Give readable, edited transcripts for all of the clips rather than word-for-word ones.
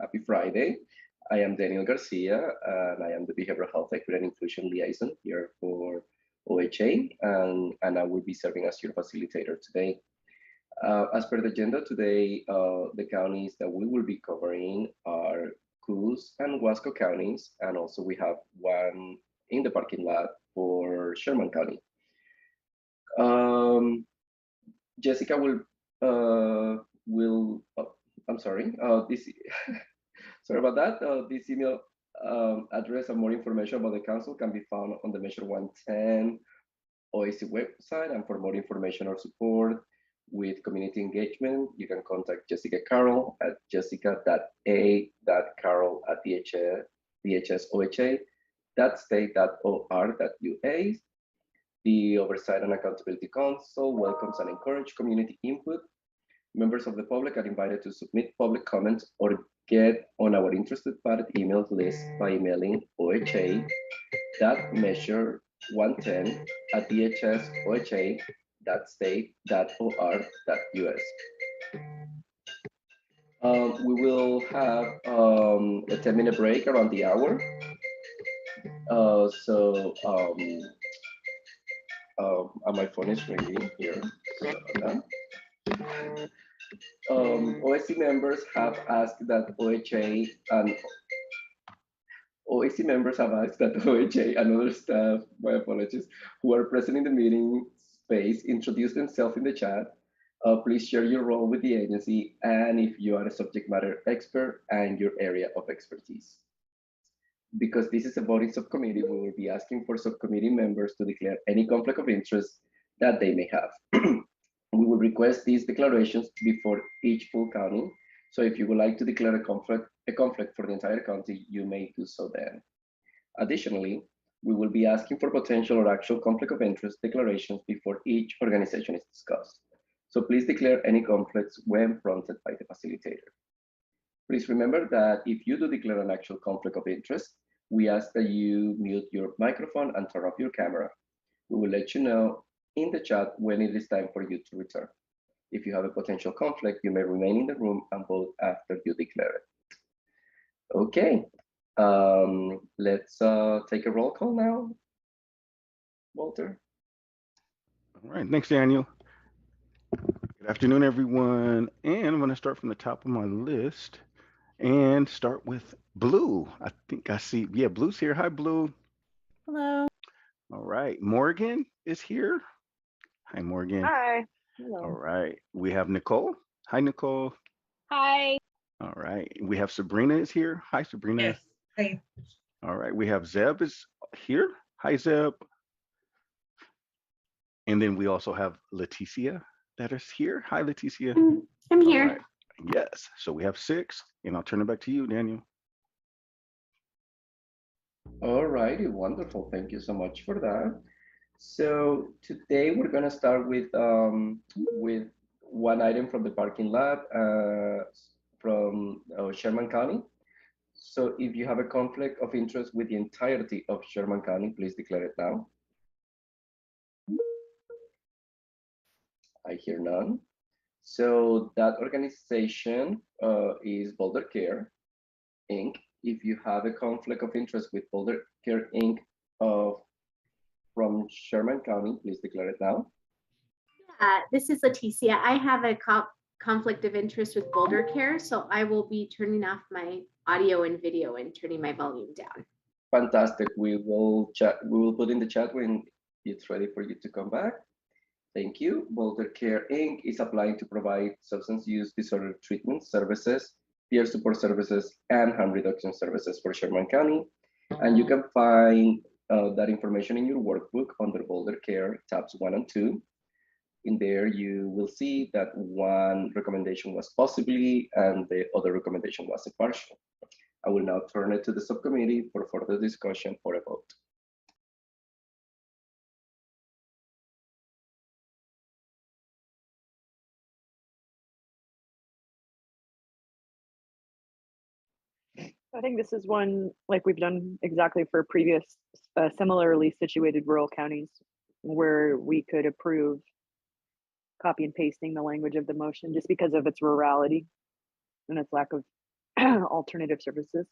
happy Friday. I am Daniel Garcia, and I am the Behavioral Health Equity and Inclusion Liaison here for OHA, and I will be serving as your facilitator today. As per the agenda today, the counties that we will be covering are Coos and Wasco counties, and also we have one in the parking lot for Sherman County. Jessica will I'm sorry, this sorry about that. This email address and more information about the council can be found on the Measure 110 OAC website. And for more information or support with community engagement, you can contact Jessica Carroll at jessica.a.carroll@dhsoha.state.or.ua. The Oversight and Accountability Council welcomes and encourages community input. Members of the public are invited to submit public comments or get on our interested party email list by emailing oha.measure110@dhsoha.state.or.us. We will have a 10-minute break around the hour. My phone is ringing here. OSC members have asked that OHA and other staff, my apologies, who are present in the meeting space, introduce themselves in the chat. Please share your role with the agency and if you are a subject matter expert and your area of expertise. Because this is a voting subcommittee, we will be asking for subcommittee members to declare any conflict of interest that they may have. We will request these declarations before each full county. So if you would like to declare a conflict for the entire county, you may do so then. Additionally, we will be asking for potential or actual conflict of interest declarations before each organization is discussed. So please declare any conflicts when prompted by the facilitator. Please remember that if you do declare an actual conflict of interest, we ask that you mute your microphone and turn off your camera. We will let you know in the chat when it is time for you to return. If you have a potential conflict, you may remain in the room and vote after you declare it. Okay, let's take a roll call now. Walter. All right, thanks, Daniel. Good afternoon, everyone. And I'm going to start from the top of my list and start with Blue. I think I see, yeah, Blue's here. Hi, Blue. Hello. All right, Morgan is here. Hi, Morgan. Hi. Hello. All right, we have Nicole. Hi, Nicole. Hi. All right, we have Sabrina is here. Hi, Sabrina. Yes. Hi. All right, we have Zeb is here. Hi, Zeb. And then we also have Leticia that is here. Hi, Leticia. I'm here. All right. Yes, so we have 6, and I'll turn it back to you, Daniel. All righty, wonderful. Thank you so much for that. So today we're going to start with one item from the parking lot from Sherman County. So if you have a conflict of interest with the entirety of Sherman County, please declare it now. I hear none. So that organization is Boulder Care, Inc. If you have a conflict of interest with Boulder Care, Inc. From Sherman County, please declare it now. This is Leticia. I have a conflict of interest with Boulder Care, so I will be turning off my audio and video and turning my volume down. Fantastic. We will put in the chat when it's ready for you to come back. Thank you. Boulder Care Inc. is applying to provide substance use disorder treatment services, peer support services, and harm reduction services for Sherman County. And you can find that information in your workbook under Boulder Care tabs 1 and 2. In there, you will see that one recommendation was possibly, and the other recommendation was a partial. I will now turn it to the subcommittee for further discussion or a vote. I think this is one like we've done exactly for previous similarly situated rural counties where we could approve copy and pasting the language of the motion just because of its rurality and its lack of alternative services.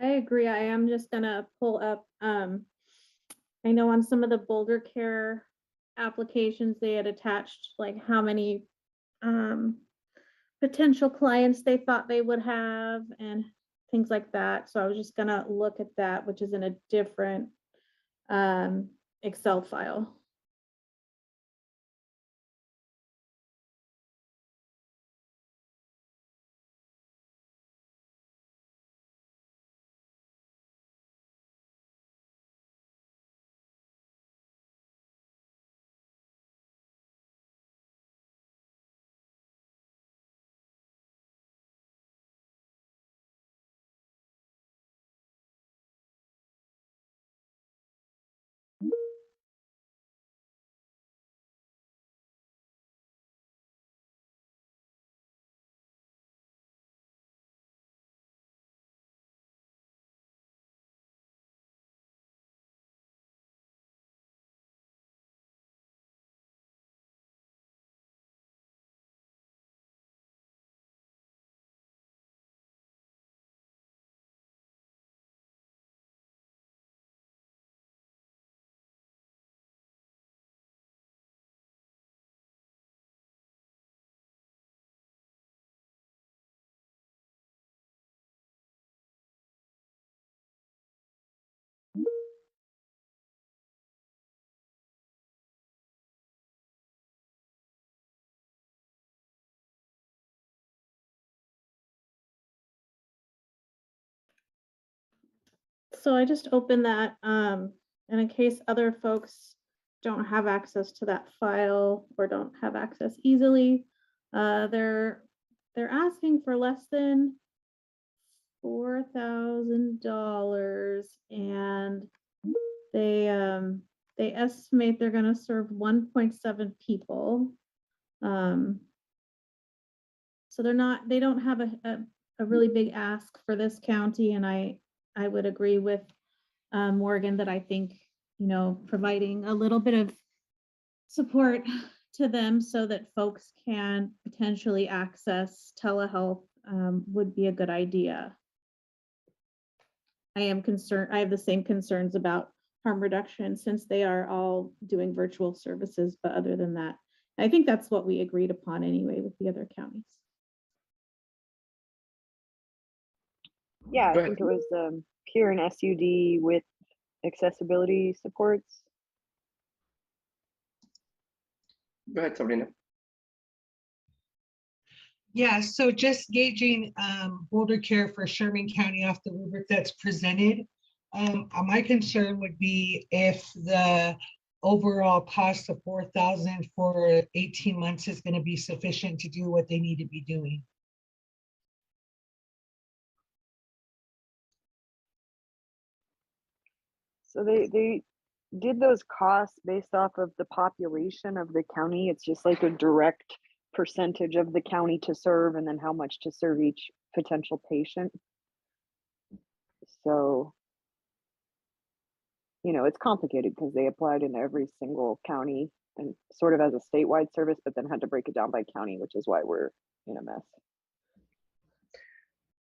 I agree. I am just gonna pull up, I know on some of the Boulder Care applications, they had attached like how many potential clients they thought they would have and things like that. So I was just gonna look at that, which is in a different Excel file. So I just opened that, and in case other folks don't have access to that file or don't have access easily, they're asking for less than $4,000, and they estimate they're going to serve 1.7 people. So they don't have a really big ask for this county, and I would agree with Morgan that I think, providing a little bit of support to them so that folks can potentially access telehealth would be a good idea. I am concerned, I have the same concerns about harm reduction since they are all doing virtual services, but other than that, I think that's what we agreed upon anyway with the other counties. Yeah, I Go think ahead. it was peer and SUD with accessibility supports. Go ahead, Sabrina. Yeah, so just gauging Boulder Care for Sherman County off the rubric that's presented. My concern would be if the overall cost of $4,000 for 18 months is going to be sufficient to do what they need to be doing. So they did those costs based off of the population of the county. It's just like a direct percentage of the county to serve and then how much to serve each potential patient. So, it's complicated because they applied in every single county and sort of as a statewide service, but then had to break it down by county, which is why we're in a mess.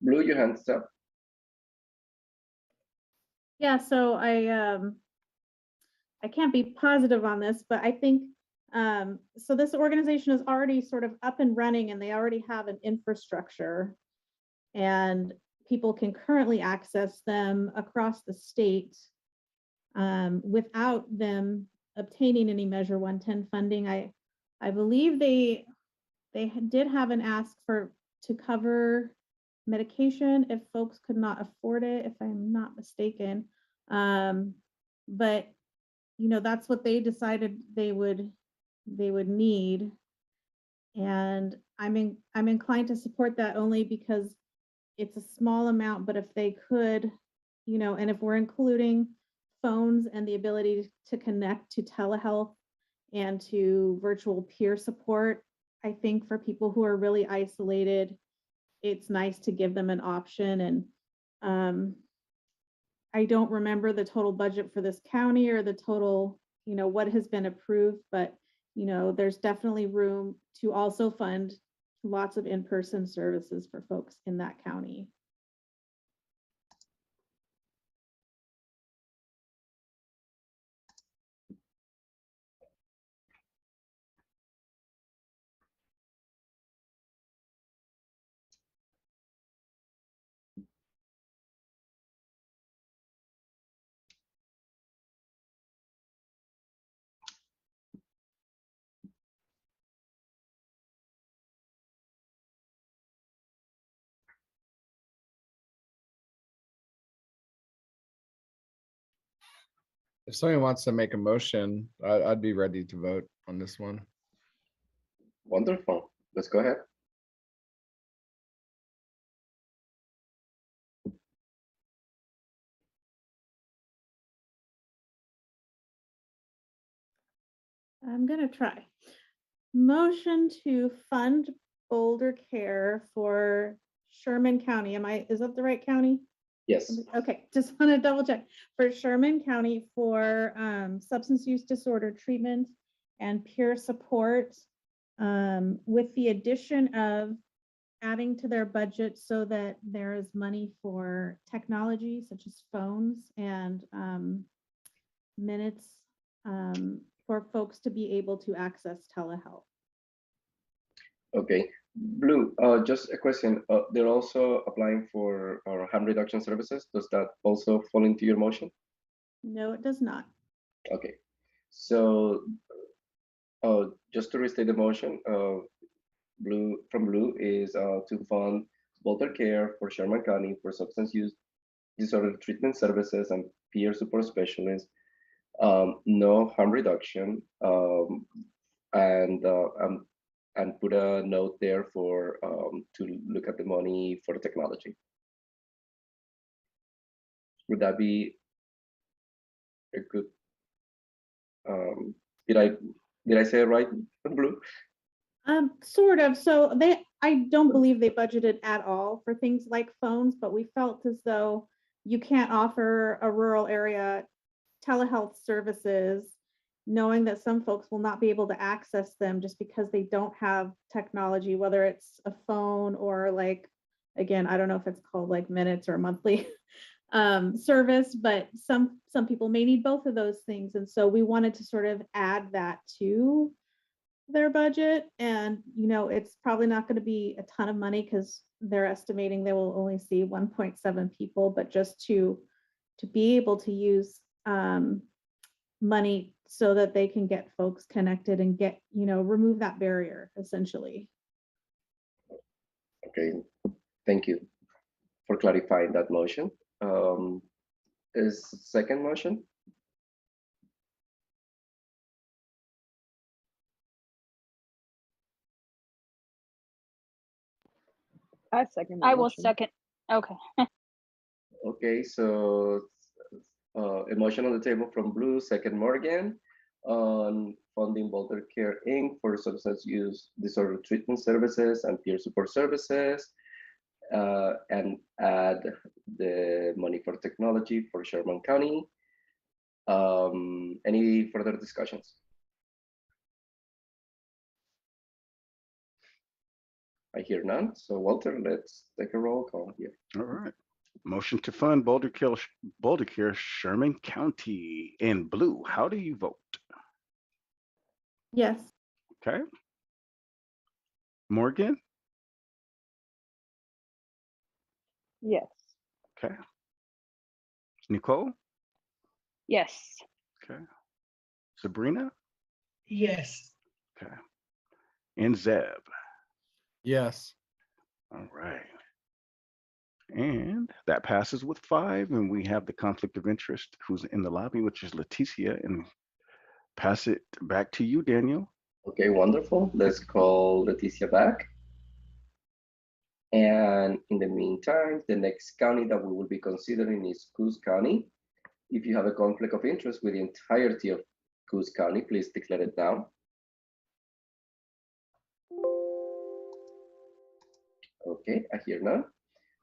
Blue, your hands up. Yeah, so I can't be positive on this, but I think so this organization is already sort of up and running and they already have an infrastructure and people can currently access them across the state without them obtaining any Measure 110 funding. I believe they did have an ask to cover medication if folks could not afford it, if I'm not mistaken. But that's what they decided they would need. And I'm inclined to support that only because it's a small amount, but if they could, and if we're including phones and the ability to connect to telehealth and to virtual peer support, I think for people who are really isolated, it's nice to give them an option. And I don't remember the total budget for this county or the total, what has been approved, but, there's definitely room to also fund lots of in-person services for folks in that county. If somebody wants to make a motion, I'd be ready to vote on this one. Wonderful. Let's go ahead. I'm gonna try. Motion to fund Boulder Care for Sherman County. Is that the right county? Yes. Okay, just want to double check. For Sherman County for substance use disorder treatment and peer support, with the addition of adding to their budget so that there is money for technology such as phones and minutes for folks to be able to access telehealth. Okay. Blue, just a question. They're also applying for our harm reduction services. Does that also fall into your motion? No, it does not. Okay. So just to restate the motion, Blue is to fund Boulder Care for Sherman County for substance use disorder treatment services and peer support specialists. No harm reduction, and put a note there for to look at the money for technology. Would that be a good? Did I say it right, Blue? Sort of. So I don't believe they budgeted at all for things like phones, but we felt as though you can't offer a rural area telehealth services, knowing that some folks will not be able to access them just because they don't have technology, whether it's a phone or again, I don't know if it's called like minutes or monthly service, but some people may need both of those things. And so we wanted to sort of add that to their budget. And, it's probably not going to be a ton of money because they're estimating they will only see 1.7 people, but just to be able to use money so that they can get folks connected and get, remove that barrier essentially. Okay, thank you for clarifying that motion. Is second motion? I second the I will motion. second. Okay. Okay, so a motion on the table from Blue, second Morgan, on funding Boulder Care Inc. for substance use disorder treatment services and peer support services, and add the money for technology for Sherman County. Any further discussions? I hear none. So Walter, let's take a roll call here. All right. Motion to fund Boulder Care Sherman County. In Blue, how do you vote? Yes. Okay. Morgan? Yes. Okay. Nicole? Yes. Okay. Sabrina? Yes. Okay. And Zeb? Yes. All right. And that passes with 5. And we have the conflict of interest who's in the lobby, which is Leticia. And pass it back to you, Daniel. Okay, wonderful. Let's call Leticia back. And in the meantime, the next county that we will be considering is Coos County. If you have a conflict of interest with the entirety of Coos County, please declare it now. Okay, I hear none.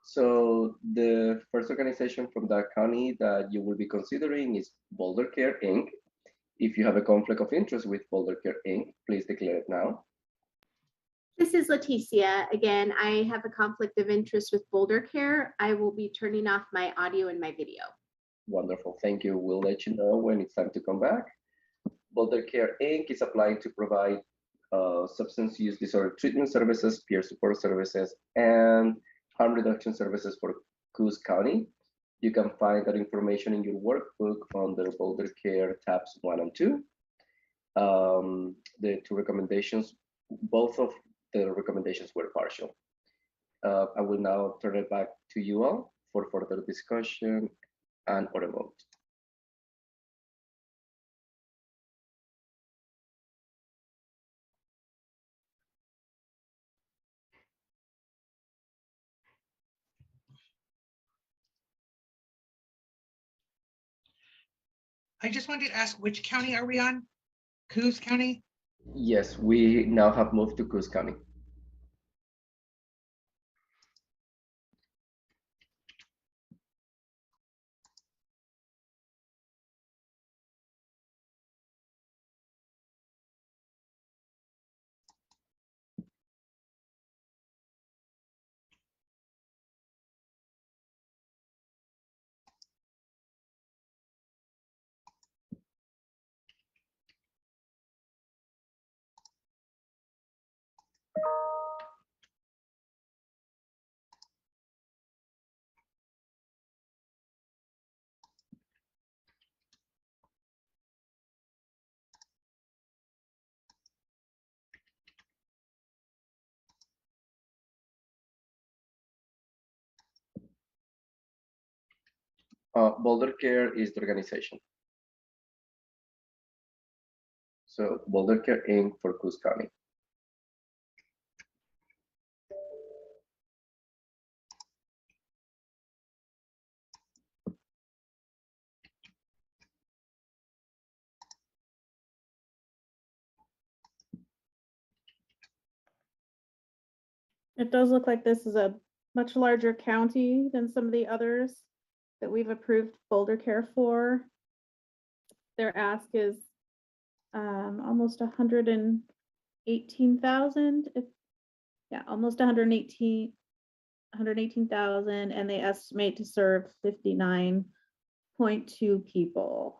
So the first organization from that county that you will be considering is Boulder Care Inc. If you have a conflict of interest with Boulder Care Inc., please declare it now. This is Leticia. Again, I have a conflict of interest with Boulder Care. I will be turning off my audio and my video. Wonderful, thank you. We'll let you know when it's time to come back. Boulder Care Inc. is applying to provide substance use disorder treatment services, peer support services, and harm reduction services for Coos County. You can find that information in your workbook under Boulder Care tabs 1 and 2. The two recommendations, both of the recommendations were partial. I will now turn it back to you all for further discussion and or a vote. I just wanted to ask, which county are we on? Coos County? Yes, we now have moved to Coos County. Boulder Care is the organization. So Boulder Care Inc. for Coos County. It does look like this is a much larger county than some of the others that we've approved Boulder Care for. Their ask is almost 118,000. Yeah, almost 118,000, and they estimate to serve 59.2 people.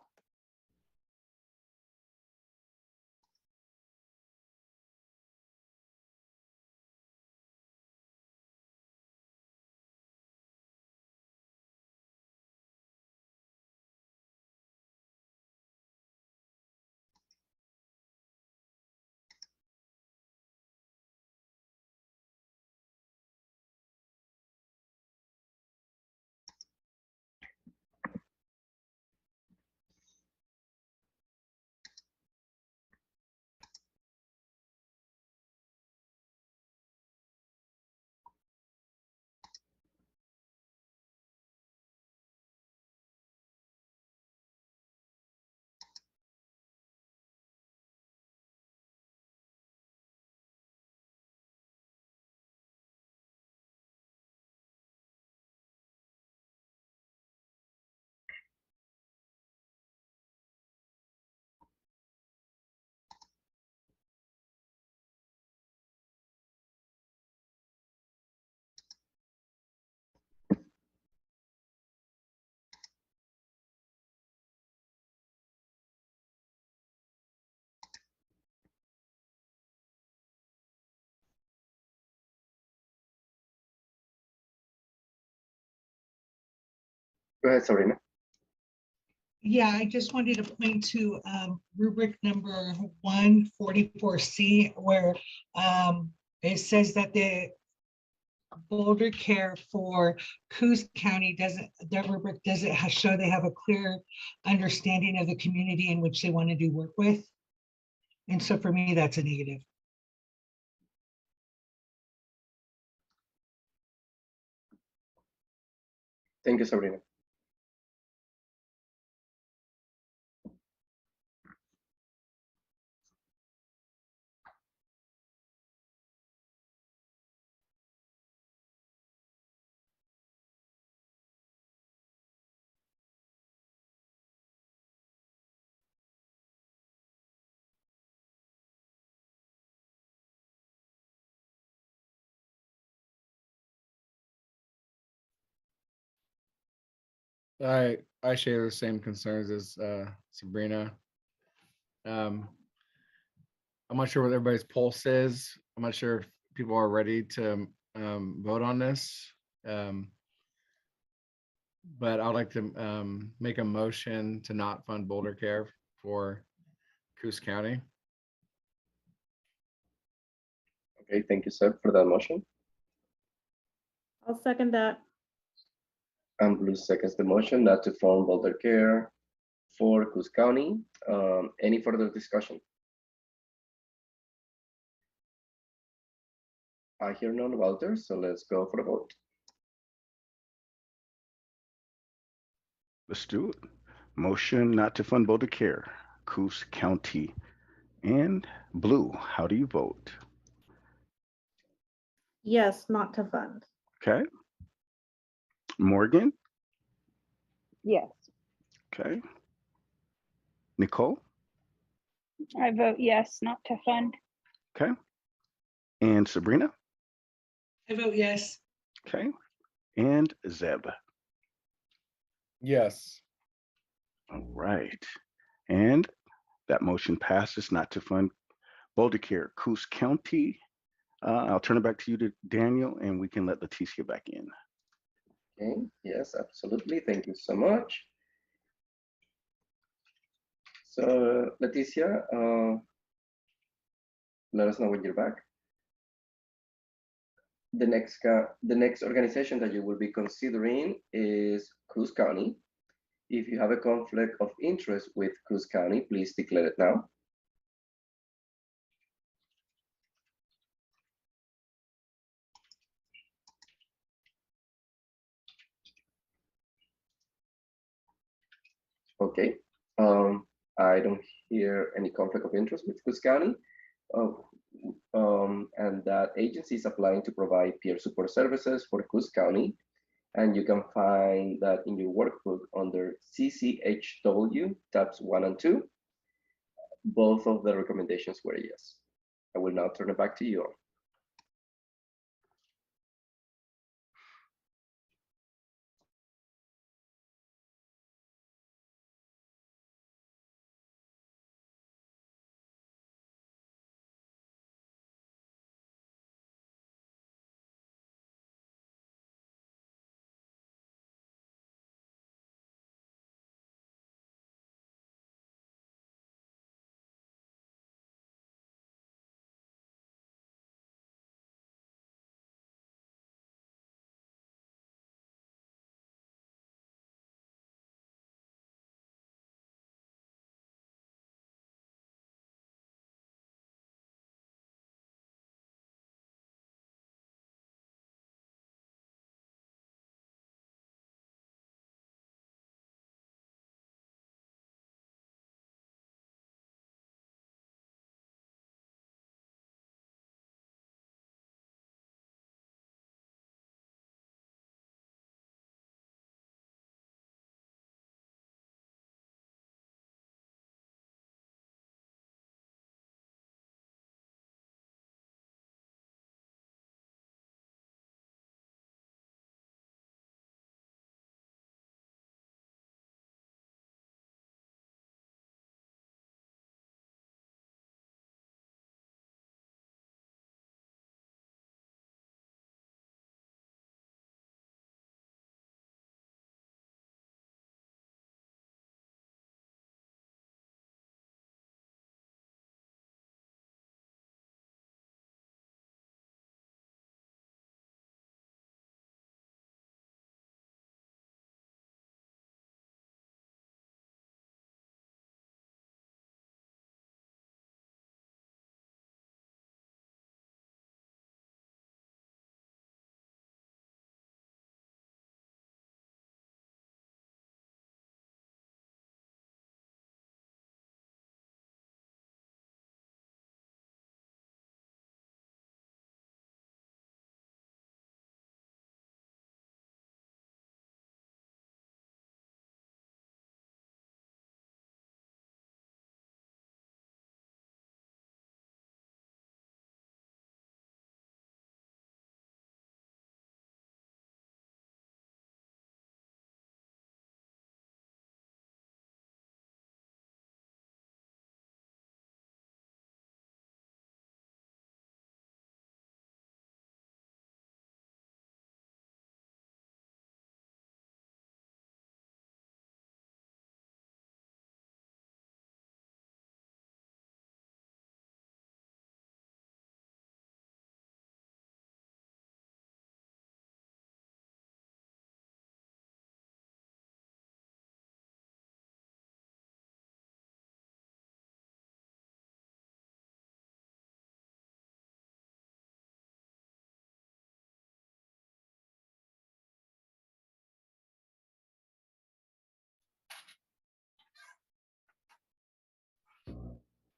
Go ahead, Sabrina. Yeah, I just wanted to point to rubric number 144C, where it says that the Boulder Care for Coos County doesn't, their rubric doesn't show they have a clear understanding of the community in which they want to do work with. And so for me, that's a negative. Thank you, Sabrina. I share the same concerns as Sabrina. Um, I'm not sure what everybody's pulse is. I'm not sure if people are ready to vote on this. Um, but I'd like to make a motion to not fund Boulder Care for Coos County. Okay, thank you, Seb, for that motion. I'll second that. And Blue seconds the motion not to fund Boulder Care for Coos County. Any further discussion? I hear none, Walter, so let's go for the vote. Let's do it. Motion not to fund Boulder Care, Coos County. And Blue, how do you vote? Yes, not to fund. Okay. Morgan? Yes. Okay. Nicole? I vote yes, not to fund. Okay. And Sabrina? I vote yes. Okay. And Zeb? Yes. All right. And that motion passes not to fund Boulder Care, Coos County. I'll turn it back to you, to Daniel, and we can let Leticia back in. Okay, yes, absolutely. Thank you so much. So, Leticia, let us know when you're back. The next organization that you will be considering is Coos County. If you have a conflict of interest with Coos County, please declare it now. Okay. I don't hear any conflict of interest with Coos County. Oh, and that agency is applying to provide peer support services for Coos County. And you can find that in your workbook under CCHW tabs 1 and 2. Both of the recommendations were yes. I will now turn it back to you.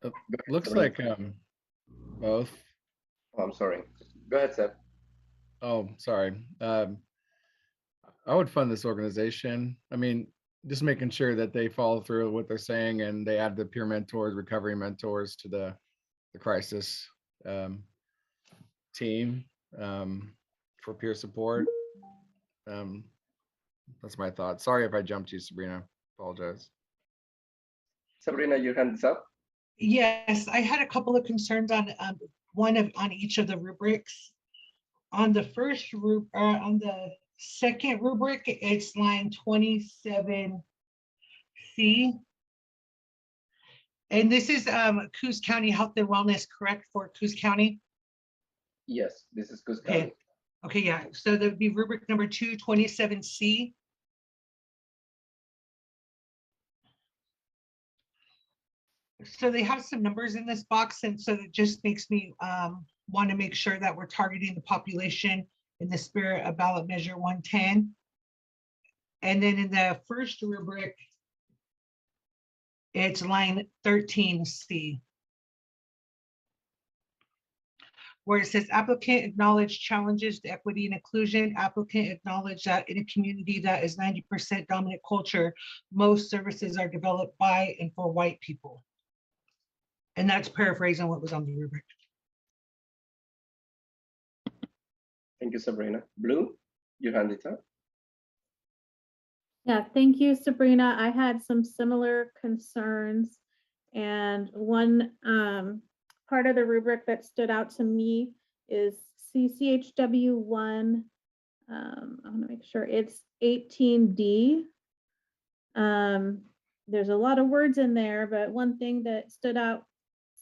Uh, Go ahead, looks Sabrina. like both. Oh, I'm sorry. Go ahead, Seb. Oh, sorry. I would fund this organization. I mean, just making sure that they follow through with what they're saying and they add the peer mentors, recovery mentors to the crisis um, team for peer support. Um, that's my thought. Sorry if I jumped you, Sabrina. Apologize. Sabrina, your hand is up. Yes, I had a couple of concerns on on each of the rubrics. On the on the second rubric, it's line 27C. And this is Coos County Health and Wellness, correct, for Coos County? Yes, this is Coos Okay. County. Okay, yeah. So that'd be rubric number 227C. So they have some numbers in this box, and so it just makes me want to make sure that we're targeting the population in the spirit of ballot measure 110. And then in the first rubric, it's line 13C, where it says applicant acknowledge challenges to equity and inclusion. Applicant acknowledge that in a community that is 90% dominant culture, most services are developed by and for white people. And that's paraphrasing what was on the rubric. Thank you, Sabrina. Blue, your hand is up. Yeah, thank you, Sabrina. I had some similar concerns. And one part of the rubric that stood out to me is CCHW 1. I want to make sure it's 18D. There's a lot of words in there, but one thing that stood out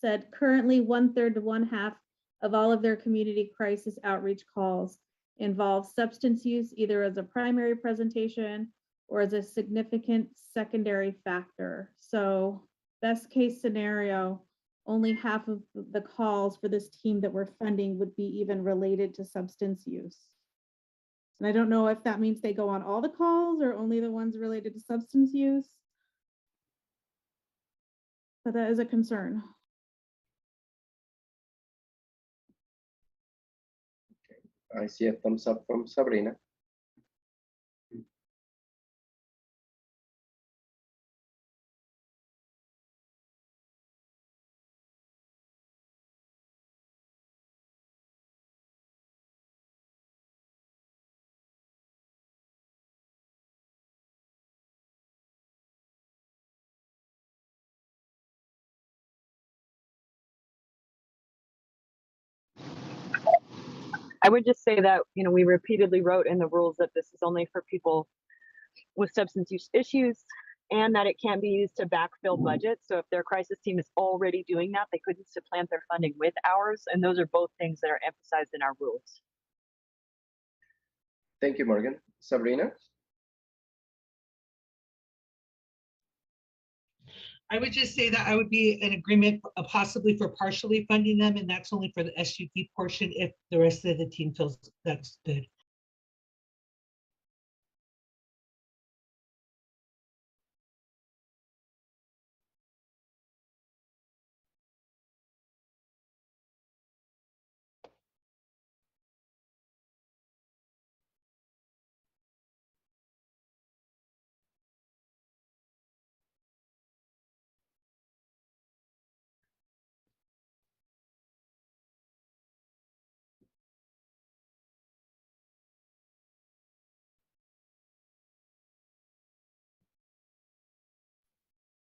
said currently 1/3 to 1/2 of all of their community crisis outreach calls involve substance use, either as a primary presentation or as a significant secondary factor. So best case scenario, only half of the calls for this team that we're funding would be even related to substance use. And I don't know if that means they go on all the calls or only the ones related to substance use. But that is a concern. I see a thumbs up from Sabrina. I would just say that, we repeatedly wrote in the rules that this is only for people with substance use issues and that it can't be used to backfill budgets. So if their crisis team is already doing that, they couldn't supplant their funding with ours. And those are both things that are emphasized in our rules. Thank you, Morgan. Sabrina? I would just say that I would be in agreement possibly for partially funding them, and that's only for the SUP portion if the rest of the team feels that's good.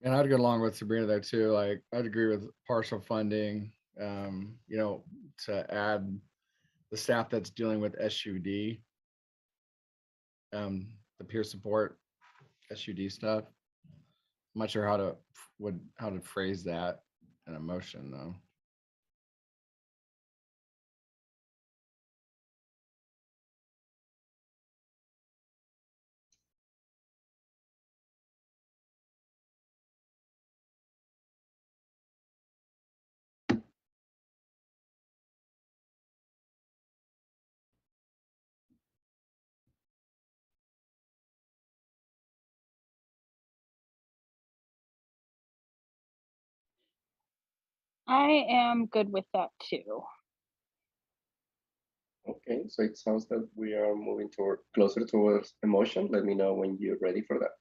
And I'd go along with Sabrina there too. Like I'd agree with partial funding, to add the staff that's dealing with SUD, the peer support SUD stuff. I'm not sure how to phrase that in a motion though. I am good with that too. Okay, so it sounds that we are moving toward closer towards emotion. Let me know when you're ready for that.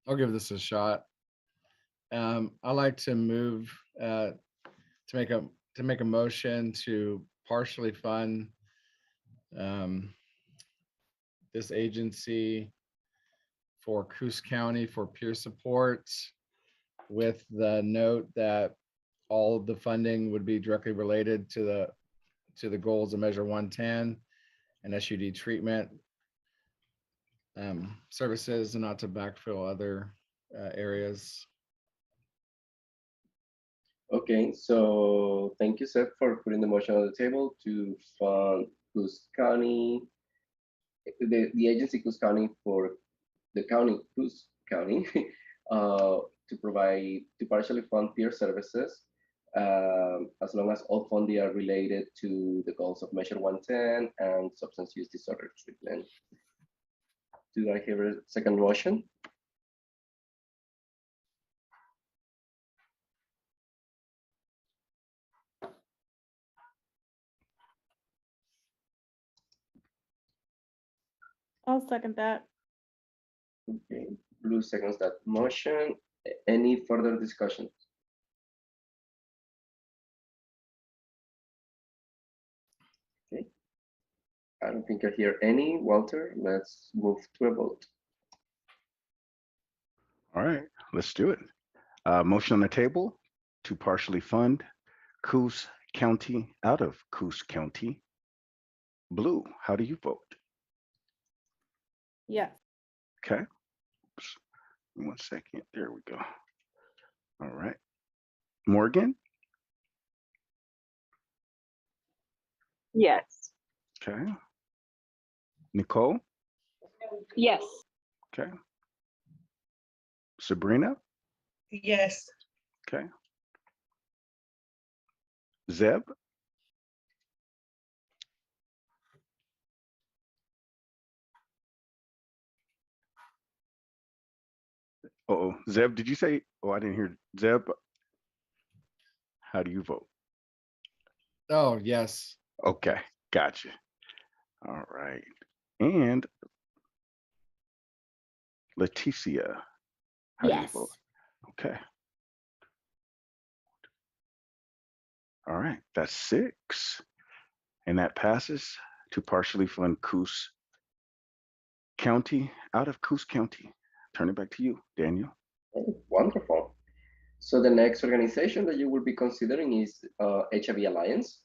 I'll give this a shot. I like to move to make a motion to partially fund um, this agency for Coos County for peer support, with the note that all of the funding would be directly related to the goals of Measure 110 and SUD treatment services, and not to backfill other areas. Okay, so thank you, Seth, for putting the motion on the table to fund Coos County, the agency Coos County for the county, Coos County, to provide, to partially fund peer services, as long as all funding are related to the goals of Measure 110 and substance use disorder treatment. Do I hear a second motion? I'll second that. Okay, Blue seconds that motion. Any further discussion? Okay, I don't think I hear any. Walter, let's move to a vote. All right, let's do it. Motion on the table to partially fund Coos County out of Coos County. Blue, how do you vote? Yes. Okay. Oops. 1 second. There we go. All right. Morgan? Yes. Okay. Nicole? Yes. Okay. Sabrina? Yes. Okay. Zeb? Oh, Zeb, did you say? Oh, I didn't hear. Zeb, how do you vote? Oh, yes. Okay, gotcha. All right. And Leticia, how do you Yes. vote? Okay. All right. That's 6. And that passes to partially fund Coos County out of Coos County. Turn it back to you, Daniel. Oh, wonderful. So the next organization that you will be considering is HIV Alliance.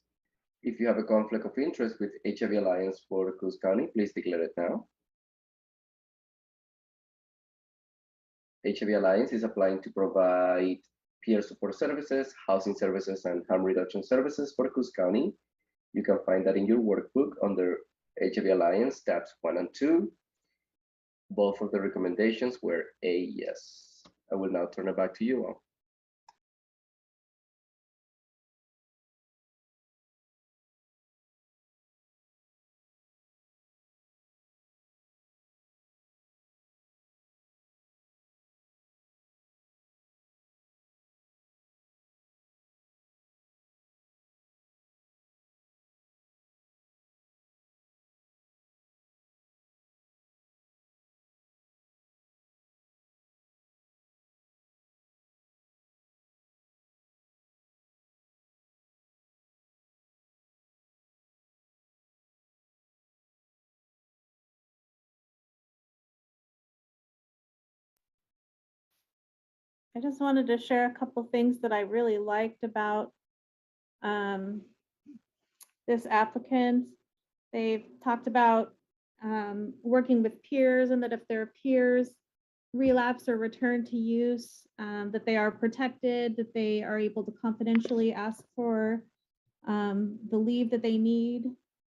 If you have a conflict of interest with HIV Alliance for Coos County, please declare it now. HIV Alliance is applying to provide peer support services, housing services, and harm reduction services for Coos County. You can find that in your workbook under HIV Alliance tabs 1 and 2. Both of the recommendations were a yes. I will now turn it back to you all. I just wanted to share a couple things that I really liked about this applicant. They've talked about working with peers, and that if their peers relapse or return to use, that they are protected, that they are able to confidentially ask for the leave that they need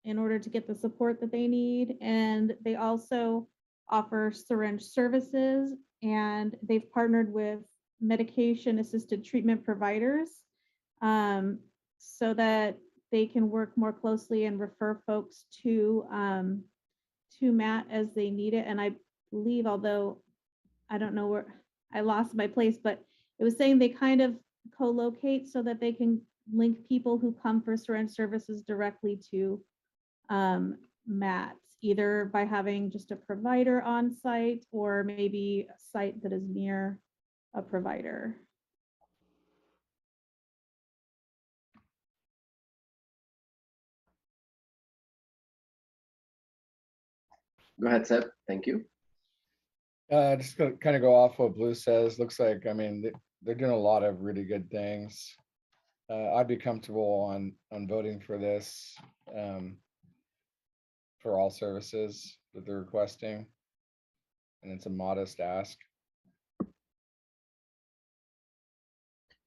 in order to get the support that they need. And they also offer syringe services, and they've partnered with medication assisted treatment providers so that they can work more closely and refer folks to Matt as they need it. And I believe, although I don't know where I lost my place, but it was saying they kind of co-locate so that they can link people who come for syringe services directly to Matt, either by having just a provider on site or maybe a site that is near a provider. Go ahead, Seb. Thank you. Just to kind of go off what Blue says, looks like, I mean, they're doing a lot of really good things. I'd be comfortable on voting for this for all services that they're requesting. And it's a modest ask.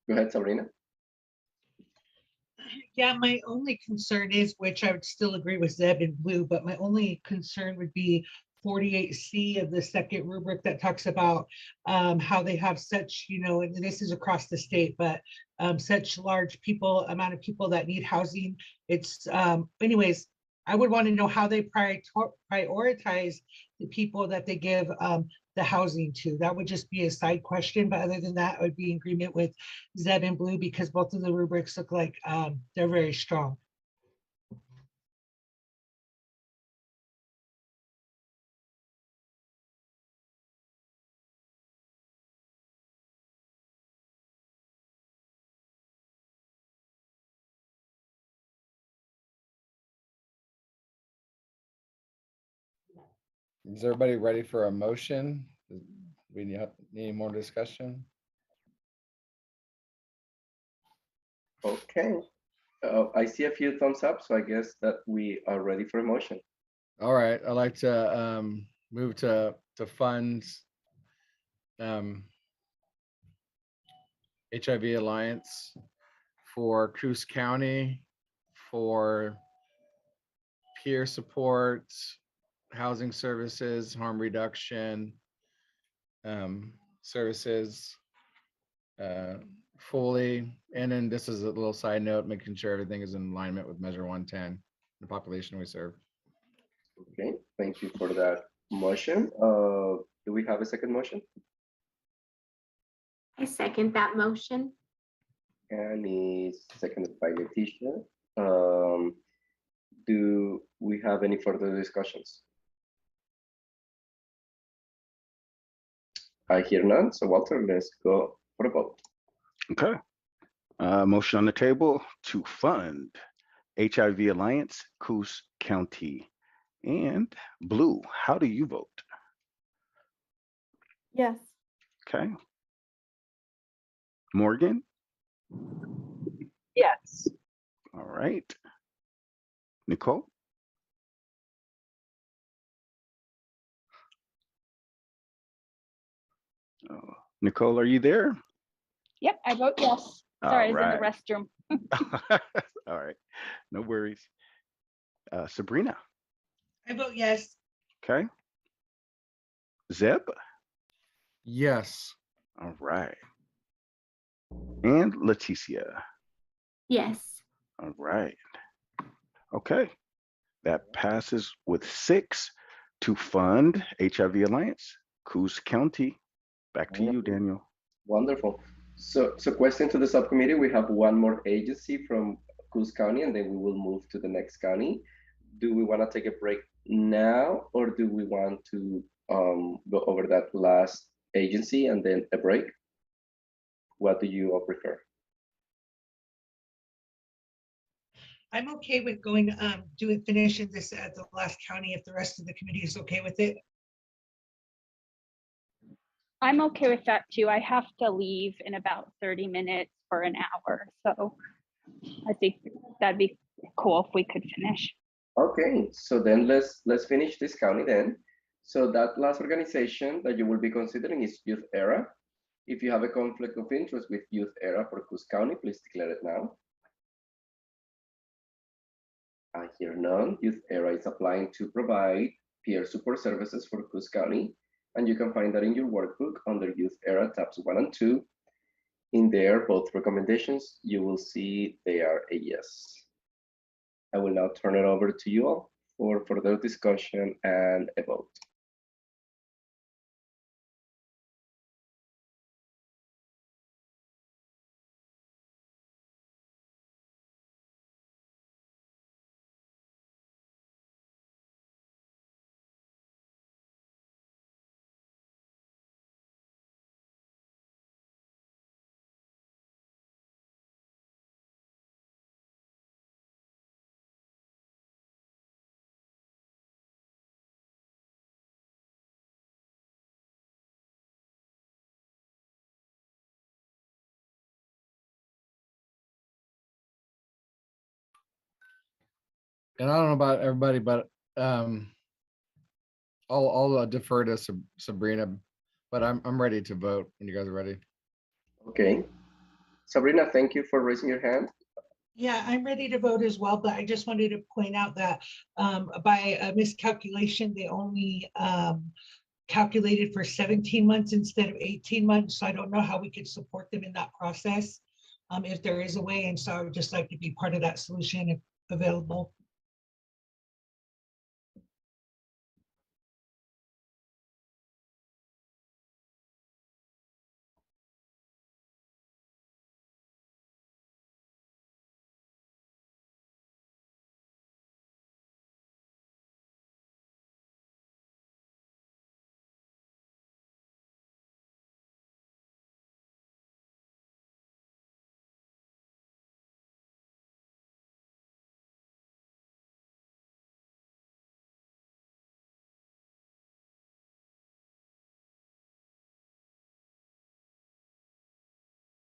Go ahead, Sabrina. Yeah, my only concern is, which I would still agree with Zeb and Blue, but my only concern would be 48C of the second rubric that talks about how they have such, and this is across the state, but such large amount of people that need housing. It's anyways, I would want to know how they prioritize the people that they give the housing to. That would just be a side question, but other than that, I would be in agreement with Zeb and Blue because both of the rubrics look like they're very strong. Is everybody ready for a motion? We need more discussion? Okay. I see a few thumbs up, so I guess that we are ready for a motion. All right, I'd like to move to fund HIV Alliance for Coos County for peer support, housing services, harm reduction services fully. And then this is a little side note, making sure everything is in alignment with Measure 110, the population we serve. Okay, thank you for that motion. Do we have a second motion? I second that motion. And is seconded by Leticia. Do we have any further discussions? I hear none, so Walter, let's go for a vote. Okay. Motion on the table to fund HIV Alliance, Coos County. And Blue, how do you vote? Yes. Okay. Morgan? Yes. All right. Nicole? Nicole, are you there? Yep, I vote yes. Sorry, I was in the restroom. All right, no worries. Sabrina? I vote yes. Okay. Zeb? Yes. All right. And Leticia? Yes. All right. Okay. That passes with 6 to fund HIV Alliance, Coos County. Back to you, Daniel. Wonderful. So question to the subcommittee, we have one more agency from Coos County, and then we will move to the next county. Do we want to take a break now, or do we want to go over that last agency and then a break? What do you all prefer? I'm okay with going finishing this at the last county if the rest of the committee is okay with it. I'm okay with that too. I have to leave in about 30 minutes for an hour. So I think that'd be cool if we could finish. Okay, so then let's finish this county then. So that last organization that you will be considering is Youth Era. If you have a conflict of interest with Youth Era for Coos County, please declare it now. I hear none. Youth Era is applying to provide peer support services for Coos County, and you can find that in your workbook under Youth Era tabs 1 and 2. In there, both recommendations, you will see they are a yes. I will now turn it over to you all for further discussion and a vote. And I don't know about everybody, but I'll defer to Sabrina, but I'm ready to vote when you guys are ready. Okay. Sabrina, thank you for raising your hand. Yeah, I'm ready to vote as well, but I just wanted to point out that by a miscalculation, they only calculated for 17 months instead of 18 months. So I don't know how we could support them in that process if there is a way. And so I would just like to be part of that solution if available.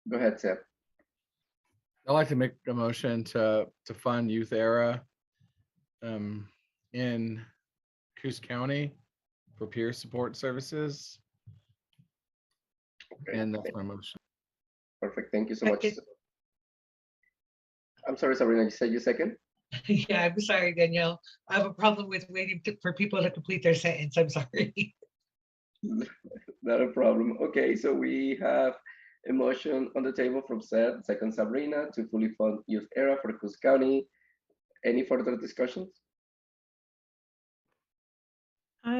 Go ahead, Seb. I'd like to make a motion to fund Youth Era in Coos County for peer support services. Okay. And that's my motion. Perfect. Thank you so much. Second. I'm sorry, Sabrina, you said you second? Yeah, I'm sorry, Danielle. I have a problem with waiting for people to complete their sentence. I'm sorry. Not a problem. Okay, so we have a motion on the table from Seth, second Sabrina, to fully fund Youth Era for Coos County. Any further discussions? I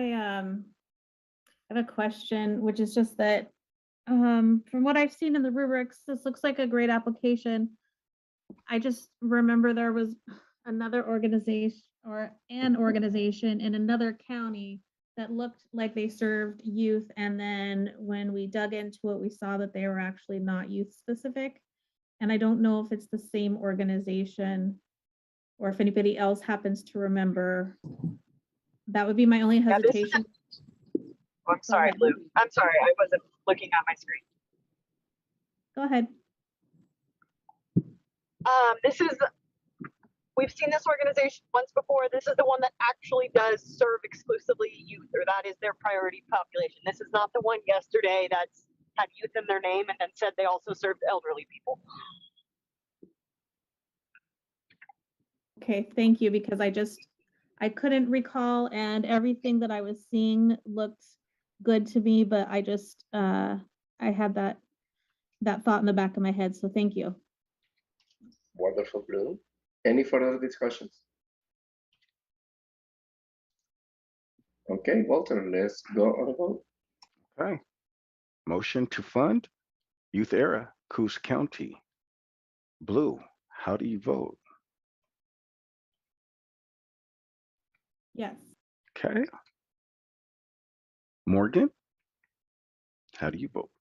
have a question, which is just that from what I've seen in the rubrics, this looks like a great application. I just remember there was another organization or an organization in another county that looked like they served youth. And then when we dug into it, we saw that they were actually not youth specific. And I don't know if it's the same organization or if anybody else happens to remember. That would be my only Yeah, this is hesitation. I'm sorry, ahead. Lou. I'm sorry, I wasn't looking at my screen. Go ahead. We've seen this organization once before. This is the one that actually does serve exclusively youth, or that is their priority population. This is not the one yesterday that's had youth in their name and then said they also served elderly people. Okay, thank you, because I couldn't recall, and everything that I was seeing looked good to me, but I just I had that thought in the back of my head, so thank you. Wonderful, Blue. Any further discussions? Okay, Walter, let's go on a vote. Okay. Motion to fund Youth Era, Coos County. Blue, how do you vote? Yes. Okay. Morgan, how do you vote?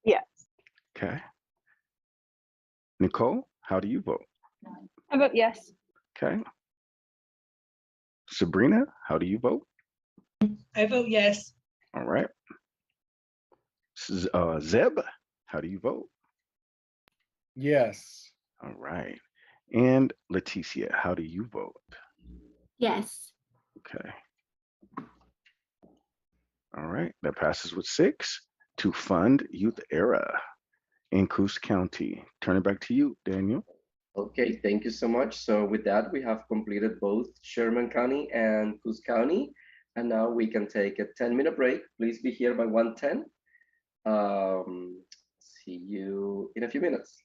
Yes. Okay. Nicole, how do you vote? I vote yes. Okay. Sabrina, how do you vote? I vote yes. All right. Zeb, how do you vote? Yes. All right. And Leticia, how do you vote? Yes. Okay. All right. That passes with 6 to fund Youth Era in Coos County. Turn it back to you, Daniel. Okay, thank you so much. So with that, we have completed both Sherman County and Coos County. And now we can take a 10-minute break. Please be here by 1:10. See you in a few minutes.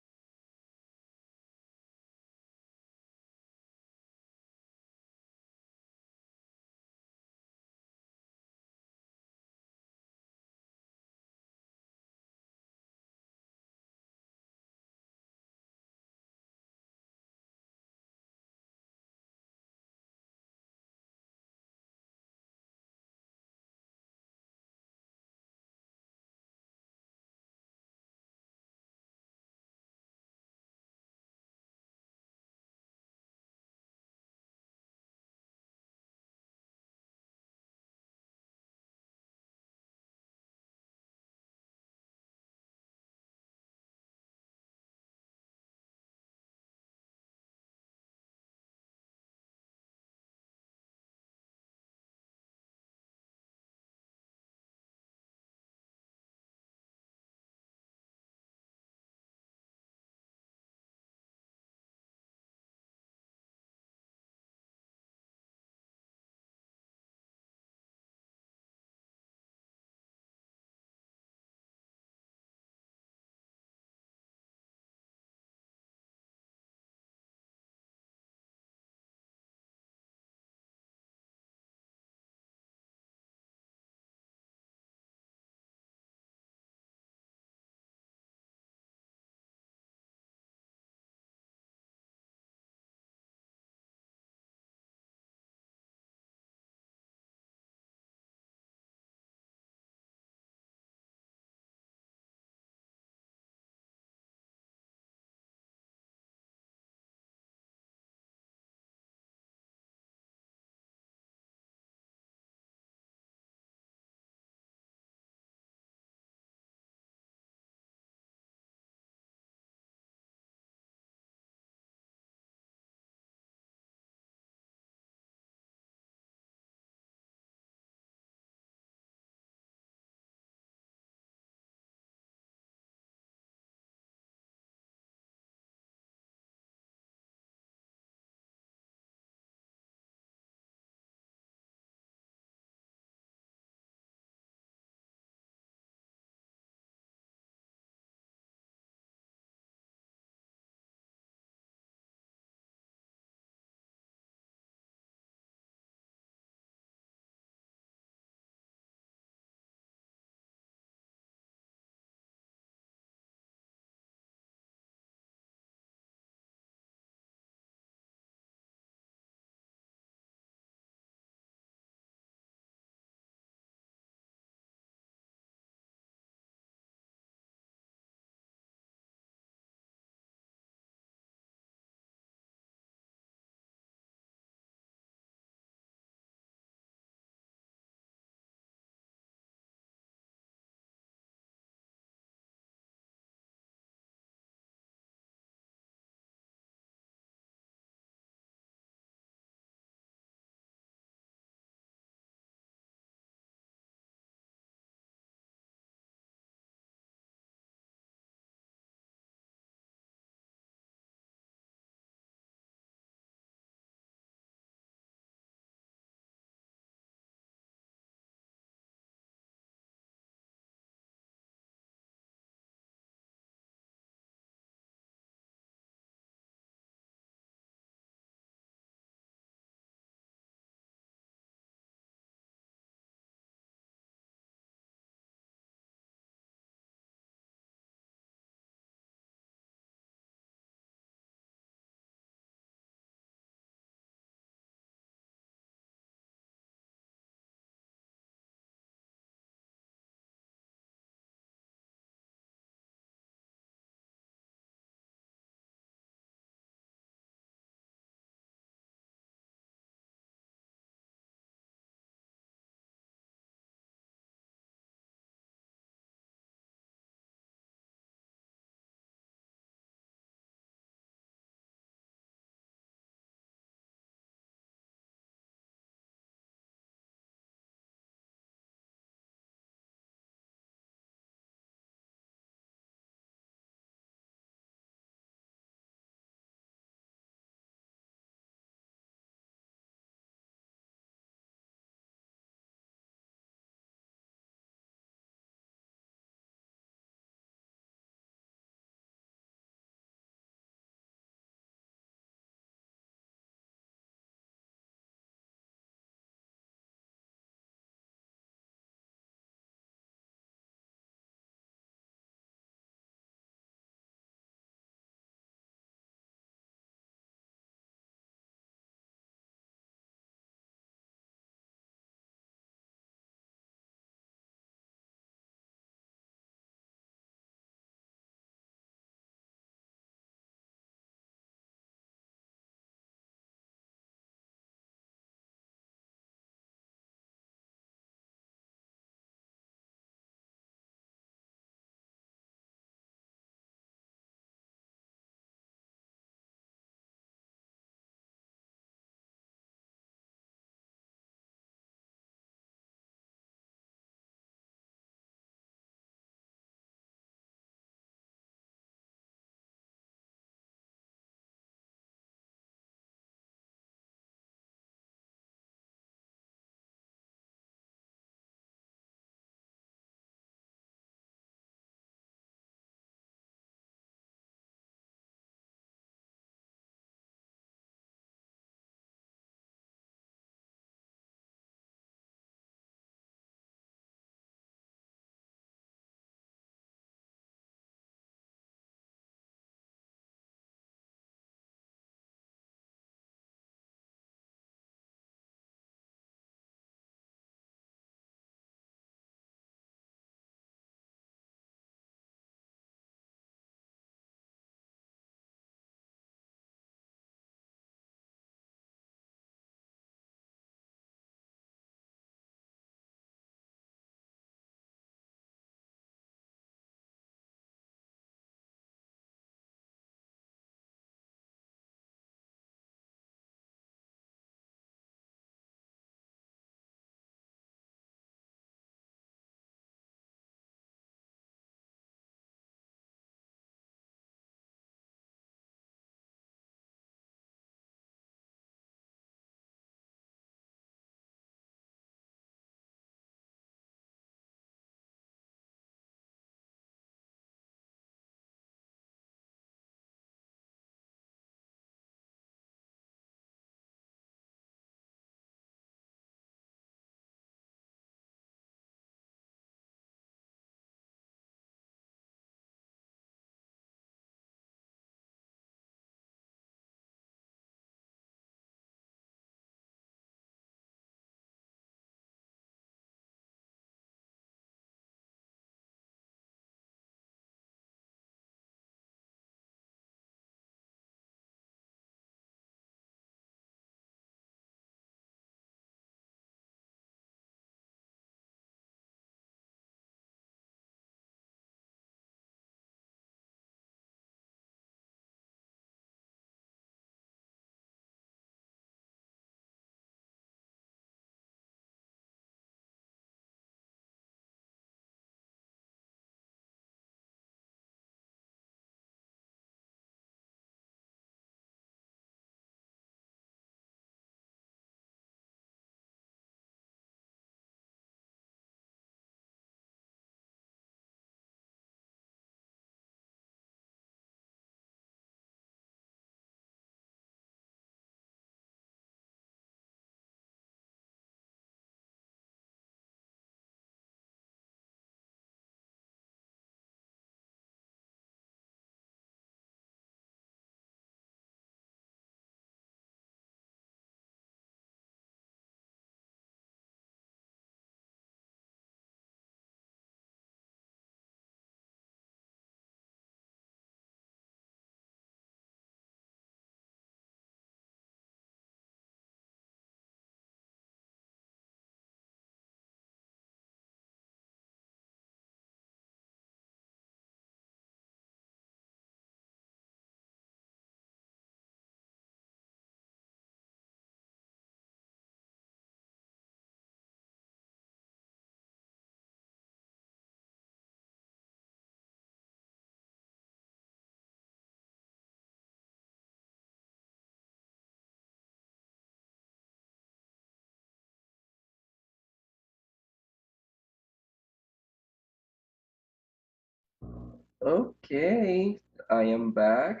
Okay, I am back.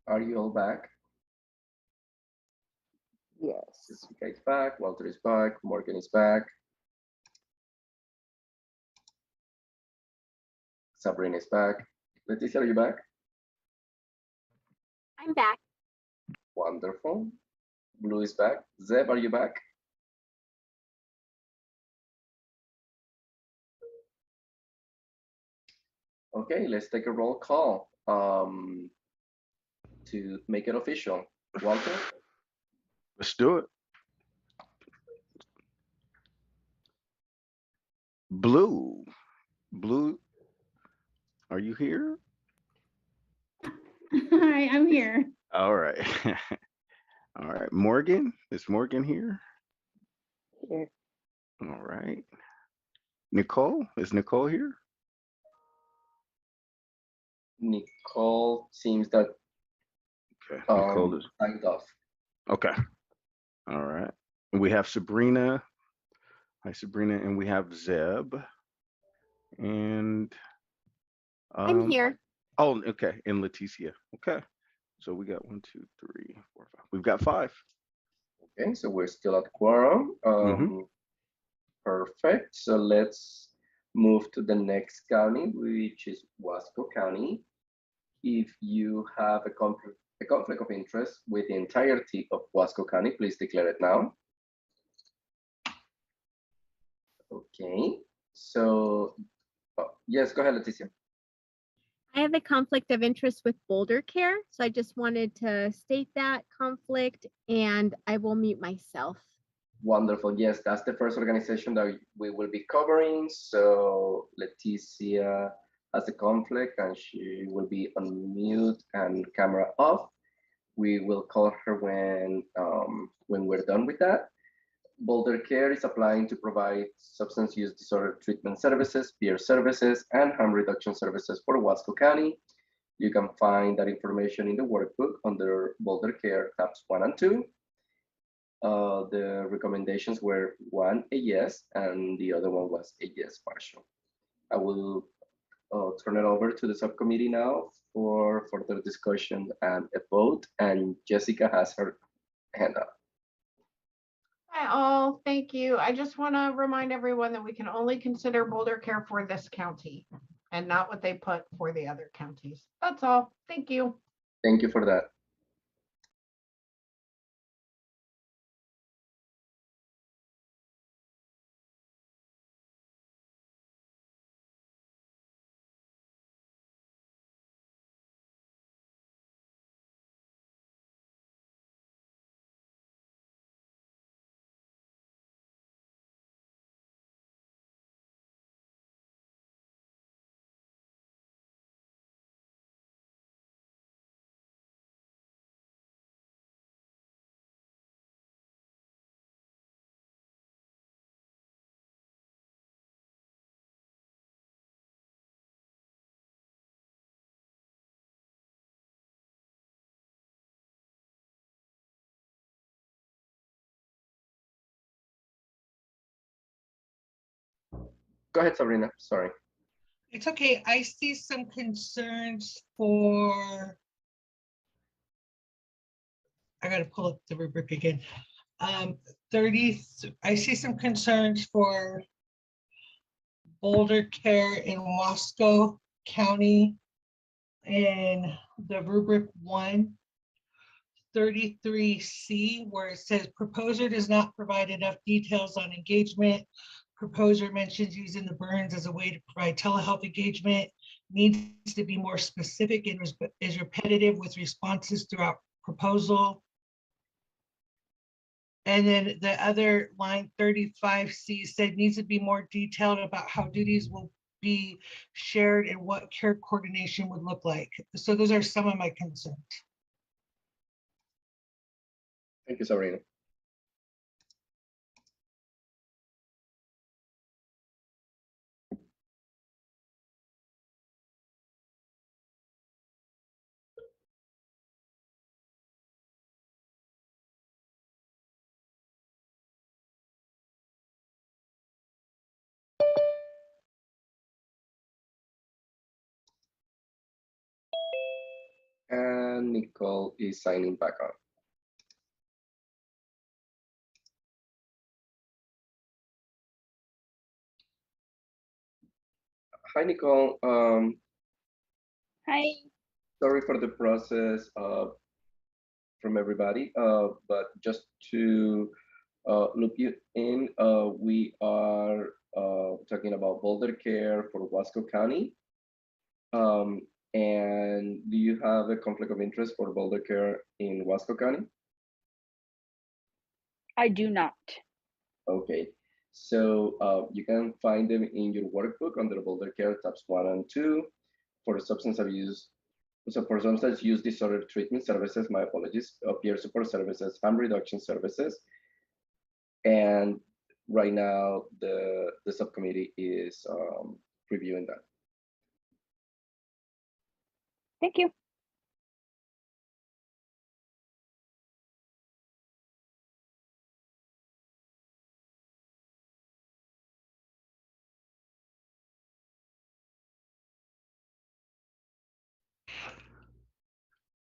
Are you all back? Yes. Jessica is back, Walter is back, Morgan is back, Sabrina is back. Leticia, are you back? I'm back. Wonderful. Blue is back. Zeb, are you back? Okay, let's take a roll call to make it official. Walter, Let's do it. Blue. Blue, are you here? I'm here. All right. All right. Morgan, is Morgan here? Here. All right. Nicole, is Nicole here? Nicole seems that Okay. Nicole is signed off. okay. All right. We have Sabrina. Hi, Sabrina, and we have Zeb. And I'm here. oh, okay, and Leticia. Okay. So we got 1, 2, 3, 4, 5. We've got 5. Okay, so we're still at quorum. Perfect. So let's move to the next county, which is Wasco County. If you have a conflict of interest with the entirety of Wasco County, please declare it now. Okay. So, yes, go ahead, Leticia. I have a conflict of interest with Boulder Care, so I just wanted to state that conflict, and I will mute myself. Wonderful. Yes, that's the first organization that we will be covering. So Leticia has a conflict and she will be on mute and camera off. We will call her when we're done with that. Boulder Care is applying to provide substance use disorder treatment services, peer services, and harm reduction services for Wasco County. You can find that information in the workbook under Boulder Care tabs 1 and 2. The recommendations were one a yes, and the other one was a yes partial. I will turn it over to the subcommittee now for further discussion and a vote. And Jessica has her hand up. Hi all, thank you. I just want to remind everyone that we can only consider Boulder Care for this county and not what they put for the other counties. That's all. Thank you. Thank you for that. Go ahead, Sabrina. Sorry. It's okay. I see some concerns for, I gotta pull up the rubric again. 30, I see some concerns for Boulder Care in Wasco County in the rubric 133C, where it says proposer does not provide enough details on engagement. Proposer mentions using the burns as a way to provide telehealth engagement, needs to be more specific and is repetitive with responses throughout proposal. And then the other line 35C said needs to be more detailed about how duties will be shared and what care coordination would look like. So those are some of my concerns. Thank you, Sabrina. and Nicole is signing back on. Hi, Nicole. Hi. Sorry for the process from everybody, but just to loop you in, we are talking about Boulder Care for Wasco County. And do you have a conflict of interest for Boulder Care in Wasco County? I do not. Okay, so you can find them in your workbook under Boulder Care tabs 1 and 2 for substance abuse. So for substance use disorder treatment services, my apologies, peer support services, harm reduction services. And right now the subcommittee is reviewing that. Thank you.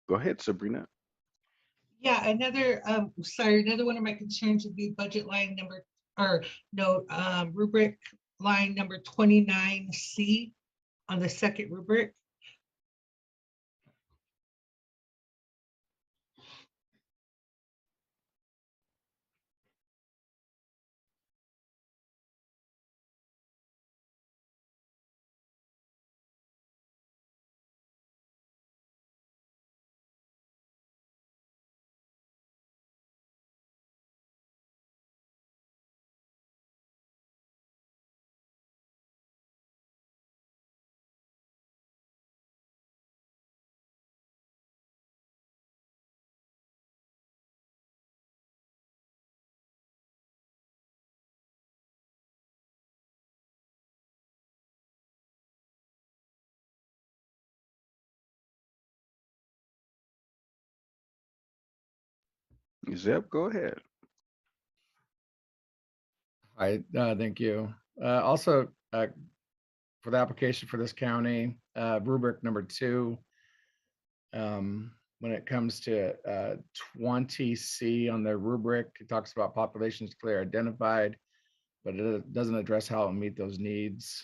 Go ahead, Sabrina. Yeah, another one of my concerns would be budget line number, or no, rubric line number 29C on the second rubric. Zeb, go ahead. Hi, thank you. Also, for the application for this county, rubric number 2, when it comes to 20C on the rubric, it talks about populations clearly identified, but it doesn't address how to meet those needs.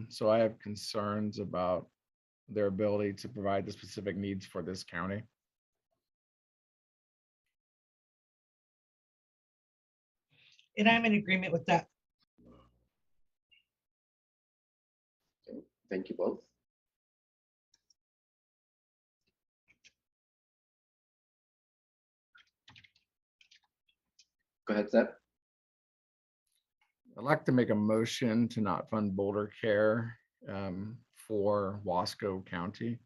So I have concerns about their ability to provide the specific needs for this county. And I'm in agreement with that. Okay, thank you both. Go ahead, Zeb. I'd like to make a motion to not fund Boulder Care for Wasco County.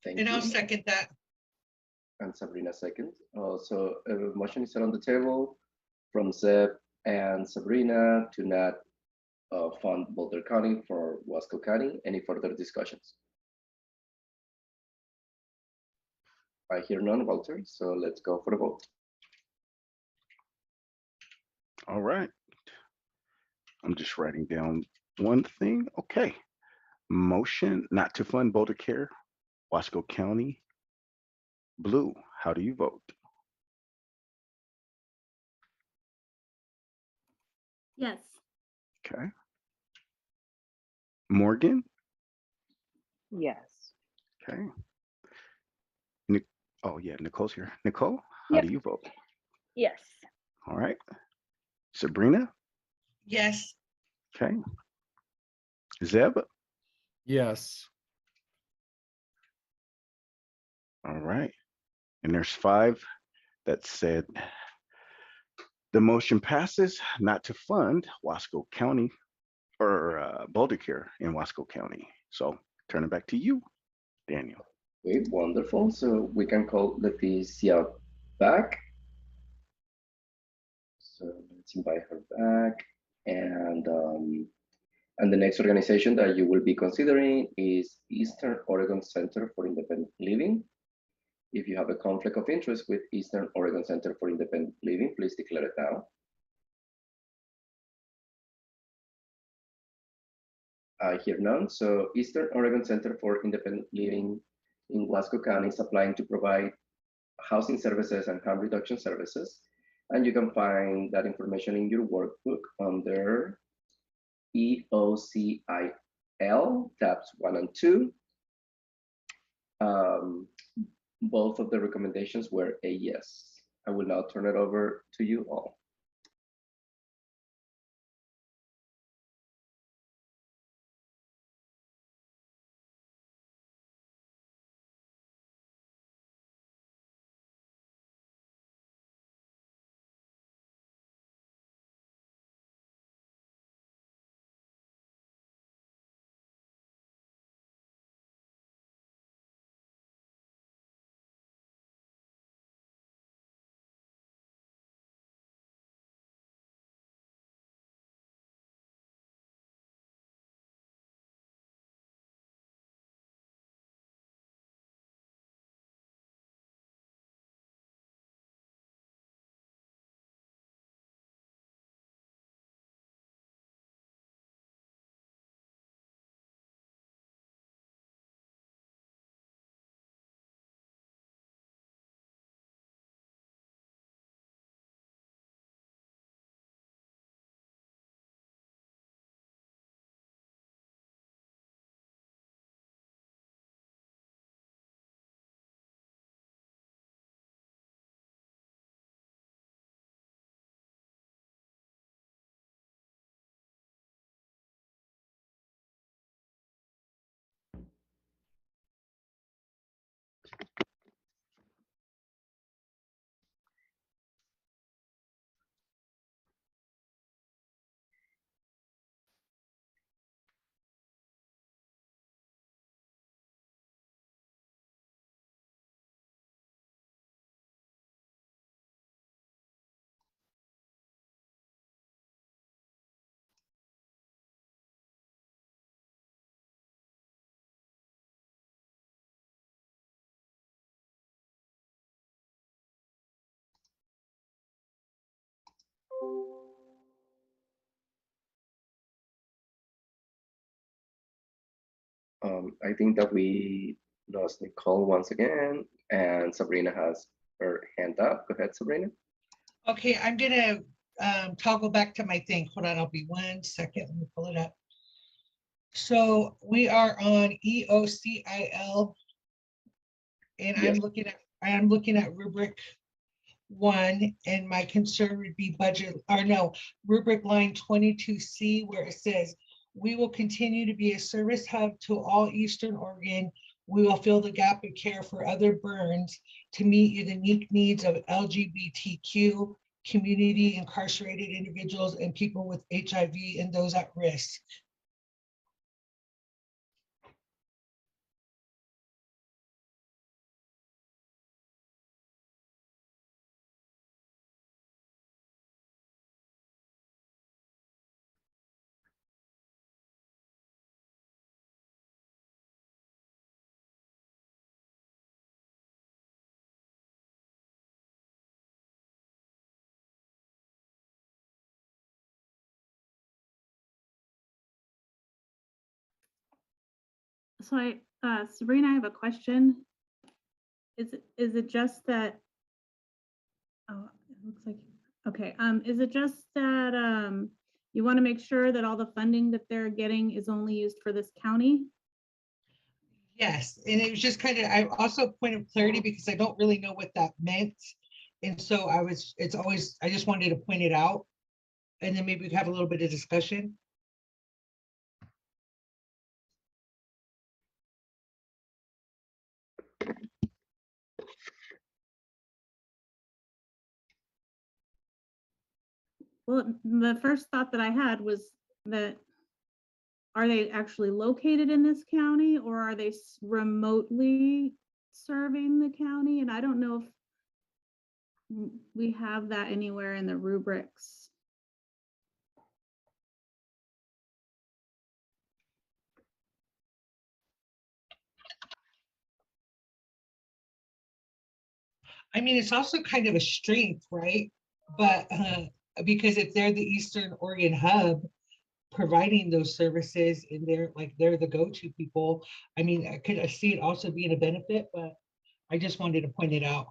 Thank And you. I'll second that. And Sabrina second. So a motion is set on the table from Zeb and Sabrina to not fund Boulder County for Wasco County. Any further discussions? I hear none, Walter, so let's go for the vote. All right. I'm just writing down one thing. Okay. Motion not to fund Boulder Care, Wasco County. Blue, how do you vote? Yes. Okay. Morgan? Yes. Okay. Oh, yeah, Nicole's here. Nicole, how Yep. do you vote? Yes. All right. Sabrina? Yes. Okay. Zeb? Yes. All right. And there's 5 that said the motion passes not to fund Wasco County or Boulder Care in Wasco County. So turn it back to you, Daniel. Okay, wonderful. So we can call Leticia back. So let's invite her back. And the next organization that you will be considering is Eastern Oregon Center for Independent Living. If you have a conflict of interest with Eastern Oregon Center for Independent Living, please declare it now. I hear none. So Eastern Oregon Center for Independent Living in Wasco County is applying to provide housing services and harm reduction services. And you can find that information in your workbook under EOCIL tabs 1 and 2. Um, both of the recommendations were a yes. I will now turn it over to you all. I think that we lost Nicole once again, and Sabrina has her hand up. Go ahead, Sabrina. Okay, I'm gonna toggle back to my thing. Hold on, I'll be 1 second. Let me pull it up. So we are on EOCIL, and Yes. I'm looking at rubric 1, and my concern would be budget, or no, rubric line 22C, where it says, we will continue to be a service hub to all Eastern Oregon. We will fill the gap of care for other burns to meet the unique needs of LGBTQ community, incarcerated individuals, and people with HIV and those at risk. So Sabrina, I have a question. Is it just that, oh, it looks like, okay, is it just that, you want to make sure that all the funding that they're getting is only used for this county? Yes, and it was just kind of, I also point of clarity because I don't really know what that meant. And so I just wanted to point it out. And then maybe we could have a little bit of discussion. Well, the first thought that I had was that, are they actually located in this county, or are they remotely serving the county? And I don't know if we have that anywhere in the rubrics. I mean, it's also kind of a strength, right? But because if they're the Eastern Oregon hub, providing those services, and they're the go-to people. I mean, I see it also being a benefit, but I just wanted to point it out.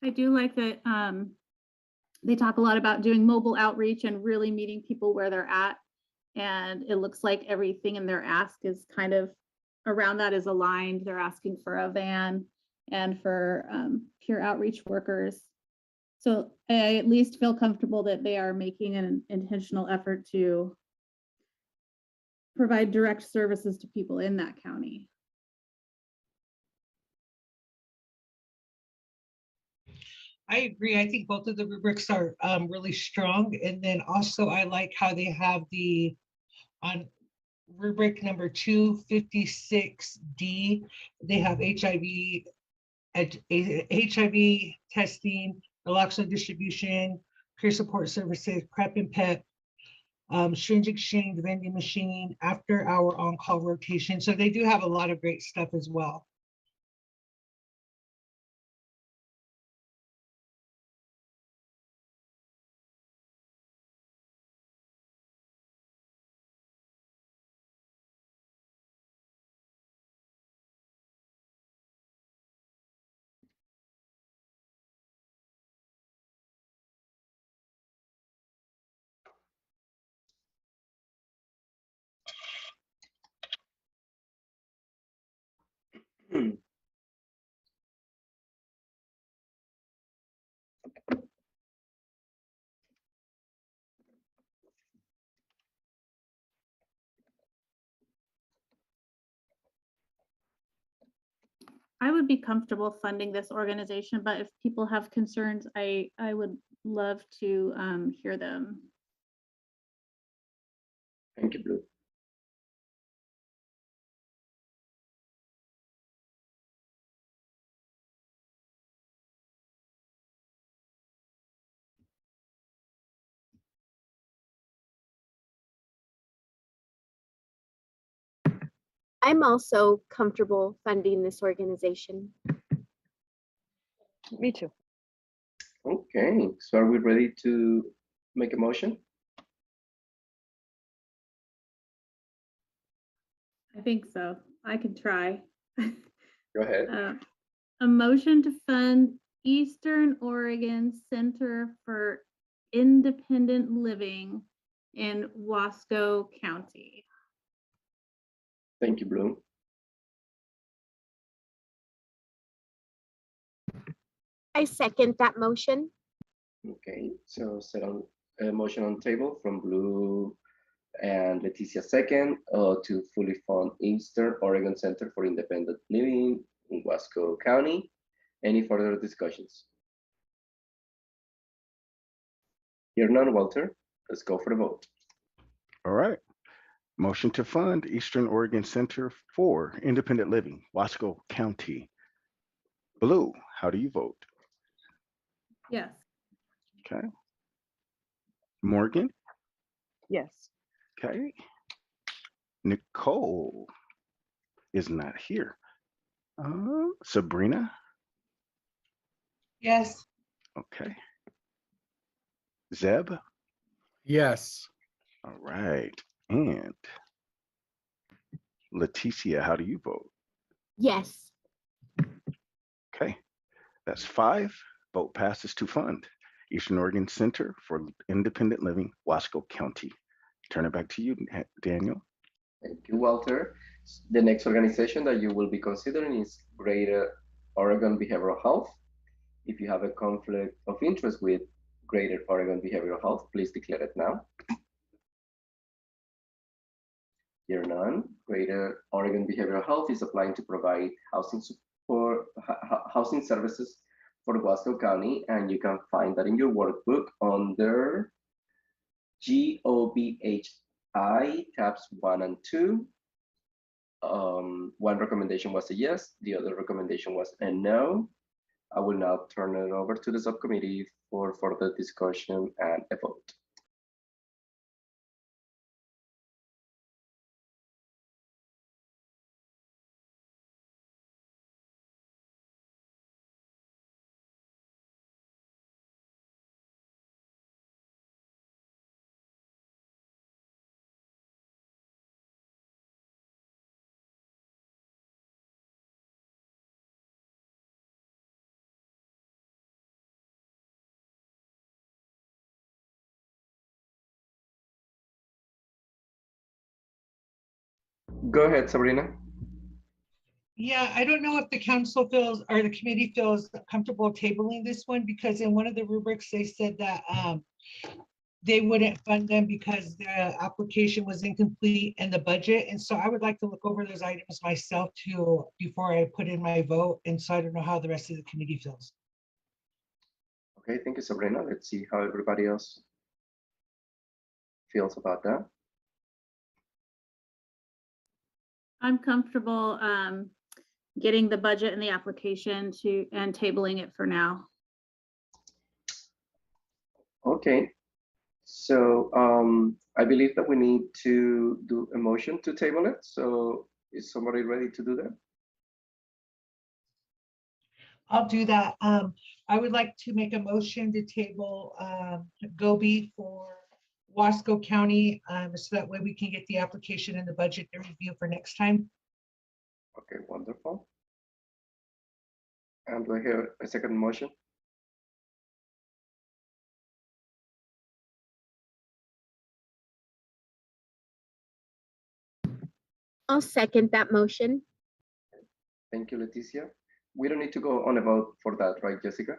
I do like that they talk a lot about doing mobile outreach and really meeting people where they're at. And it looks like everything in their ask is kind of around that is aligned. They're asking for a van and for peer outreach workers. So I at least feel comfortable that they are making an intentional effort to provide direct services to people in that county. I agree. I think both of the rubrics are really strong. And then also I like how they have on rubric number 256D, they have HIV testing, naloxone distribution, peer support services, PrEP and PEP, syringe exchange, vending machine, after hour on-call rotation. So they do have a lot of great stuff as well. I would be comfortable funding this organization, but if people have concerns, I would love to hear them. Thank you, Blue. I'm also comfortable funding this organization. Me too. Okay, so are we ready to make a motion? I think so. I could try. Go ahead. A motion to fund Eastern Oregon Center for Independent Living in Wasco County. Thank you, Blue. I second that motion. Okay, so set on a motion on the table from Blue and Leticia second to fully fund Eastern Oregon Center for Independent Living in Wasco County. Any further discussions? Here none, Walter. Let's go for the vote. All right. Motion to fund Eastern Oregon Center for Independent Living, Wasco County. Blue, how do you vote? Yes. Okay. Morgan? Yes. Okay. Nicole is not here. Sabrina? Yes. Okay. Zeb? Yes. All right. And Leticia, how do you vote? Yes. Okay. That's 5. Vote passes to fund Eastern Oregon Center for Independent Living, Wasco County. Turn it back to you, Daniel. Thank you, Walter. The next organization that you will be considering is Greater Oregon Behavioral Health. If you have a conflict of interest with Greater Oregon Behavioral Health, please declare it now. Here none. Greater Oregon Behavioral Health is applying to provide housing support, housing services for Wasco County, and you can find that in your workbook under GOBHI tabs 1 and 2. One recommendation was a yes, the other recommendation was a no. I will now turn it over to the subcommittee for further discussion and a vote. Go ahead, Sabrina. Yeah, I don't know if the council feels or the committee feels comfortable tabling this one because in one of the rubrics, they said that they wouldn't fund them because the application was incomplete in the budget. And so I would like to look over those items myself too before I put in my vote. And so I don't know how the rest of the committee feels. Okay, thank you, Sabrina. Let's see how everybody else feels about that. I'm comfortable getting the budget and the application and tabling it for now. Okay, so I believe that we need to do a motion to table it. So is somebody ready to do that? I'll do that. I would like to make a motion to table Gobi for Wasco County, so that way we can get the application and the budget to review for next time. Okay, wonderful. And do I hear a second motion? I'll second that motion. Thank you, Leticia. We don't need to go on a vote for that, right, Jessica?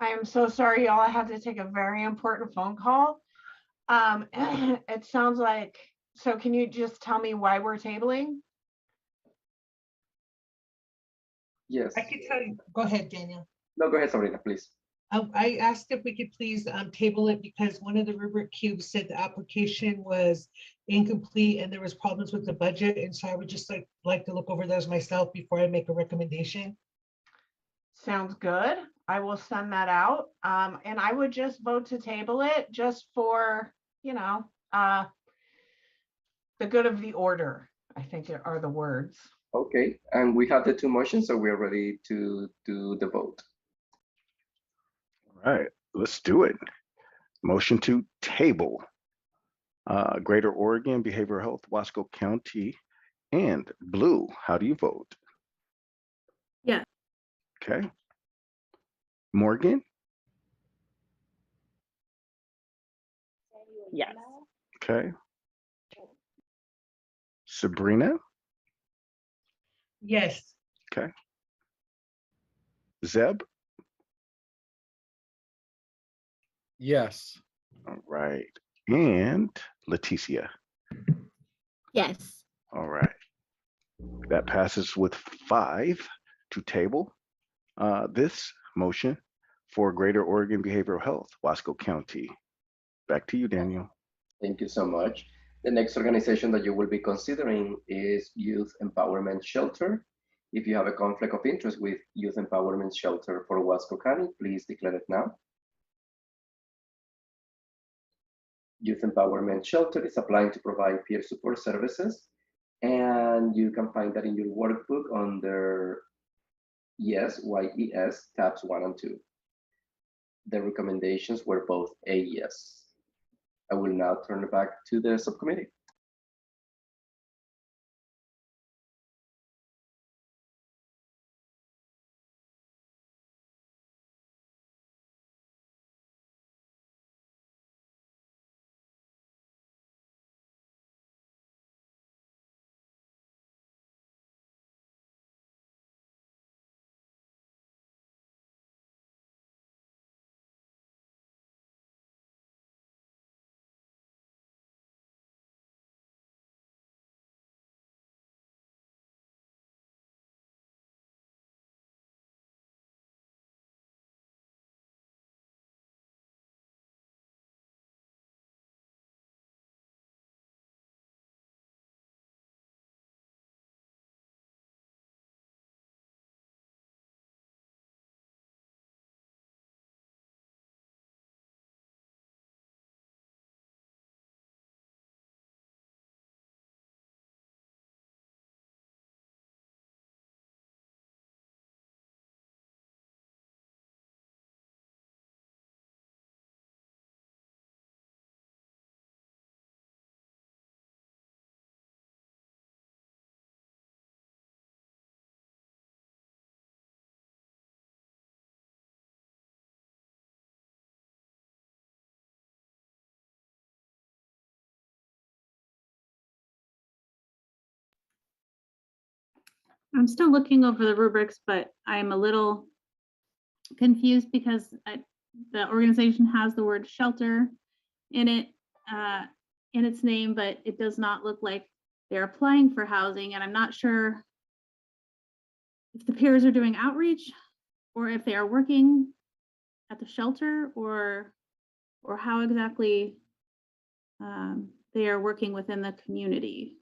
I am so sorry, y'all. I had to take a very important phone call. It sounds like, so can you just tell me why we're tabling? Yes. I can tell you, go ahead, Daniel. No, go ahead, Sabrina, please. I asked if we could please table it because one of the rubric cubes said the application was incomplete and there was problems with the budget. And so I would just like to look over those myself before I make a recommendation. Sounds good. I will send that out. And I would just vote to table it just for, you know, the good of the order, I think are the words. Okay, and we have the two motions, so we're ready to do the vote. All right, let's do it. Motion to table Greater Oregon Behavioral Health, Wasco County, and Blue. How do you vote? Yeah. Okay. Morgan? Yes. Okay. Sabrina? Yes. Okay. Zeb? Yes. All right. And Leticia? Yes. All right. That passes with 5 to table this motion for Greater Oregon Behavioral Health, Wasco County. Back to you, Daniel. Thank you so much. The next organization that you will be considering is Youth Empowerment Shelter. If you have a conflict of interest with Youth Empowerment Shelter for Wasco County, please declare it now. Youth Empowerment Shelter is applying to provide peer support services, and you can find that in your workbook under YES, YES, tabs 1 and 2. The recommendations were both a yes. I will now turn it back to the subcommittee. I'm still looking over the rubrics, but I'm a little confused because the organization has the word shelter in it, in its name, but it does not look like they're applying for housing. And I'm not sure if the peers are doing outreach or if they are working at the shelter or how exactly they are working within the community.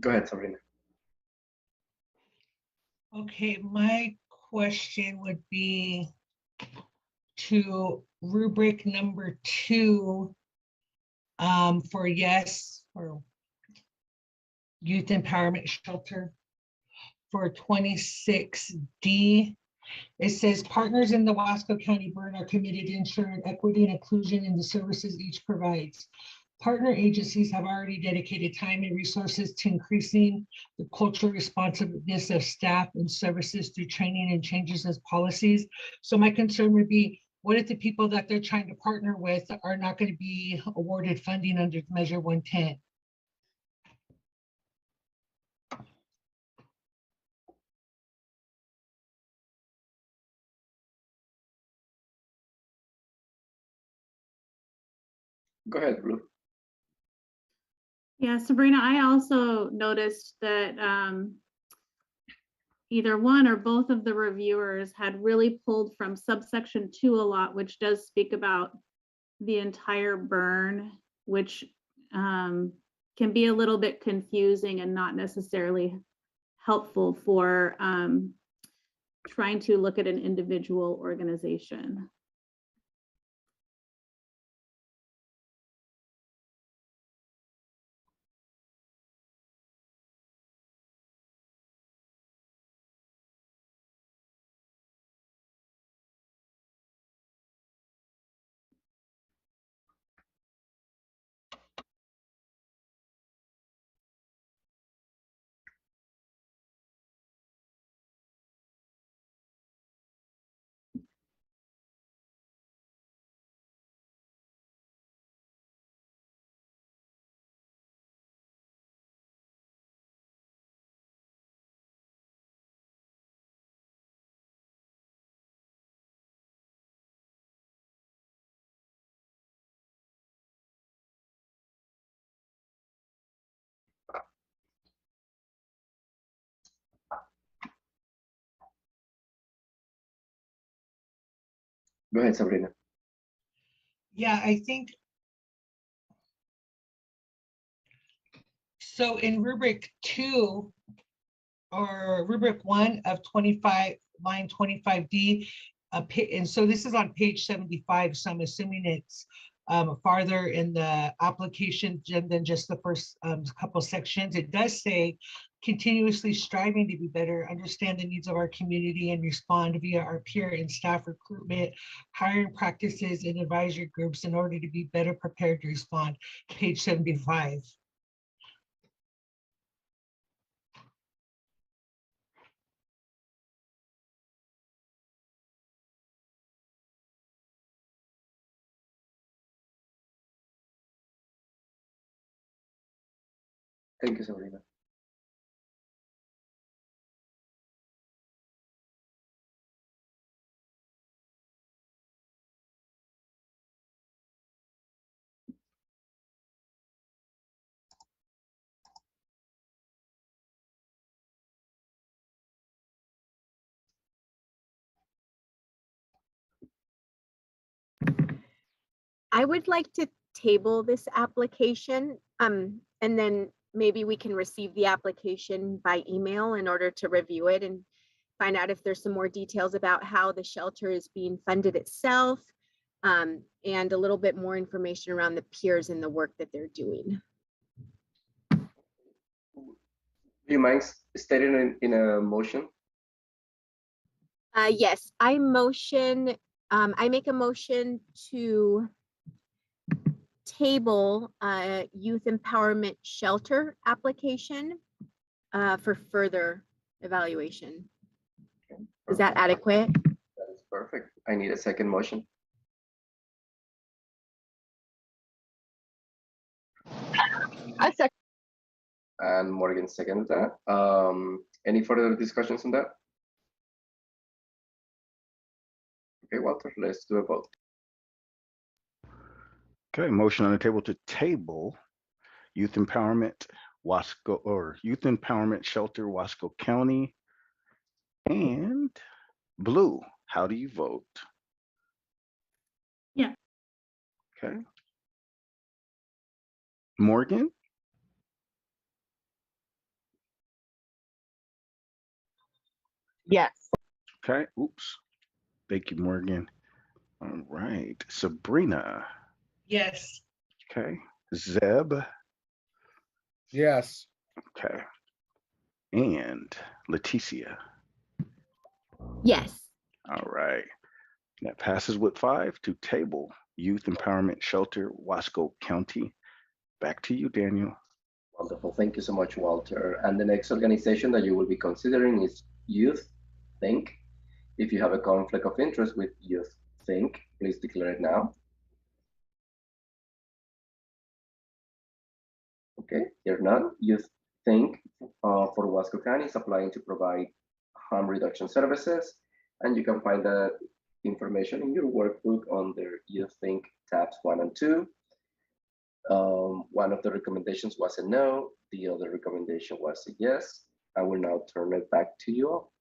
Go ahead, Sabrina. Okay, my question would be to rubric number 2, for yes, or youth empowerment shelter for 26D. It says partners in the Wasco County Burn are committed to ensuring equity and inclusion in the services each provides. Partner agencies have already dedicated time and resources to increasing the cultural responsiveness of staff and services through training and changes as policies. So my concern would be, what if the people that they're trying to partner with are not going to be awarded funding under Measure 110? Go ahead, Blue. Yeah, Sabrina, I also noticed that either one or both of the reviewers had really pulled from subsection 2 a lot, which does speak about the entire burn, which can be a little bit confusing and not necessarily helpful for trying to look at an individual organization. Go ahead, Sabrina. Yeah, I think so. In rubric 2, or rubric 1 of 25, line 25D. And so this is on page 75, so I'm assuming it's farther in the application than just the first couple sections. It does say continuously striving to be better, understand the needs of our community, and respond via our peer and staff recruitment, hiring practices, and advisory groups in order to be better prepared to respond. Page 75. Thank you, Sabrina. I would like to table this application, and then maybe we can receive the application by email in order to review it and find out if there's some more details about how the shelter is being funded itself, and a little bit more information around the peers and the work that they're doing. Do you mind stating in a motion? Yes, I make a motion to table youth empowerment shelter application for further evaluation. Is that adequate? That is perfect. I need a second motion. I second. And Morgan seconds that. Any further discussions on that? Okay, Walter, let's do a vote. Okay, motion on the table to table youth empowerment Wasco or youth empowerment shelter Wasco County. And Blue, how do you vote? Yeah. Okay. Morgan? Yes. Okay. Oops. Thank you, Morgan. All right. Sabrina. Yes. Okay. Zeb. Yes. Okay. And Leticia. Yes. All right. That passes with 5 to table Youth Empowerment Shelter, Wasco County. Back to you, Daniel. Wonderful. Thank you so much, Walter. And the next organization that you will be considering is Youth Think. If you have a conflict of interest with Youth Think, please declare it now. Okay, here none. Youth Think for Wasco County is applying to provide harm reduction services, and you can find that information in your workbook under Youth Think tabs 1 and 2. One of the recommendations was a no, the other recommendation was a yes. I will now turn it back to you all.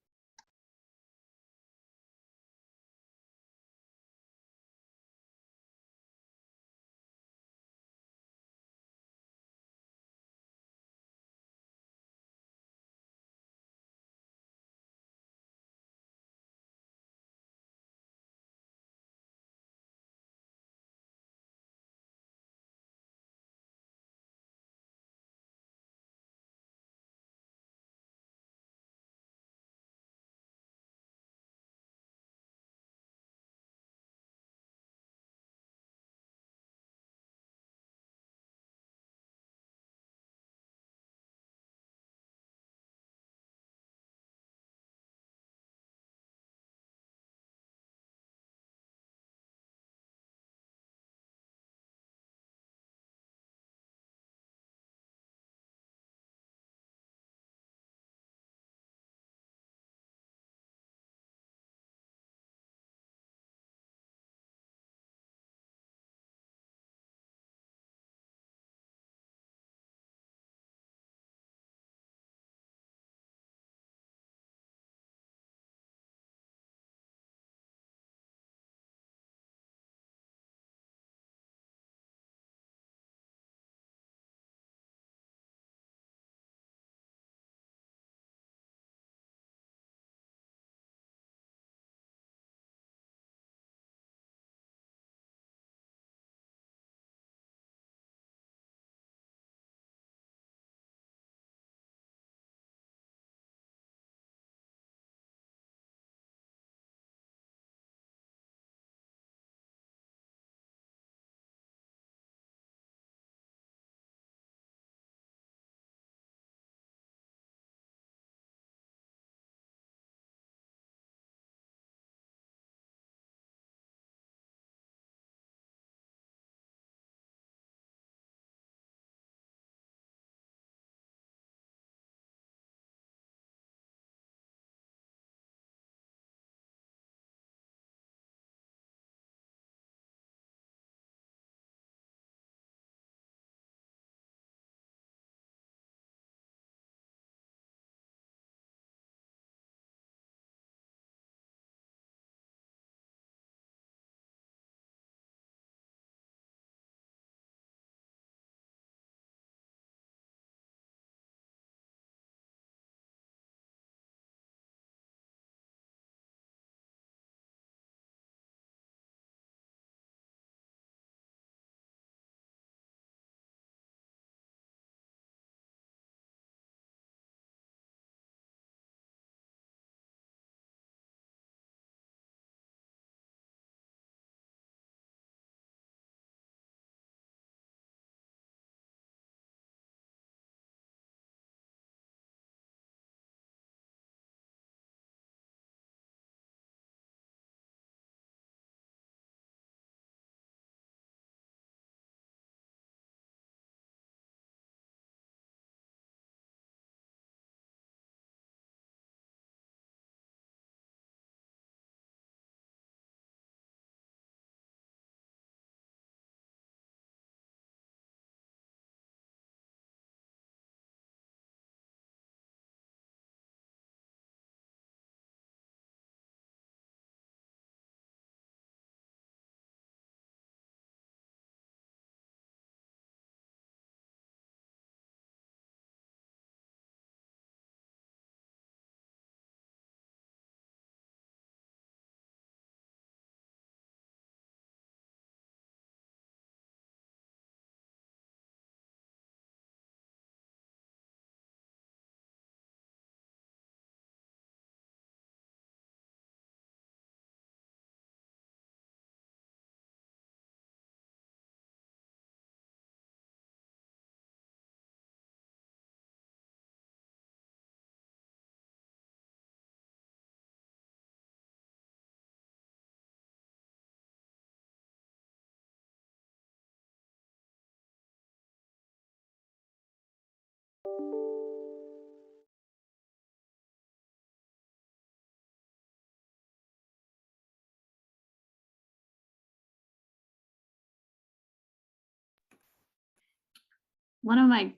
one of my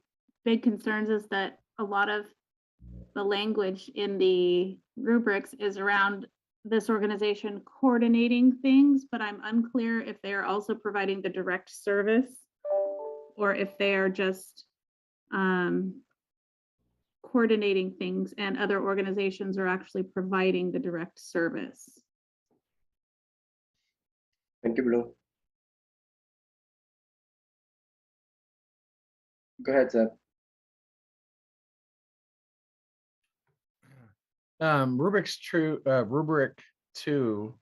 big concerns is that a lot of the language in the rubrics is around this organization coordinating things, but I'm unclear if they are also providing the direct service or if they are just coordinating things and other organizations are actually providing the direct service. Thank you, Blue. Go ahead, Seth. Rubric 2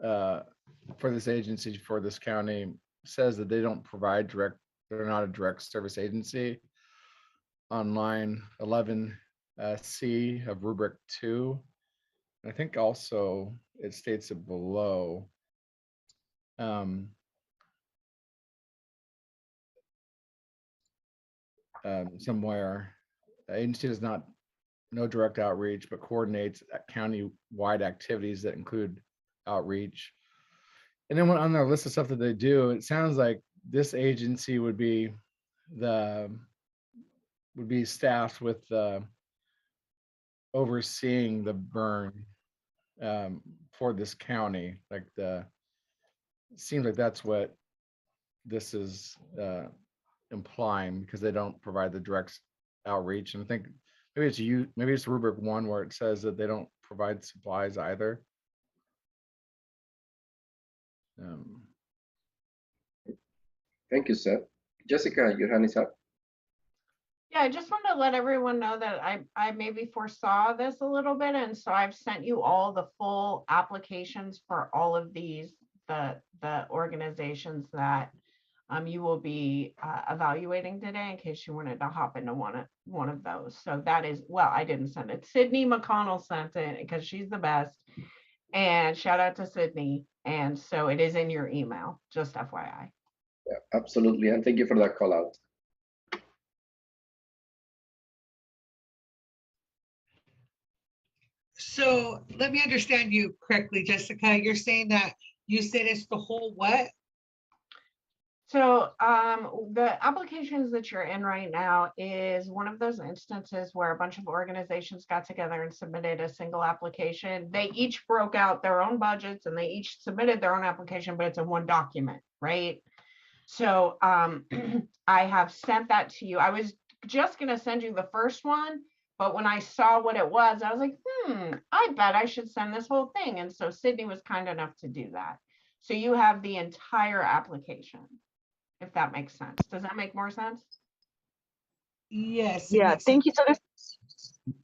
for this agency, for this county, says that they don't provide direct, they're not a direct service agency. On line 11 C of rubric 2, I think also it states it below. Somewhere, the agency does not no direct outreach, but coordinates county-wide activities that include outreach. And then on their list of stuff that they do, it sounds like this agency would be staffed with overseeing the burn for this county. Like it seems like that's what this is implying, because they don't provide the direct outreach. And I think maybe it's rubric 1 where it says that they don't provide supplies either. Thank you, Seth. Jessica, your hand is up. Yeah, I just wanted to let everyone know that I maybe foresaw this a little bit, and so I've sent you all the full applications for all of these, the organizations that you will be evaluating today, in case you wanted to hop into one of those. So that is, well, I didn't send it. Sydney McConnell sent it because she's the best. And shout out to Sydney. And so it is in your email, just FYI. Yeah, absolutely. And thank you for that call out. So let me understand you correctly, Jessica. You're saying that you said it's the whole what? So the applications that you're in right now is one of those instances where a bunch of organizations got together and submitted a single application. They each broke out their own budgets and they each submitted their own application, but it's in one document, right? So I have sent that to you. I was just going to send you the first one, but when I saw what it was, I was like, I bet I should send this whole thing. And so Sydney was kind enough to do that. So you have the entire application, if that makes sense. Does that make more sense? Yes. Yeah, thank you. So this,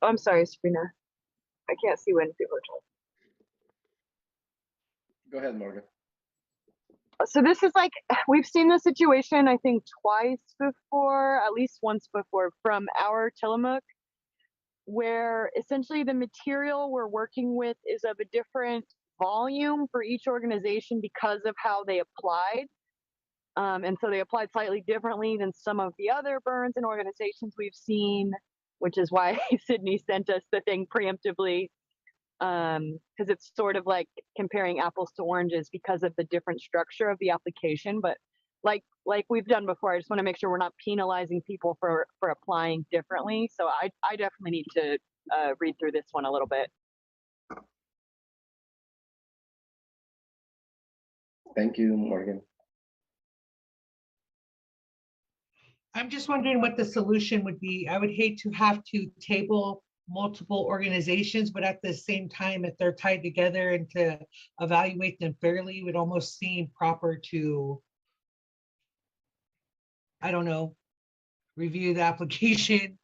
I'm sorry, Sabrina. I can't see when people are talking. Go ahead, Morgan. So this is like, we've seen this situation, I think twice before, at least once before, from our Tillamook, where essentially the material we're working with is of a different volume for each organization because of how they applied. And so they applied slightly differently than some of the other burns and organizations we've seen, which is why Sydney sent us the thing preemptively, because it's sort of like comparing apples to oranges because of the different structure of the application. But like we've done before, I just want to make sure we're not penalizing people for applying differently. So I definitely need to read through this one a little bit. Thank you, Morgan. I'm just wondering what the solution would be. I would hate to have to table multiple organizations, but at the same time, if they're tied together and to evaluate them fairly, it would almost seem proper to, I don't know, review the application.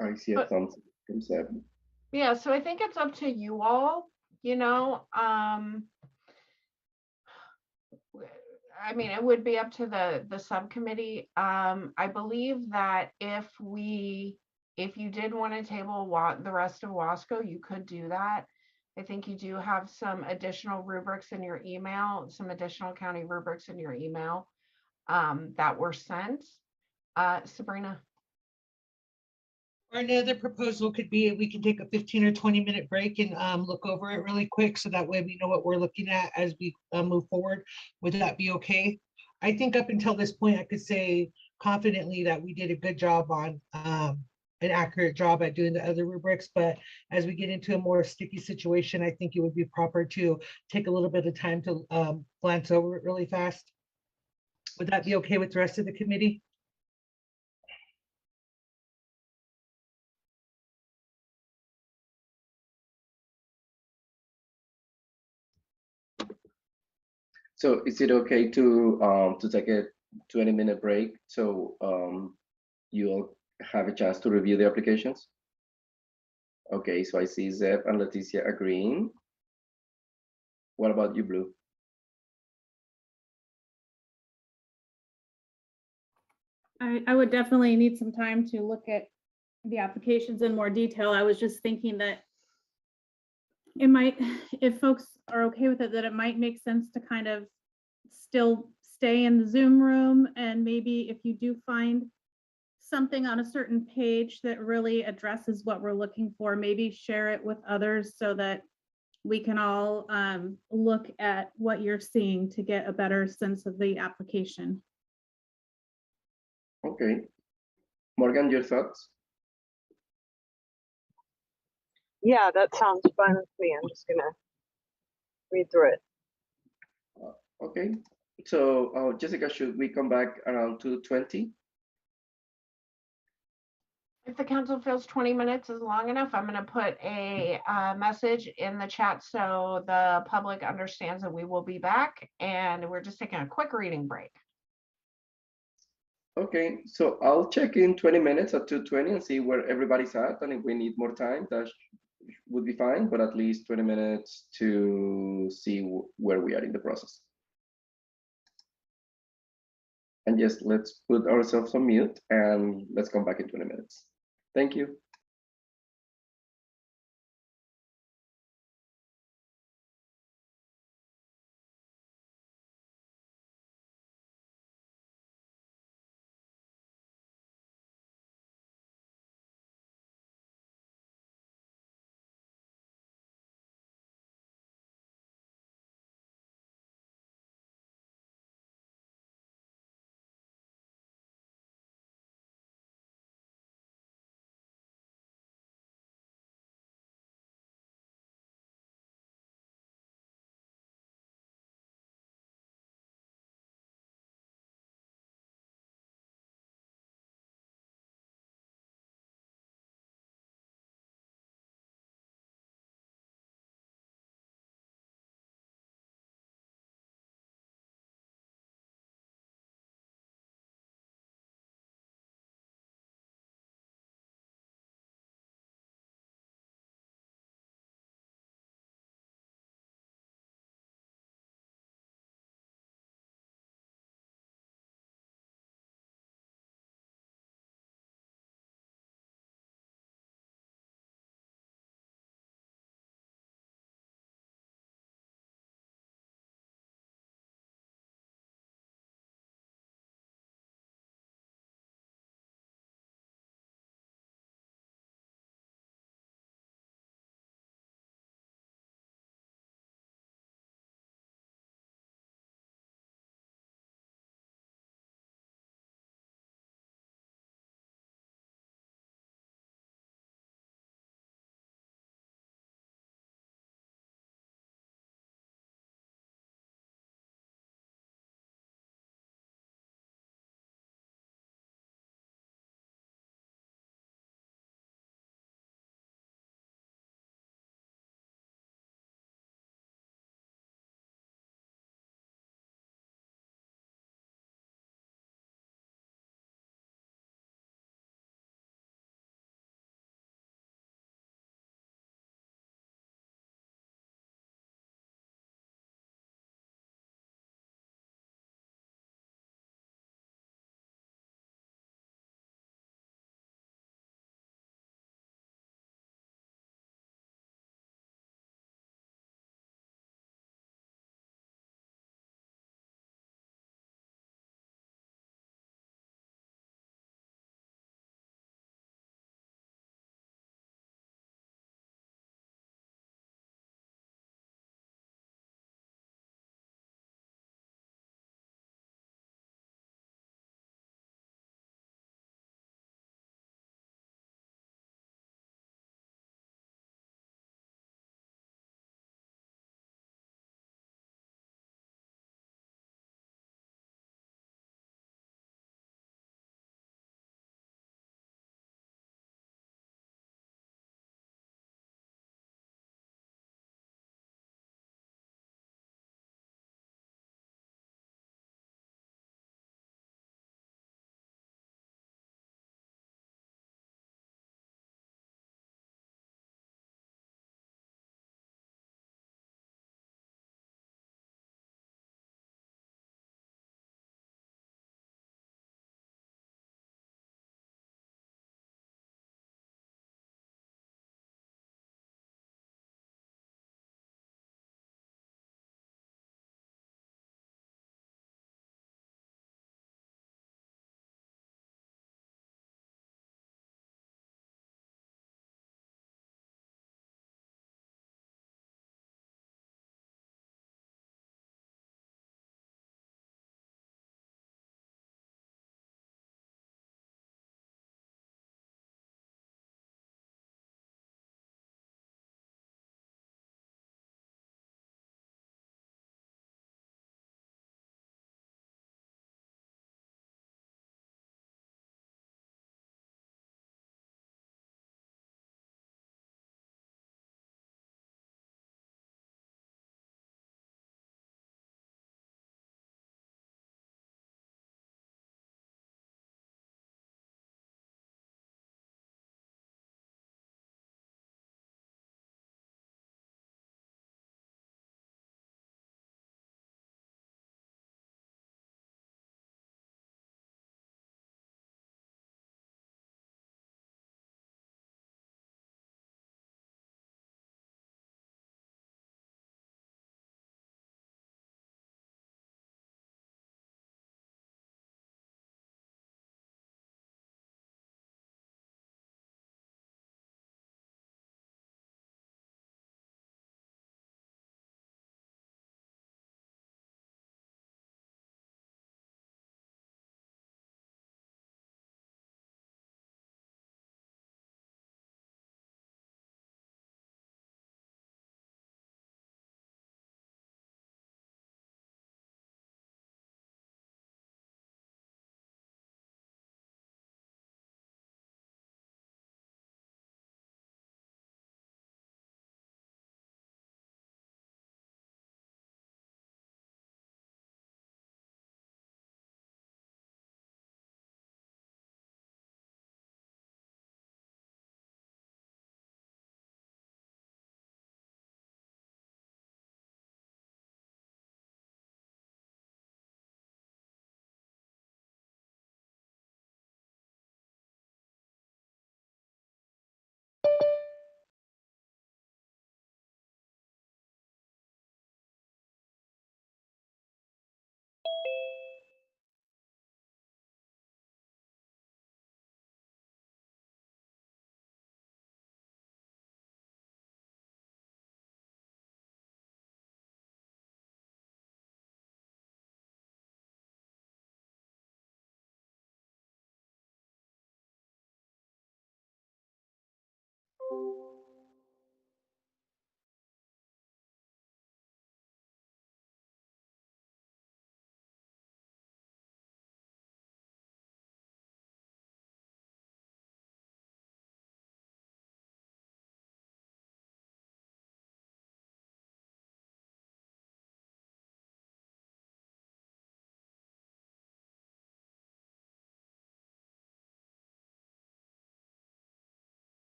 I see a thumbs up from Seth. Yeah, so I think it's up to you all, you know. I mean, it would be up to the subcommittee. I believe that if you did want to table the rest of Wasco, you could do that. I think you do have some additional rubrics in your email, some additional county rubrics in your email that were sent. Sabrina. Another proposal could be we can take a 15 or 20-minute break and look over it really quick, so that way we know what we're looking at as we move forward. Would that be okay? I think up until this point, I could say confidently that we did a good job on an accurate job at doing the other rubrics, but as we get into a more sticky situation, I think it would be proper to take a little bit of time to glance over it really fast. Would that be okay with the rest of the committee? So is it okay to take a 20-minute break so you'll have a chance to review the applications? Okay, so I see Zeb and Leticia agreeing. What about you, Blue? I would definitely need some time to look at the applications in more detail. I was just thinking that it might, if folks are okay with it, that it might make sense to kind of still stay in the Zoom room, and maybe if you do find something on a certain page that really addresses what we're looking for, maybe share it with others so that we can all look at what you're seeing to get a better sense of the application. Okay. Morgan, your thoughts? Yeah, that sounds fun with me. I'm just gonna read through it. Okay. So Jessica, should we come back around 2:20? If the council feels 20 minutes is long enough, I'm going to put a message in the chat so the public understands that we will be back, and we're just taking a quick reading break. Okay, so I'll check in 20 minutes at 2:20 and see where everybody's at, and if we need more time, that would be fine, but at least 20 minutes to see where we are in the process. And yes, let's put ourselves on mute and let's come back in 20 minutes. Thank you.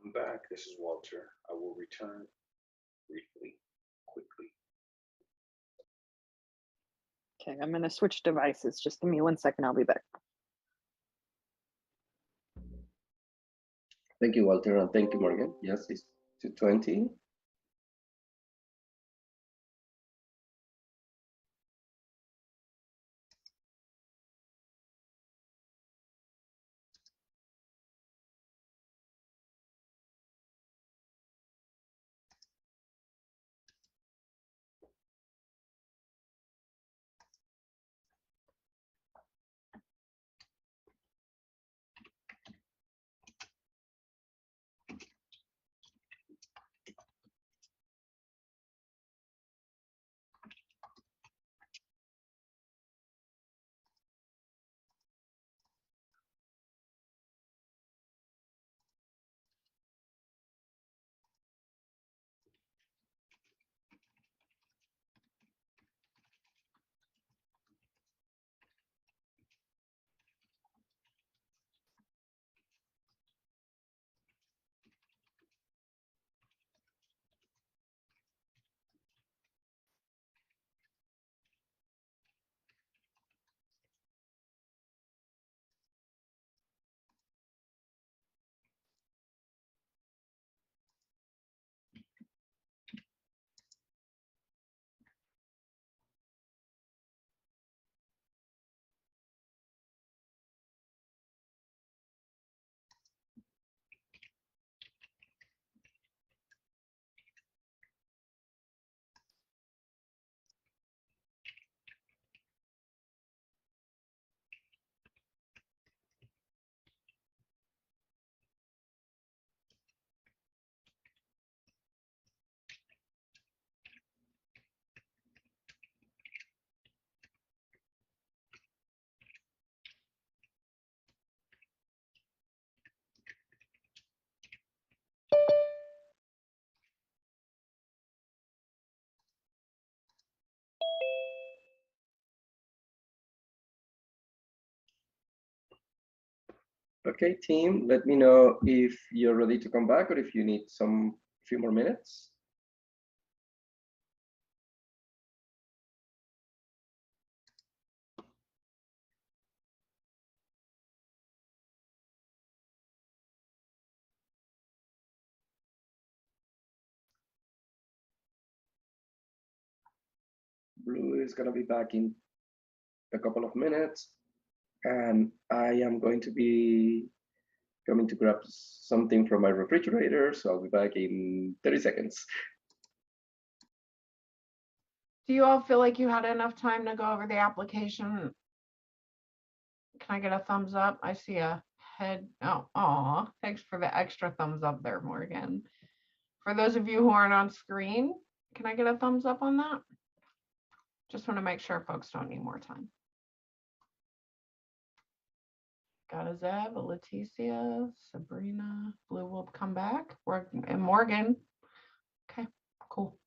I'm back. This is Walter. I will return briefly, quickly. Okay, I'm gonna switch devices. Just give me 1 second, I'll be back. Thank you, Walter, and thank you, Morgan. Yes, it's 2:20. Okay, team, let me know if you're ready to come back or if you need some few more minutes. Blue is gonna be back in a couple of minutes, and I am going to be coming to grab something from my refrigerator, so I'll be back in 30 seconds. Do you all feel like you had enough time to go over the application? Can I get a thumbs up? I see a head. Oh, aw, thanks for the extra thumbs up there, Morgan. For those of you who aren't on screen, can I get a thumbs up on that? Just want to make sure folks don't need more time. Got a Zeb, a Leticia, Sabrina, Blue will come back. And Morgan. Okay, cool.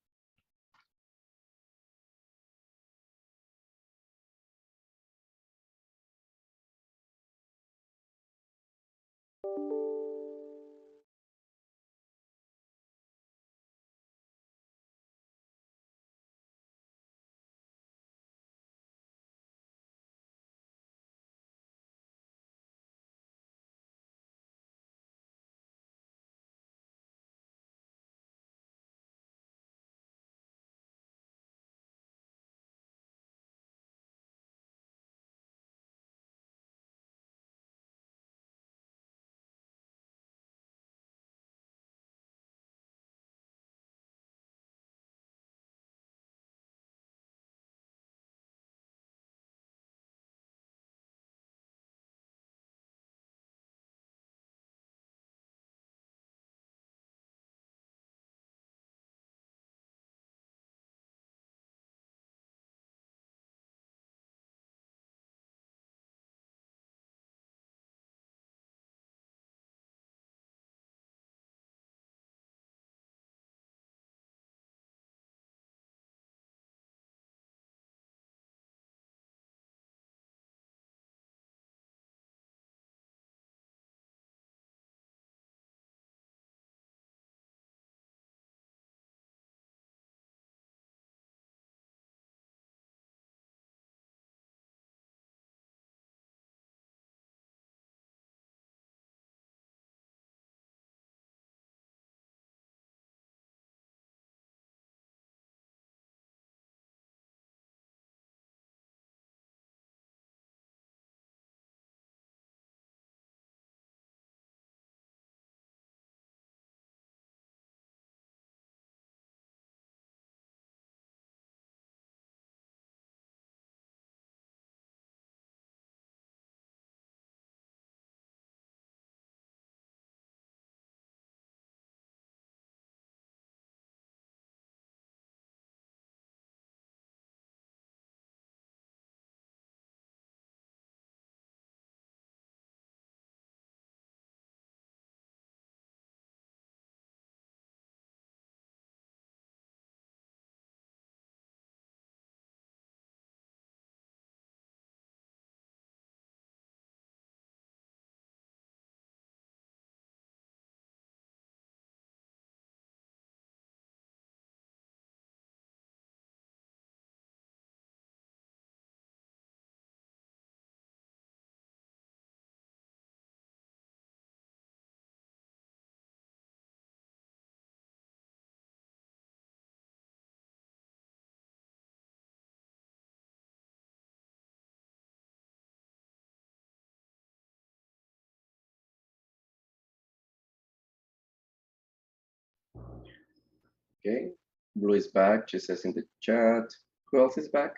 Okay, Blue is back. She says in the chat. Who else is back?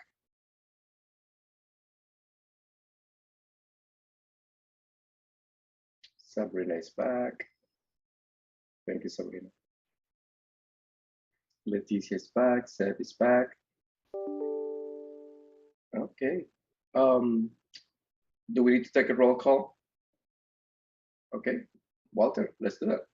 Sabrina is back. Thank you, Sabrina. Leticia is back. Seb is back. Okay. Do we need to take a roll call? Okay, Walter, let's do that.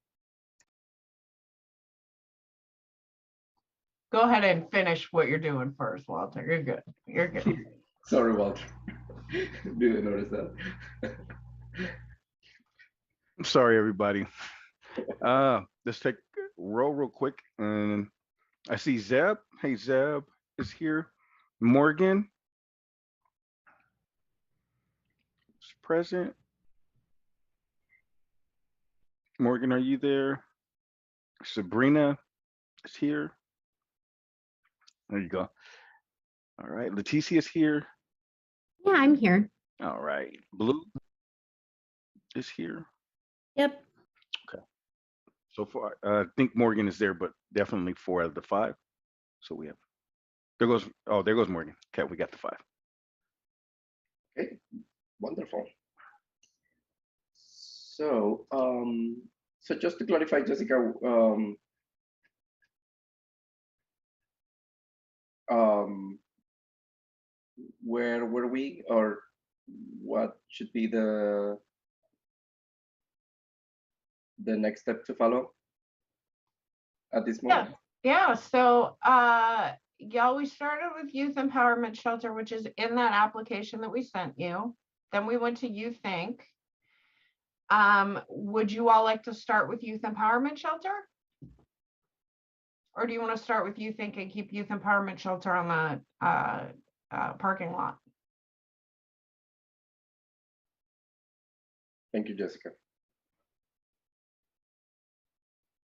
Go ahead and finish what you're doing first, Walter. You're good. You're good. Sorry, Walter. Didn't notice that. I'm sorry, everybody. Let's take a roll real quick. And I see Zeb. Hey, Zeb is here. Morgan is present. Morgan, are you there? Sabrina is here. There you go. All right. Leticia is here. Yeah, I'm here. All right. Blue is here. Yep. So far, I think Morgan is there, but definitely 4 out of the 5. So we have, there goes Morgan. Okay, we got the 5. Okay, wonderful. So, so just to clarify, Jessica, where were we, or what should be the next step to follow at this moment? Yeah, so y'all, we started with Youth Empowerment Shelter, which is in that application that we sent you. Then we went to You Think. Would you all like to start with Youth Empowerment Shelter? Or do you want to start with You Think and keep Youth Empowerment Shelter on the parking lot? Thank you, Jessica.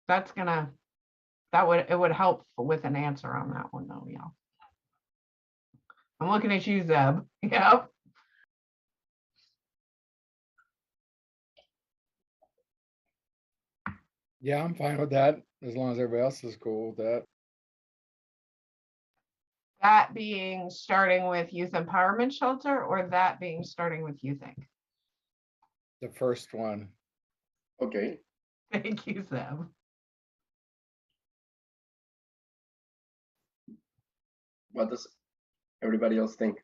It would help with an answer on that one though, y'all. I'm looking at you, Zeb. Yep. Yeah, I'm fine with that as long as everybody else is cool with that. That being starting with Youth Empowerment Shelter, or that being starting with You Think? The first one. Okay. Thank you, Zeb. What does everybody else think?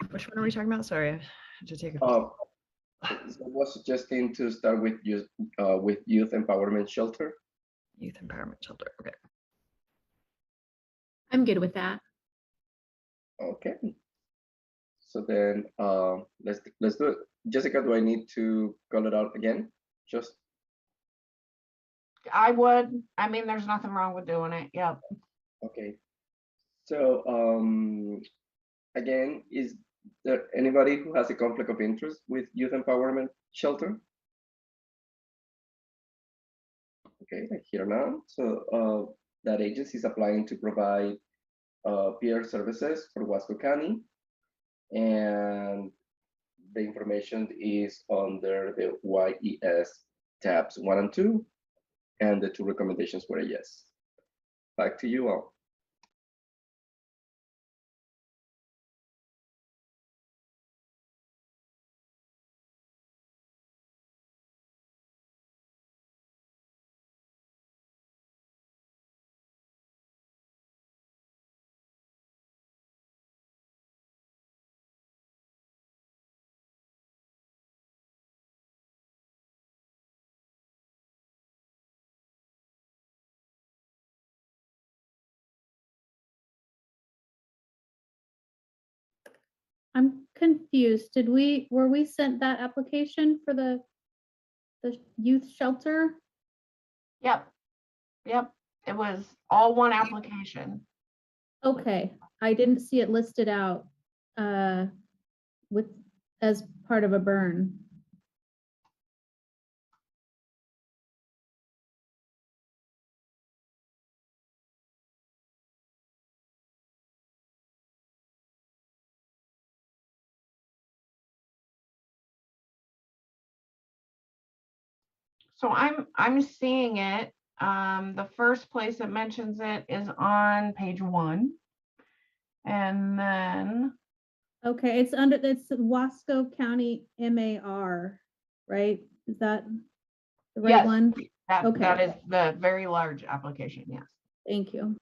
Which one are we talking about? Sorry, I had to take a. So I was suggesting to start with Youth Empowerment Shelter. Youth Empowerment Shelter. Okay. I'm good with that. Okay. So then let's do it. Jessica, do I need to call it out again? Just I would. I mean, there's nothing wrong with doing it. Yep. okay. So again, is there anybody who has a conflict of interest with Youth Empowerment Shelter? Okay, I hear none. So that agency is applying to provide peer services for Huasco County, and the information is under the YES tabs 1 and 2, and the 2 recommendations were a yes. Back to you all. I'm confused. Were we sent that application for the youth shelter? Yep. Yep. It was all one application. Okay, I didn't see it listed out with as part of a burn. So I'm seeing it. The first place it mentions it is on page 1. And then, Okay, it's Wasco County MAR, right? Is that the right yes, one? that Okay. is the very large application, yes. Thank you.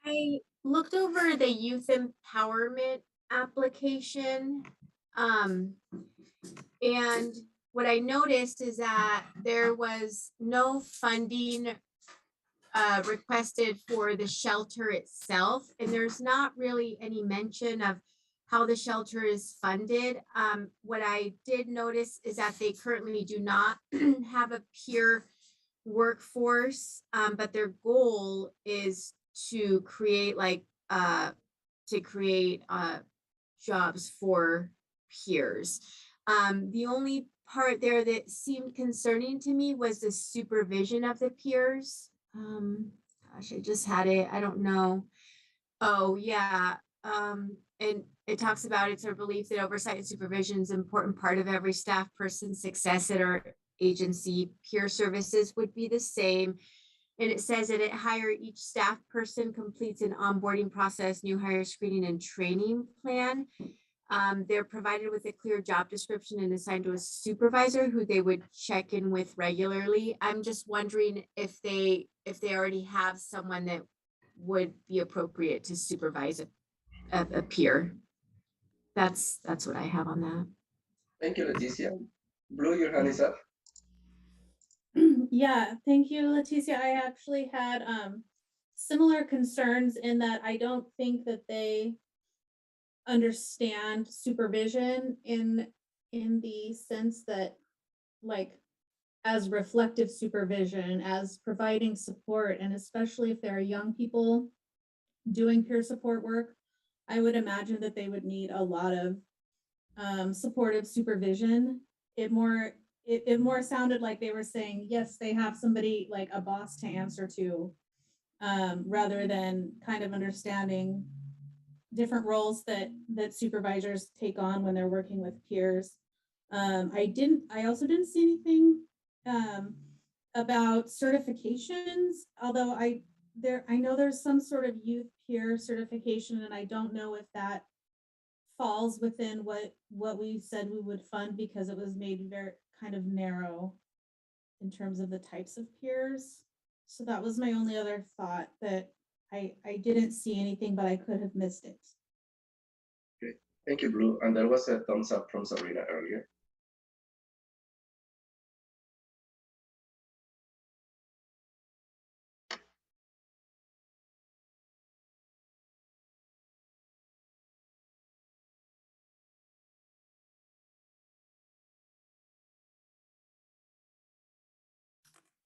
I looked over the youth empowerment application. Um, and what I noticed is that there was no funding requested for the shelter itself, and there's not really any mention of how the shelter is funded. What I did notice is that they currently do not have a peer workforce, but their goal is to create jobs for peers. The only part there that seemed concerning to me was the supervision of the peers. Gosh, I just had it. I don't know. Oh, yeah. And it talks about it's our belief that oversight and supervision is an important part of every staff person's success at our agency. Peer services would be the same. And it says that at hire, each staff person completes an onboarding process, new hire screening and training plan. They're provided with a clear job description and assigned to a supervisor who they would check in with regularly. I'm just wondering if they already have someone that would be appropriate to supervise a peer. That's what I have on that. Thank you, Leticia. Blue, your hand is up. Yeah, thank you, Leticia. I actually had similar concerns in that I don't think that they understand supervision in the sense that, like, as reflective supervision, as providing support, and especially if there are young people doing peer support work, I would imagine that they would need a lot of supportive supervision. It more sounded like they were saying, yes, they have somebody like a boss to answer to, rather than kind of understanding different roles that supervisors take on when they're working with peers. I also didn't see anything about certifications, although I know there's some sort of youth peer certification, and I don't know if that falls within what we said we would fund, because it was made very kind of narrow in terms of the types of peers. So that was my only other thought, that I didn't see anything, but I could have missed it. Okay. Thank you, Blue. And there was a thumbs up from Sabrina earlier.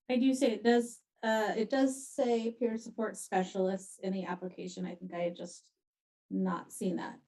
I do say it does say peer support specialists in the application. I think I had just not seen that.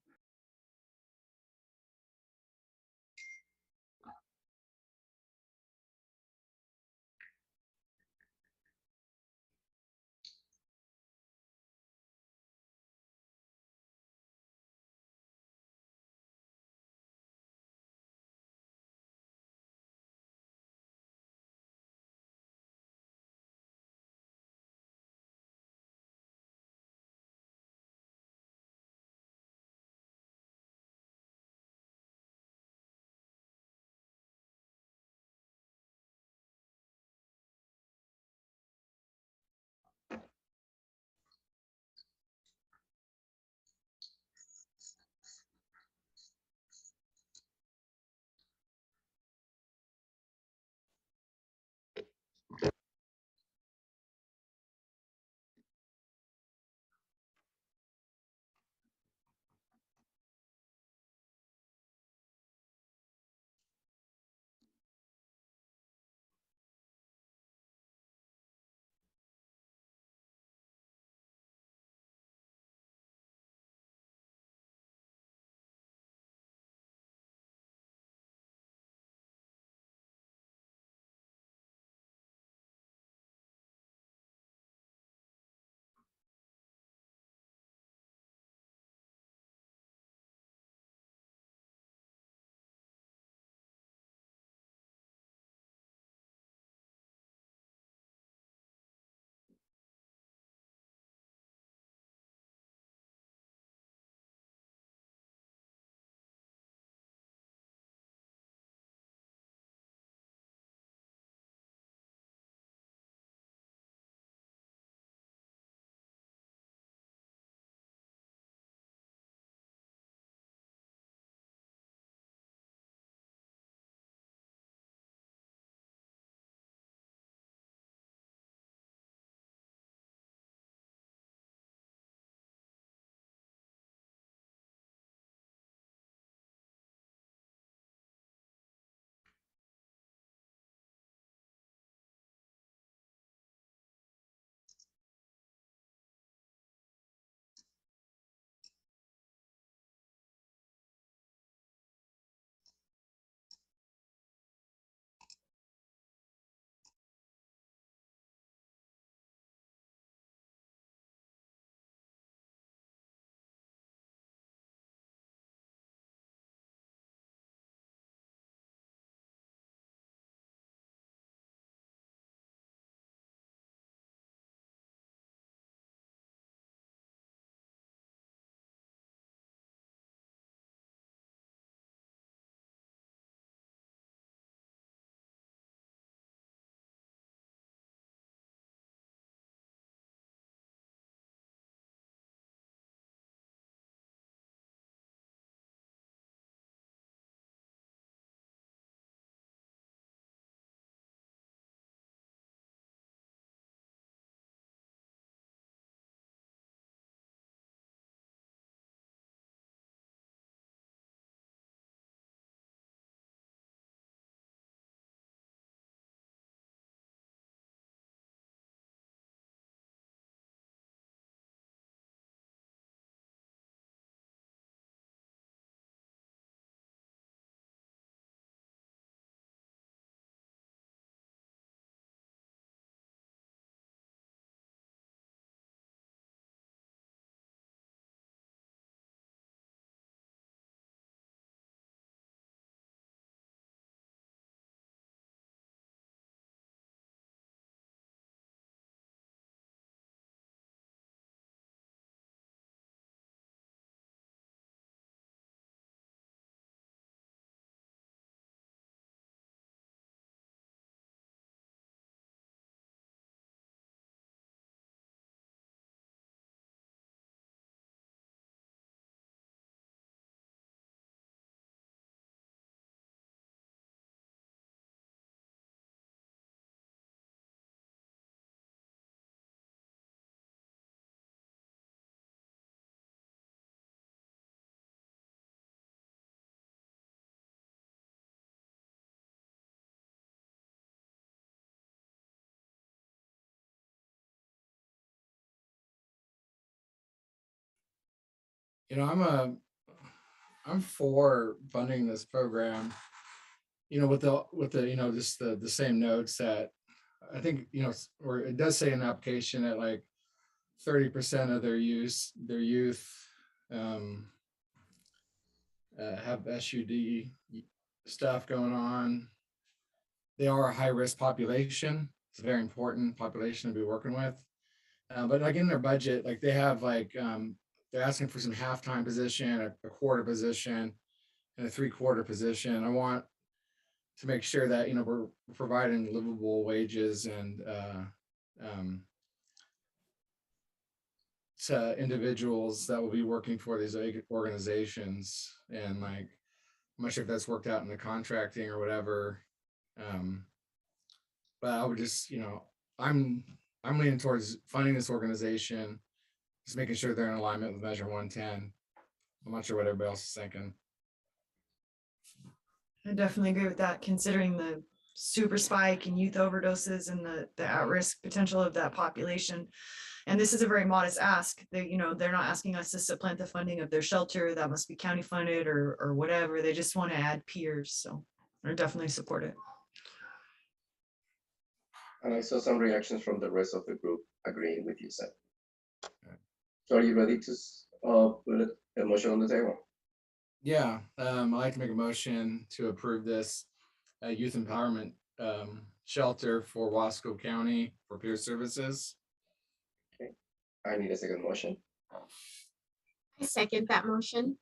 I'm for funding this program. With the just the same notes that I think or it does say in the application that like 30% of their youth um, have SUD stuff going on. They are a high risk population. It's a very important population to be working with. But like in their budget, like they have they're asking for some halftime position, a quarter position, and a 3/4 position. I want to make sure that we're providing livable wages and um, to individuals that will be working for these organizations. And like, I'm not sure if that's worked out in the contracting or whatever. Um, but I would just, I'm I'm leaning towards funding this organization, just making sure they're in alignment with Measure 110. I'm not sure what everybody else is thinking. I definitely agree with that, considering the super spike in youth overdoses and the at-risk potential of that population. And this is a very modest ask. They're not asking us to supplant the funding of their shelter. That must be county funded or whatever. They just want to add peers. So I definitely support it. And I saw some reactions from the rest of the group agreeing with you, Seth. So are you ready to put a motion on the table? Yeah, I'd like to make a motion to approve this youth empowerment shelter for Wasco County for peer services. Okay, I need a second motion. I second that motion.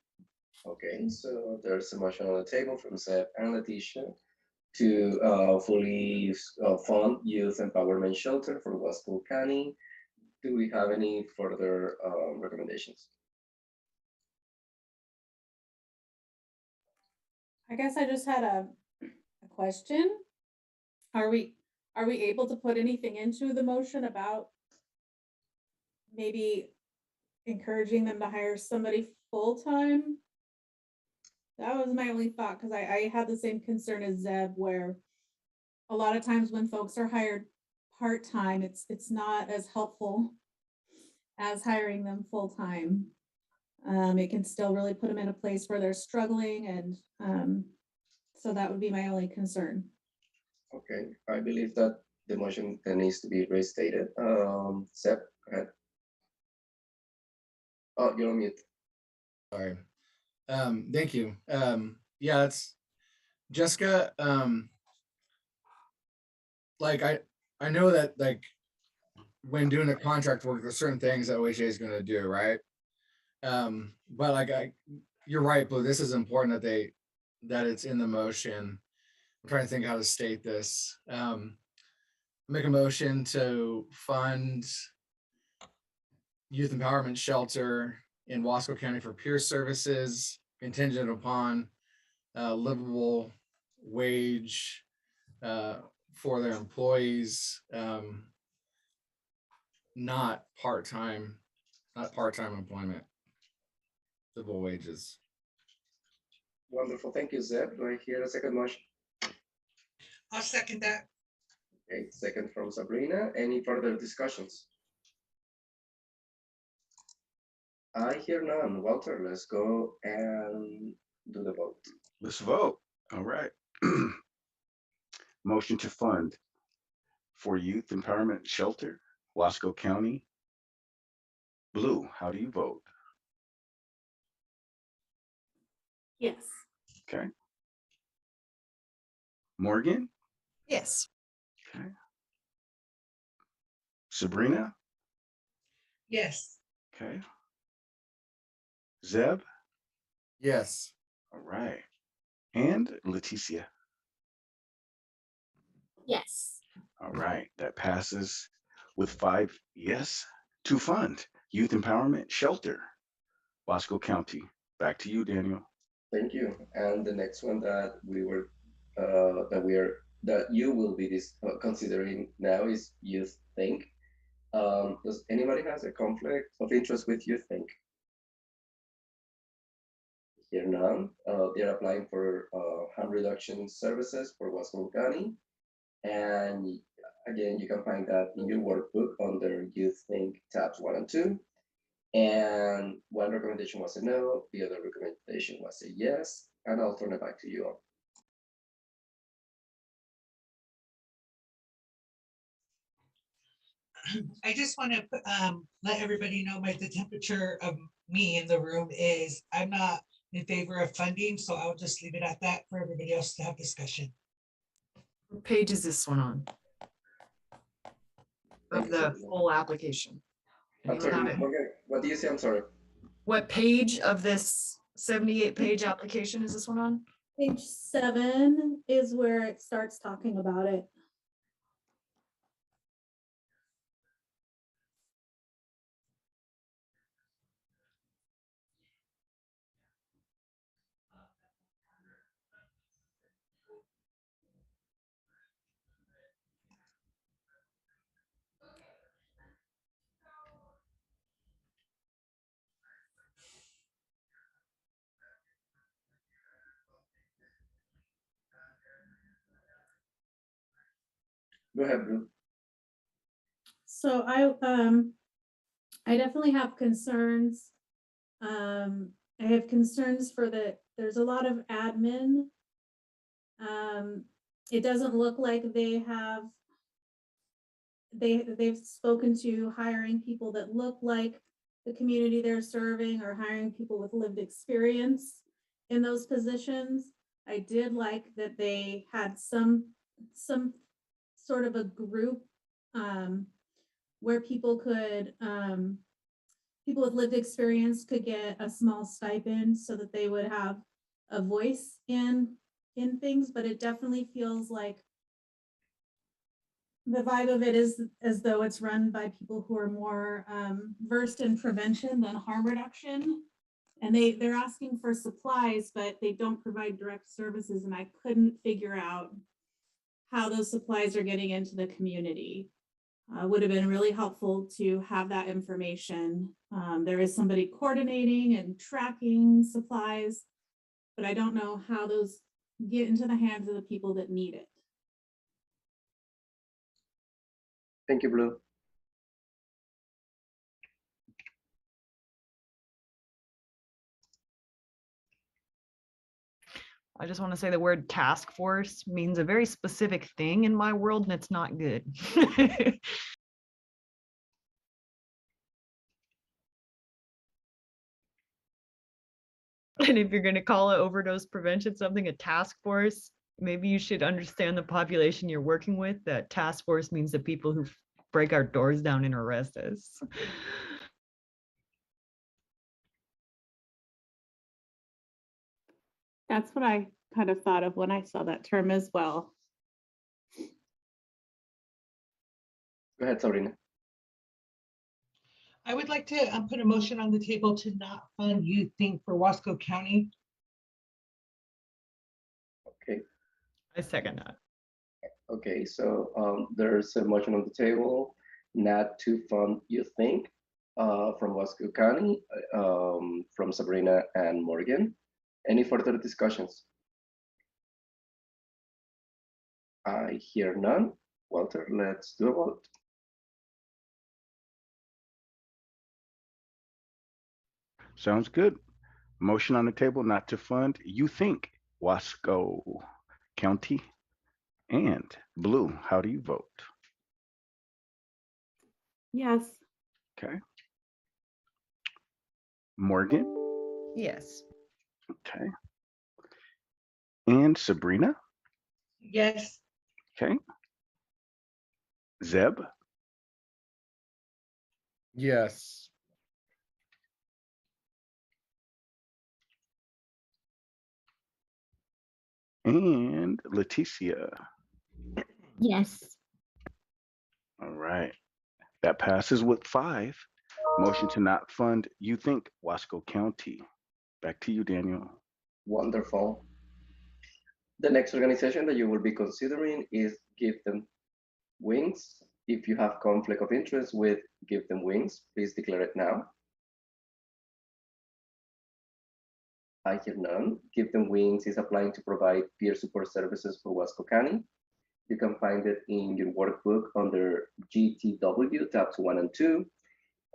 Okay, so there's a motion on the table from Seth and Leticia to fully fund youth empowerment shelter for Wasco County. Do we have any further recommendations? I guess I just had a question. Are we able to put anything into the motion about maybe encouraging them to hire somebody full-time? That was my only thought, because I had the same concern as Zeb, where a lot of times when folks are hired part-time, it's not as helpful as hiring them full-time. It can still really put them in a place where they're struggling, and so that would be my only concern. Okay, I believe that the motion then needs to be restated. Seth, go ahead. Oh, you're on mute. Sorry. Thank you. Yeah, it's Jessica. Like I know that like when doing the contract work, there's certain things that OHA is going to do, right? But like you're right, Blue. This is important that it's in the motion. I'm trying to think how to state this. Make a motion to fund youth empowerment shelter in Wasco County for peer services, contingent upon livable wage for their employees, not part-time employment, livable wages. Wonderful, thank you, Zeb. Do I hear a second motion? I'll second that. Okay, second from Sabrina. Any further discussions? I hear none. Walter, let's go and do the vote. Let's vote. All right. Motion to fund for youth empowerment shelter, Wasco County. Blue, how do you vote? Yes. Okay. Morgan? Yes. Okay. Sabrina? Yes. Okay. Zeb? Yes. All right. And Leticia? Yes. All right. That passes with 5 yes to fund youth empowerment shelter, Wasco County. Back to you, Daniel. Thank you. And the next one that you will be considering now is Youth Think. Does anybody has a conflict of interest with Youth Think? Here none. They're applying for harm reduction services for Wasco County, and again, you can find that in your workbook under Youth Think tabs 1 and 2. And one recommendation was a no, the other recommendation was a yes, and I'll turn it back to you all. I just want to let everybody know the temperature of me in the room is I'm not in favor of funding, so I'll just leave it at that for everybody else to have discussion. What page is this one on? Thank Of you, the Sabrina. full application? I'm Anyone sorry, have it? Morgan, what do you say? I'm sorry. What page of this 78-page application is this one on? Page 7 is where it starts talking about it. Go ahead, Blue. So I definitely have concerns. I have concerns for there's a lot of admin. It doesn't look like they've spoken to hiring people that look like the community they're serving or hiring people with lived experience in those positions. I did like that they had some sort of a group where people with lived experience could get a small stipend so that they would have a voice in things, but it definitely feels like the vibe of it is as though it's run by people who are more versed in prevention than harm reduction. And they're asking for supplies, but they don't provide direct services. And I couldn't figure out how those supplies are getting into the community. Would have been really helpful to have that information. There is somebody coordinating and tracking supplies, but I don't know how those get into the hands of the people that need it. Thank you, Blue. I just want to say the word task force means a very specific thing in my world, and it's not good. And if you're going to call it overdose prevention something a task force, maybe you should understand the population you're working with. That task force means the people who break our doors down and arrest us. That's what I kind of thought of when I saw that term as well. Go ahead, Sabrina. I would like to put a motion on the table to not fund youth think for Wasco County. Okay. I second that. Okay, so there's a motion on the table not to fund You Think from Wasco County, from Sabrina and Morgan. Any further discussions? I hear none. Walter, let's do a vote. Sounds good. Motion on the table not to fund You Think Wasco County. And Blue, how do you vote? Yes. Okay. Morgan? Yes. Okay. And Sabrina? Yes. Okay. Zeb? Yes. And Leticia? Yes. All right. That passes with 5. Motion to not fund You Think Wasco County. Back to you, Daniel. Wonderful. The next organization that you will be considering is Give Them Wings. If you have conflict of interest with Give Them Wings, please declare it now. I hear none. Give Them Wings is applying to provide peer support services for Wasco County. You can find it in your workbook under GTW tabs 1 and 2.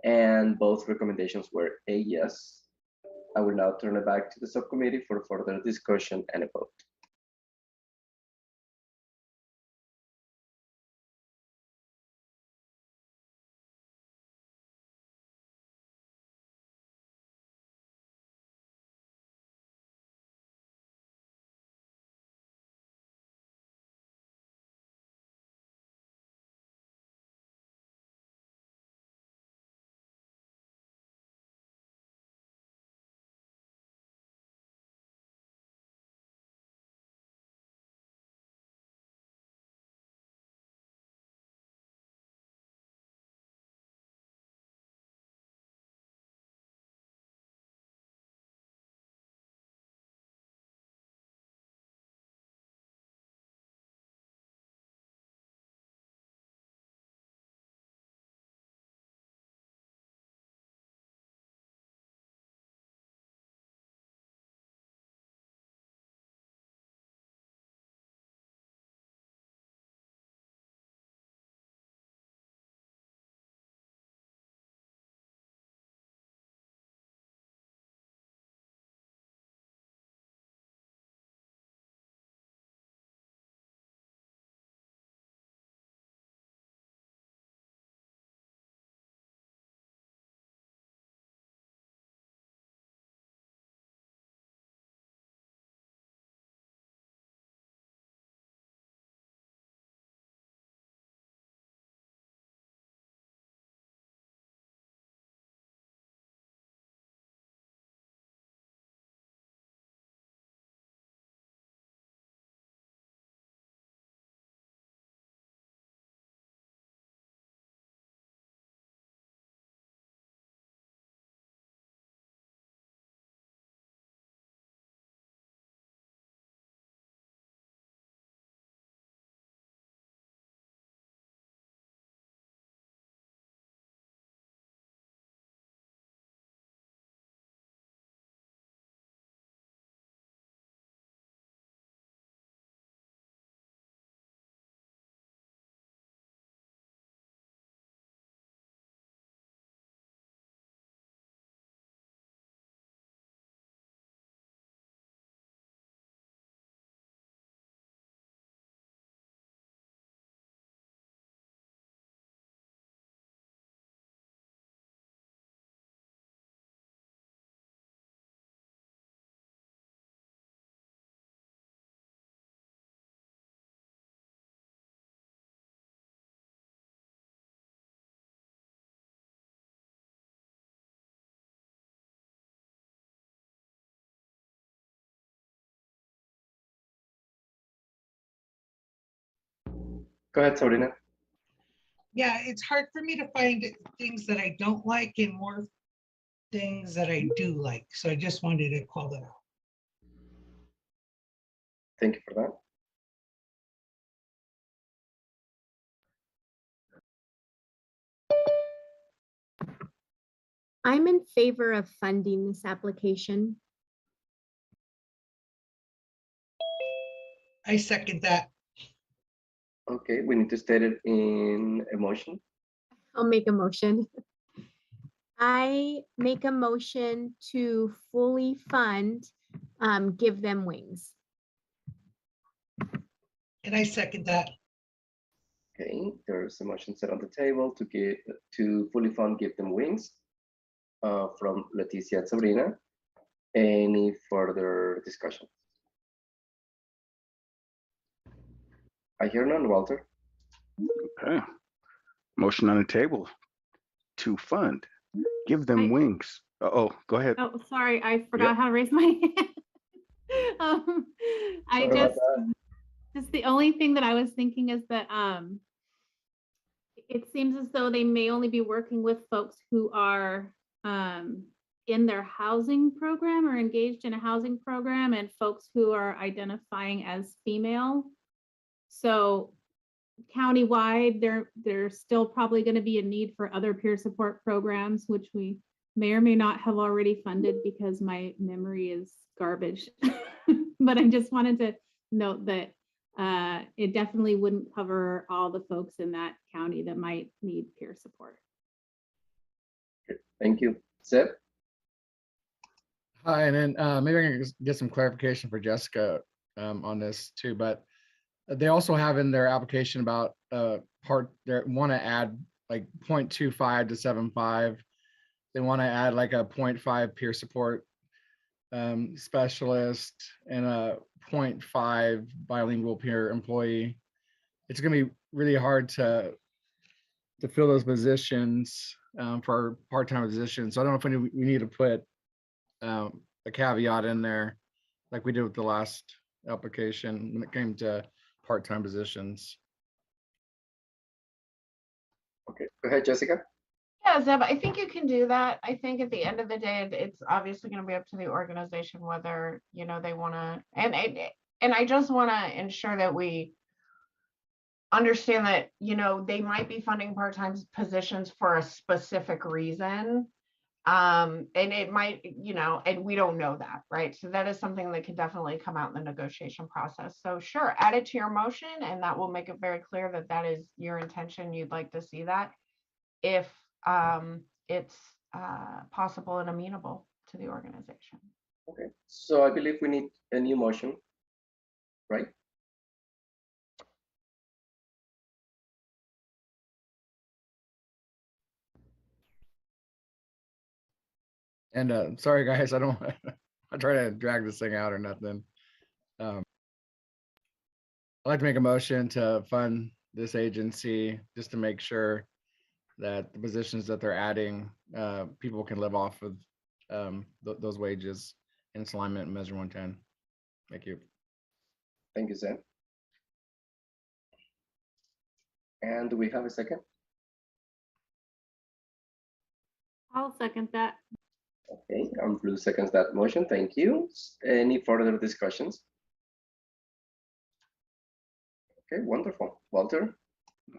and both recommendations were a yes. I will now turn it back to the subcommittee for further discussion and a vote. Go ahead, Sabrina. Yeah, it's hard for me to find things that I don't like and more things that I do like. So I just wanted to call that out. Thank you for that. I'm in favor of funding this application. I second that. Okay, we need to state it in a motion. I'll make a motion. I make a motion to fully fund Give Them Wings. And I second that. Okay, there's a motion set on the table to fully fund Give Them Wings from Leticia and Sabrina. Any further discussion? I hear none, Walter. Okay. Motion on the table to fund. Give Them Wings. Oh, go ahead. Oh, sorry, I forgot Yep. how to raise my hand. I Sorry about just the only thing that I was thinking is that it seems as though they may only be working with folks who are in their housing program or engaged in a housing program, and folks who are identifying as female. So countywide, there's still probably going to be a need for other peer support programs, which we may or may not have already funded because my memory is garbage. But I just wanted to note that it definitely wouldn't cover all the folks in that county that might need peer support. Thank you. Seb? Hi, and then maybe I can just get some clarification for Jessica on this too, but they also have in their application about they want to add like 0.25 to 7.5. They want to add like a 0.5 peer support specialist and a 0.5 bilingual peer employee. It's going to be really hard to fill those positions for part-time positions. So I don't know if we need to put a caveat in there like we did with the last application when it came to part-time positions. Okay, go ahead, Jessica. Yeah, Zeb, I think you can do that. I think at the end of the day, it's obviously going to be up to the organization whether, you know, they want to, and I just want to ensure that we understand that, you know, they might be funding part-time positions for a specific reason. And it might, you know, and we don't know that, right? So that is something that could definitely come out in the negotiation process. So sure, add it to your motion and that will make it very clear that that is your intention. You'd like to see that if it's possible and amenable to the organization. Okay, so I believe we need a new motion, right? And sorry guys, I don't I try to drag this thing out or nothing. I'd like to make a motion to fund this agency just to make sure that the positions that they're adding, people can live off of those wages in its alignment in Measure 110. Thank you. Thank you, Zeb. And do we have a second? I'll second that. Okay, Blue seconds that motion. Thank you. Any further discussions? Okay, wonderful. Walter?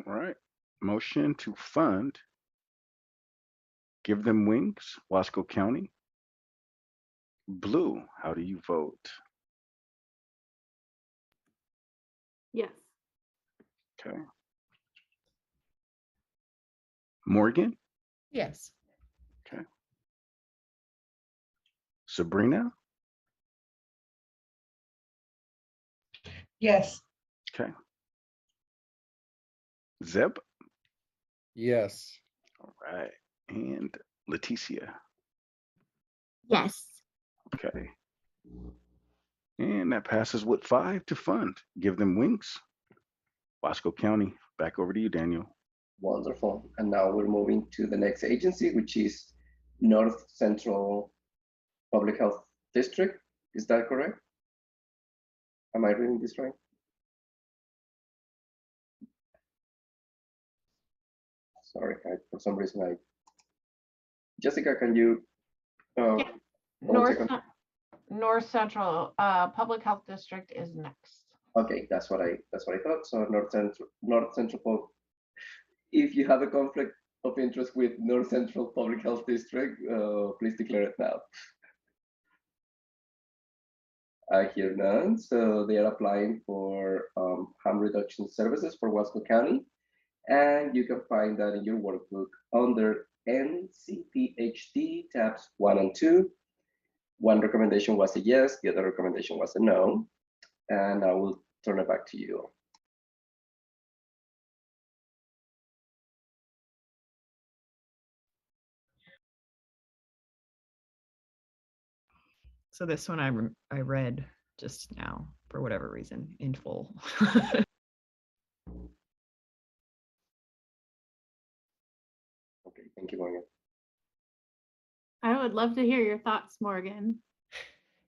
All right. Motion to fund Give Them Wings, Wasco County. Blue, how do you vote? Yes. Okay. Morgan? Yes. Okay. Sabrina? Yes. Okay. Zeb? Yes. All right. And Leticia? Yes. Okay. And that passes with 5 to fund Give Them Wings, Wasco County. Back over to you, Daniel. Wonderful. And now we're moving to the next agency, which is North Central Public Health District. Is that correct? Am I reading this right? Sorry, for some reason Jessica, can you? Yeah. One second. North Central Public Health District is next. Okay, that's what I thought. So North Central. If you have a conflict of interest with North Central Public Health District, please declare it now. I hear none. So they are applying for harm reduction services for Wasco County. And you can find that in your workbook under NCPHD tabs 1 and 2. One recommendation was a yes, the other recommendation was a no. And I will turn it back to you. So this one I read just now for whatever reason in full. Okay, thank you, Morgan. I would love to hear your thoughts, Morgan.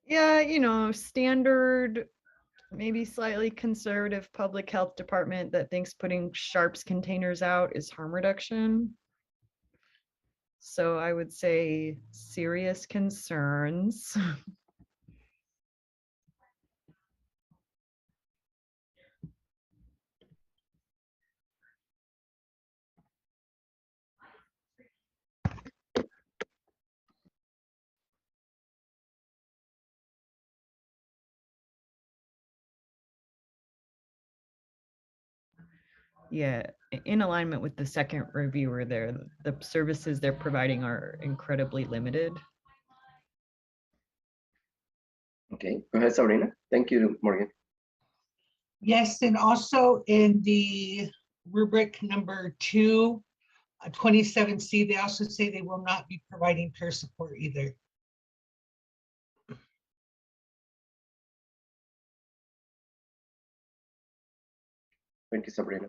Yeah, you know, standard, maybe slightly conservative public health department that thinks putting sharps containers out is harm reduction. So I would say serious concerns. Yeah, in alignment with the second reviewer there, the services they're providing are incredibly limited. Okay, go ahead, Sabrina. Thank you, Morgan. Yes, and also in the rubric number 2, 27C, they also say they will not be providing peer support either. Thank you, Sabrina.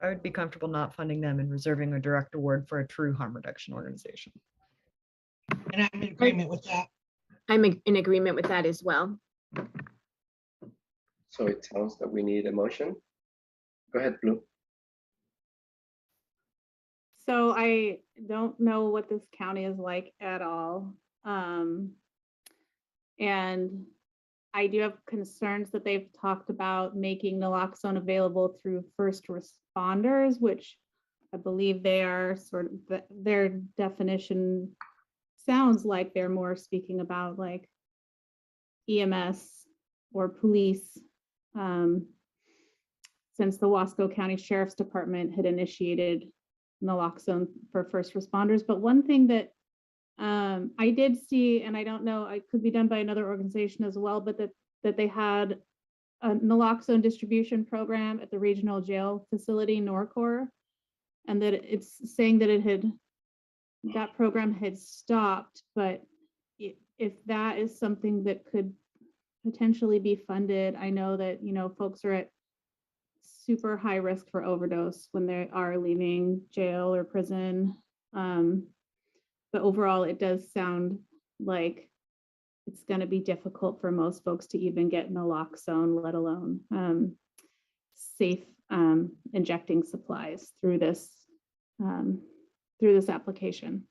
I would be comfortable not funding them and reserving a direct award for a true harm reduction organization. And I'm in agreement with that. I'm in agreement with that as well. So it sounds that we need a motion. Go ahead, Blue. So I don't know what this county is like at all. And I do have concerns that they've talked about making naloxone available through first responders, which I believe they are sort of, their definition sounds like they're more speaking about like EMS or police, since the Wasco County Sheriff's Department had initiated naloxone for first responders. But one thing that I did see, and I don't know, it could be done by another organization as well, but that they had a naloxone distribution program at the regional jail facility, Norcor, and that it's saying that that program had stopped, but if that is something that could potentially be funded, I know that, folks are at super high risk for overdose when they are leaving jail or prison. But overall, it does sound like it's going to be difficult for most folks to even get naloxone, let alone safe injecting supplies through this application.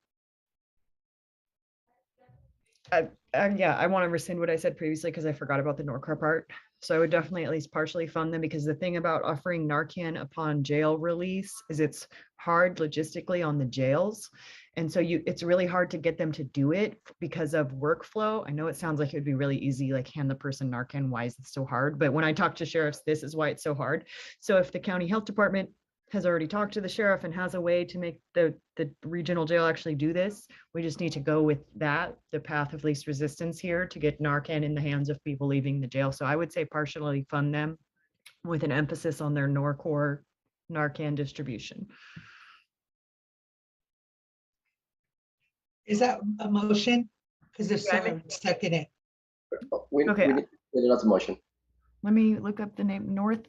Yeah, I want to rescind what I said previously because I forgot about the Norcor part. So I would definitely at least partially fund them, because the thing about offering Narcan upon jail release is it's hard logistically on the jails. And so it's really hard to get them to do it because of workflow. I know it sounds like it would be really easy, like hand the person Narcan. Why is it so hard? But when I talk to sheriffs, this is why it's so hard. So if the county health department has already talked to the sheriff and has a way to make the regional jail actually do this, we just need to go with that, the path of least resistance here, to get Narcan in the hands of people leaving the jail. So I would say partially fund them with an emphasis on their Norcor Narcan distribution. Is that a motion? Because if so, Yeah, I would second it. Okay. We need that's a motion. Let me look up the name. North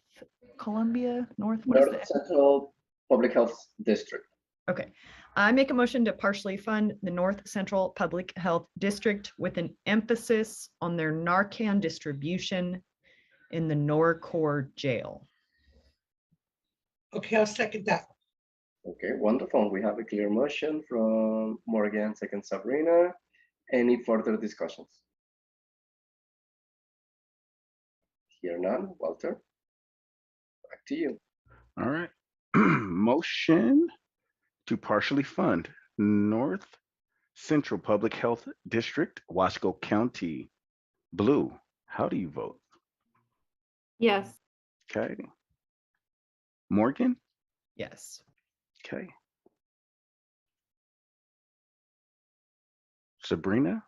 Columbia, what is North that? Central Public Health District. Okay, I make a motion to partially fund the North Central Public Health District with an emphasis on their Narcan distribution in the Norcor jail. Okay, I'll second that. Okay, wonderful. We have a clear motion from Morgan, second Sabrina. Any further discussions? Here none. Walter, back to you. All right. Motion to partially fund North Central Public Health District, Wasco County. Blue, how do you vote? Yes. Okay. Morgan? Yes. Okay. Sabrina?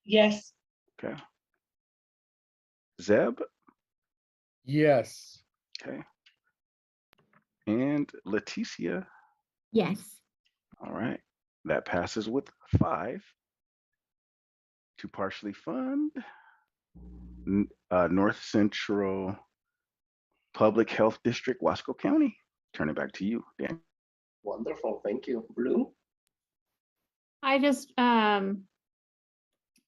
Yes. Okay. Zeb? Yes. Okay. And Leticia? Yes. All right. That passes with 5 to partially fund North Central Public Health District, Wasco County. Turn it back to you, Dan. Wonderful. Thank you. Blue? I just, as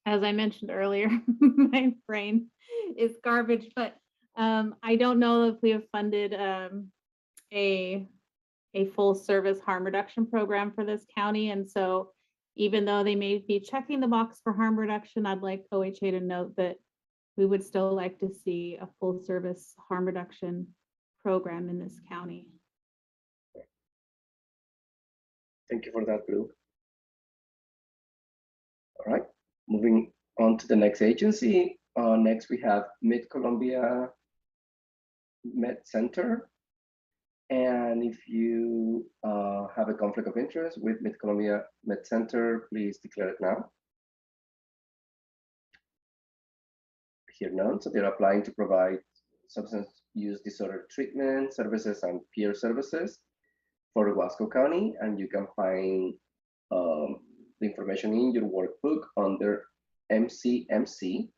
I mentioned earlier, my brain is garbage, but I don't know if we have funded a full service harm reduction program for this county. And so even though they may be checking the box for harm reduction, I'd like OHA to note that we would still like to see a full service harm reduction program in this county. Thank you for that, Blue. All right, moving on to the next agency. Next, we have Mid-Columbia Med Center. And if you have a conflict of interest with Mid-Columbia Med Center, please declare it now. Here none, so they're applying to provide substance use disorder treatment services and peer services for Wasco County, and you can find the information in your workbook under MCMC,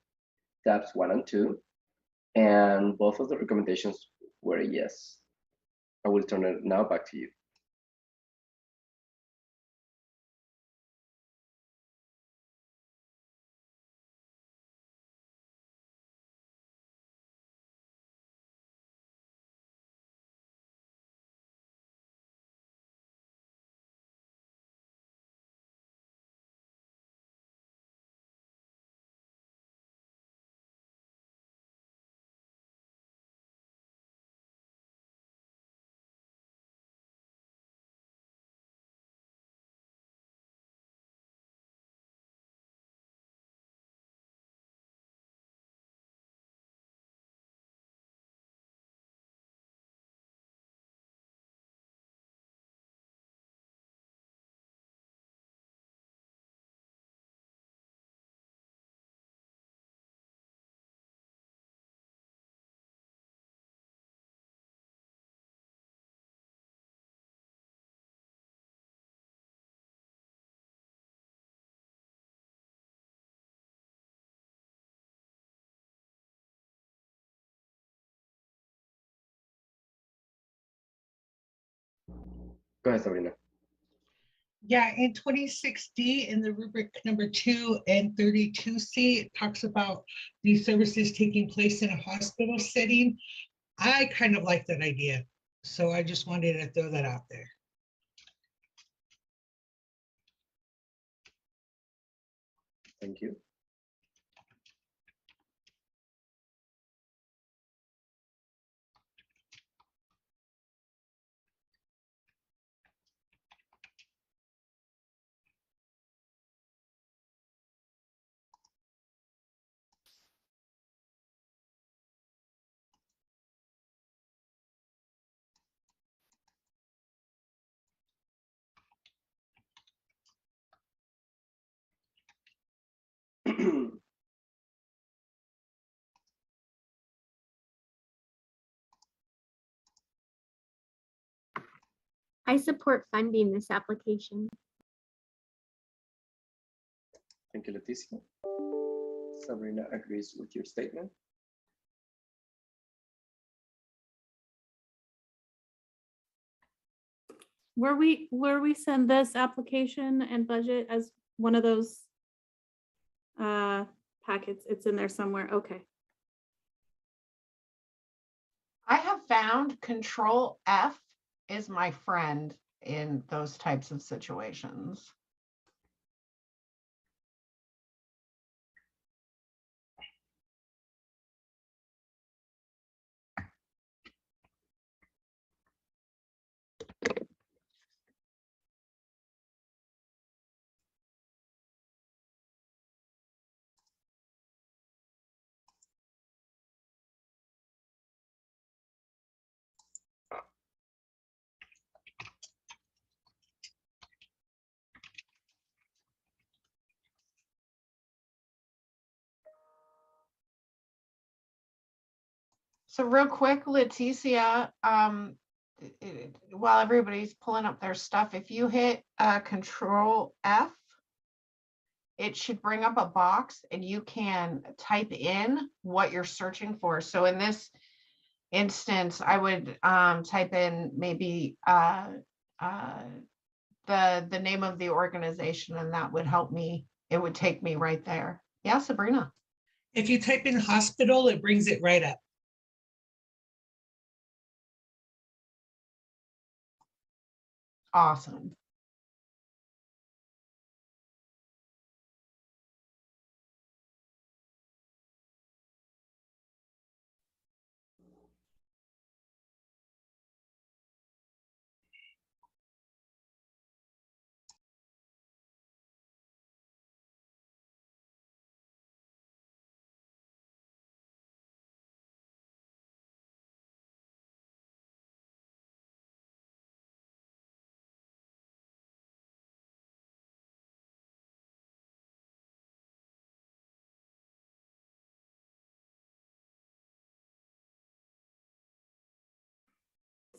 tabs 1 and 2, and both of the recommendations were a yes. I will turn it now back to you. Go ahead, Sabrina. Yeah, in 26D, in the rubric number 2 and 32C, it talks about these services taking place in a hospital setting. I kind of like that idea, so I just wanted to throw that out there. Thank you. I support funding this application. Thank you, Leticia. Sabrina agrees with your statement. Where we send this application and budget as one of those packets, it's in there somewhere. Okay. I have found Control F is my friend in those types of situations. So real quick, Leticia, while everybody's pulling up their stuff, if you hit Control F, it should bring up a box and you can type in what you're searching for. So in this instance, I would type in maybe the name of the organization, and that would help me. It would take me right there. Yeah, Sabrina. If you type in hospital, it brings it right up. Awesome.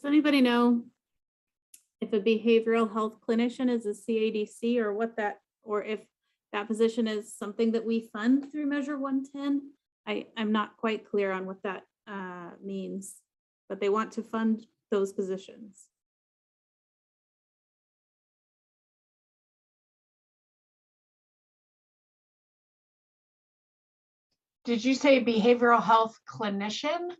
Does anybody know if a behavioral health clinician is a CADC or what that, or if that position is something that we fund through Measure 110? I'm not quite clear on what that means, but they want to fund those positions. Did you say behavioral health clinician?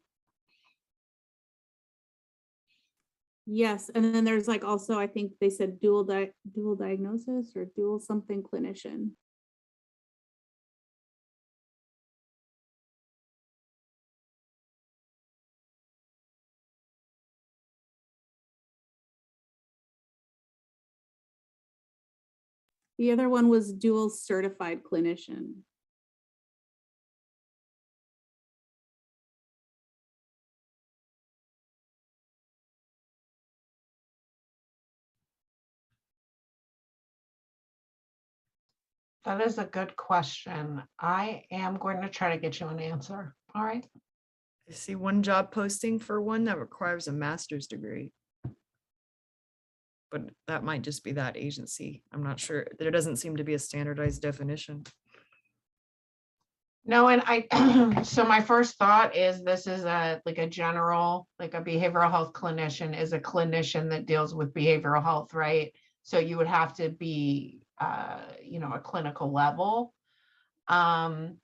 Yes, and then there's like also, I think they said dual diagnosis or dual something clinician. The other one was dual certified clinician. That is a good question. I am going to try to get you an answer. All right. I see one job posting for one that requires a master's degree. But that might just be that agency. I'm not sure. There doesn't seem to be a standardized definition. No, and I, so my first thought is this is like a general, like a behavioral health clinician is a clinician that deals with behavioral health, right? So you would have to be, a clinical level. And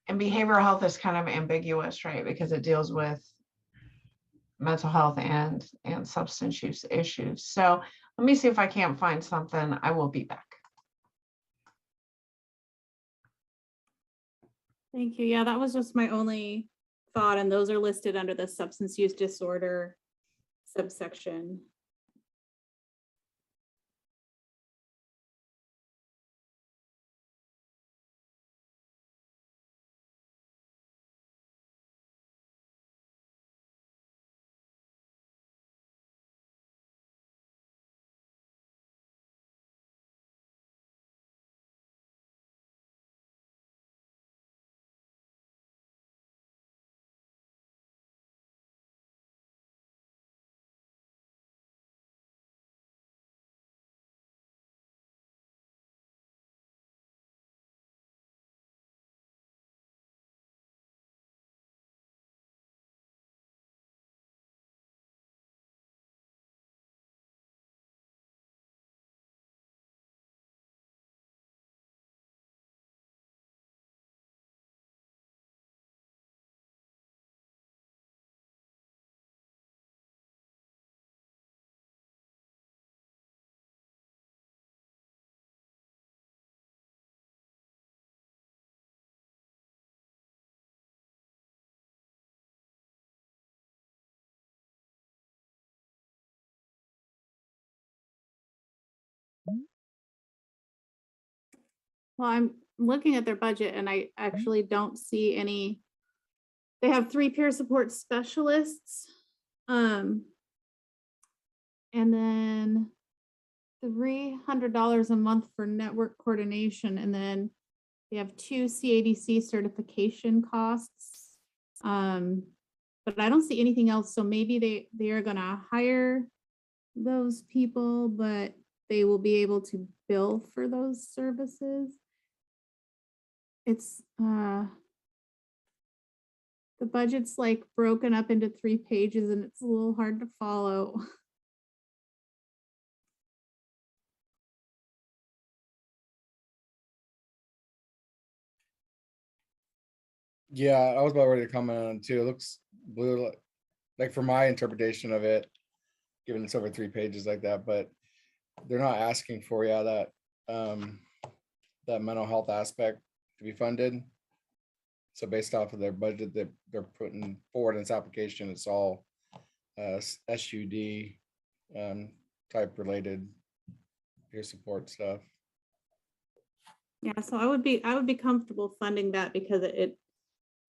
behavioral health is kind of ambiguous, right? Because it deals with mental health and substance use issues. So let me see if I can't find something. I will be back. Thank you. Yeah, that was just my only thought, and those are listed under the substance use disorder subsection. Well, I'm looking at their budget and I actually don't see any. They have 3 peer support specialists. And then $300 a month for network coordination. And then they have 2 CADC certification costs. But I don't see anything else. So maybe they are gonna hire those people, but they will be able to bill for those services. It's the budget's like broken up into 3 pages and it's a little hard to follow. Yeah, I was about ready to comment on it too. It looks blue, like for my interpretation of it, given it's over 3 pages like that, but they're not asking for, that that mental health aspect to be funded. So based off of their budget that they're putting forward in this application, it's all SUD type related peer support stuff. Yeah, so I would be comfortable funding that because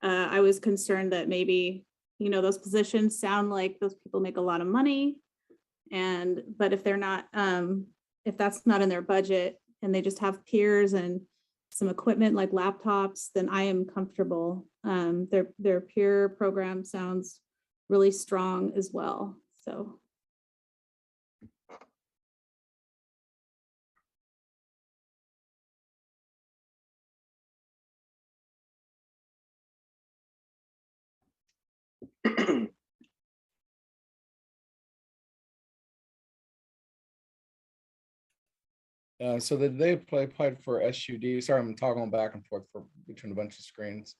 I was concerned that maybe, those positions sound like those people make a lot of money. But if they're not, if that's not in their budget and they just have peers and some equipment like laptops, then I am comfortable. Their peer program sounds really strong as well. So So they applied for SUD. Sorry, I'm toggling back and forth between a bunch of screens.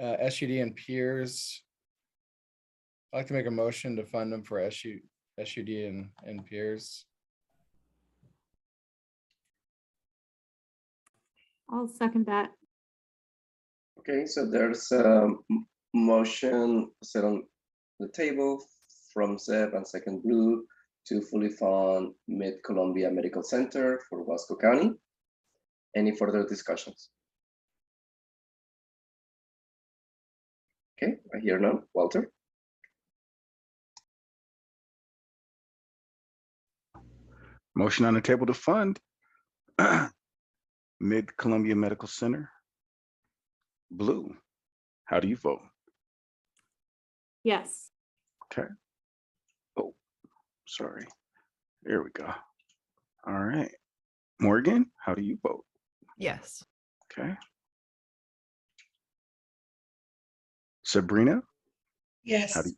SUD and peers. I'd like to make a motion to fund them for SUD and peers. I'll second that. Okay, so there's a motion set on the table from Zeb and second Blue to fully fund Mid-Columbia Medical Center for Wasco County. Any further discussions? Okay, I hear none. Walter? Motion on the table to fund Mid-Columbia Medical Center. Blue, how do you vote? Yes. Okay. Oh, sorry. There we go. All right. Morgan, how do you vote? Yes. Okay. Sabrina, how Yes. do you?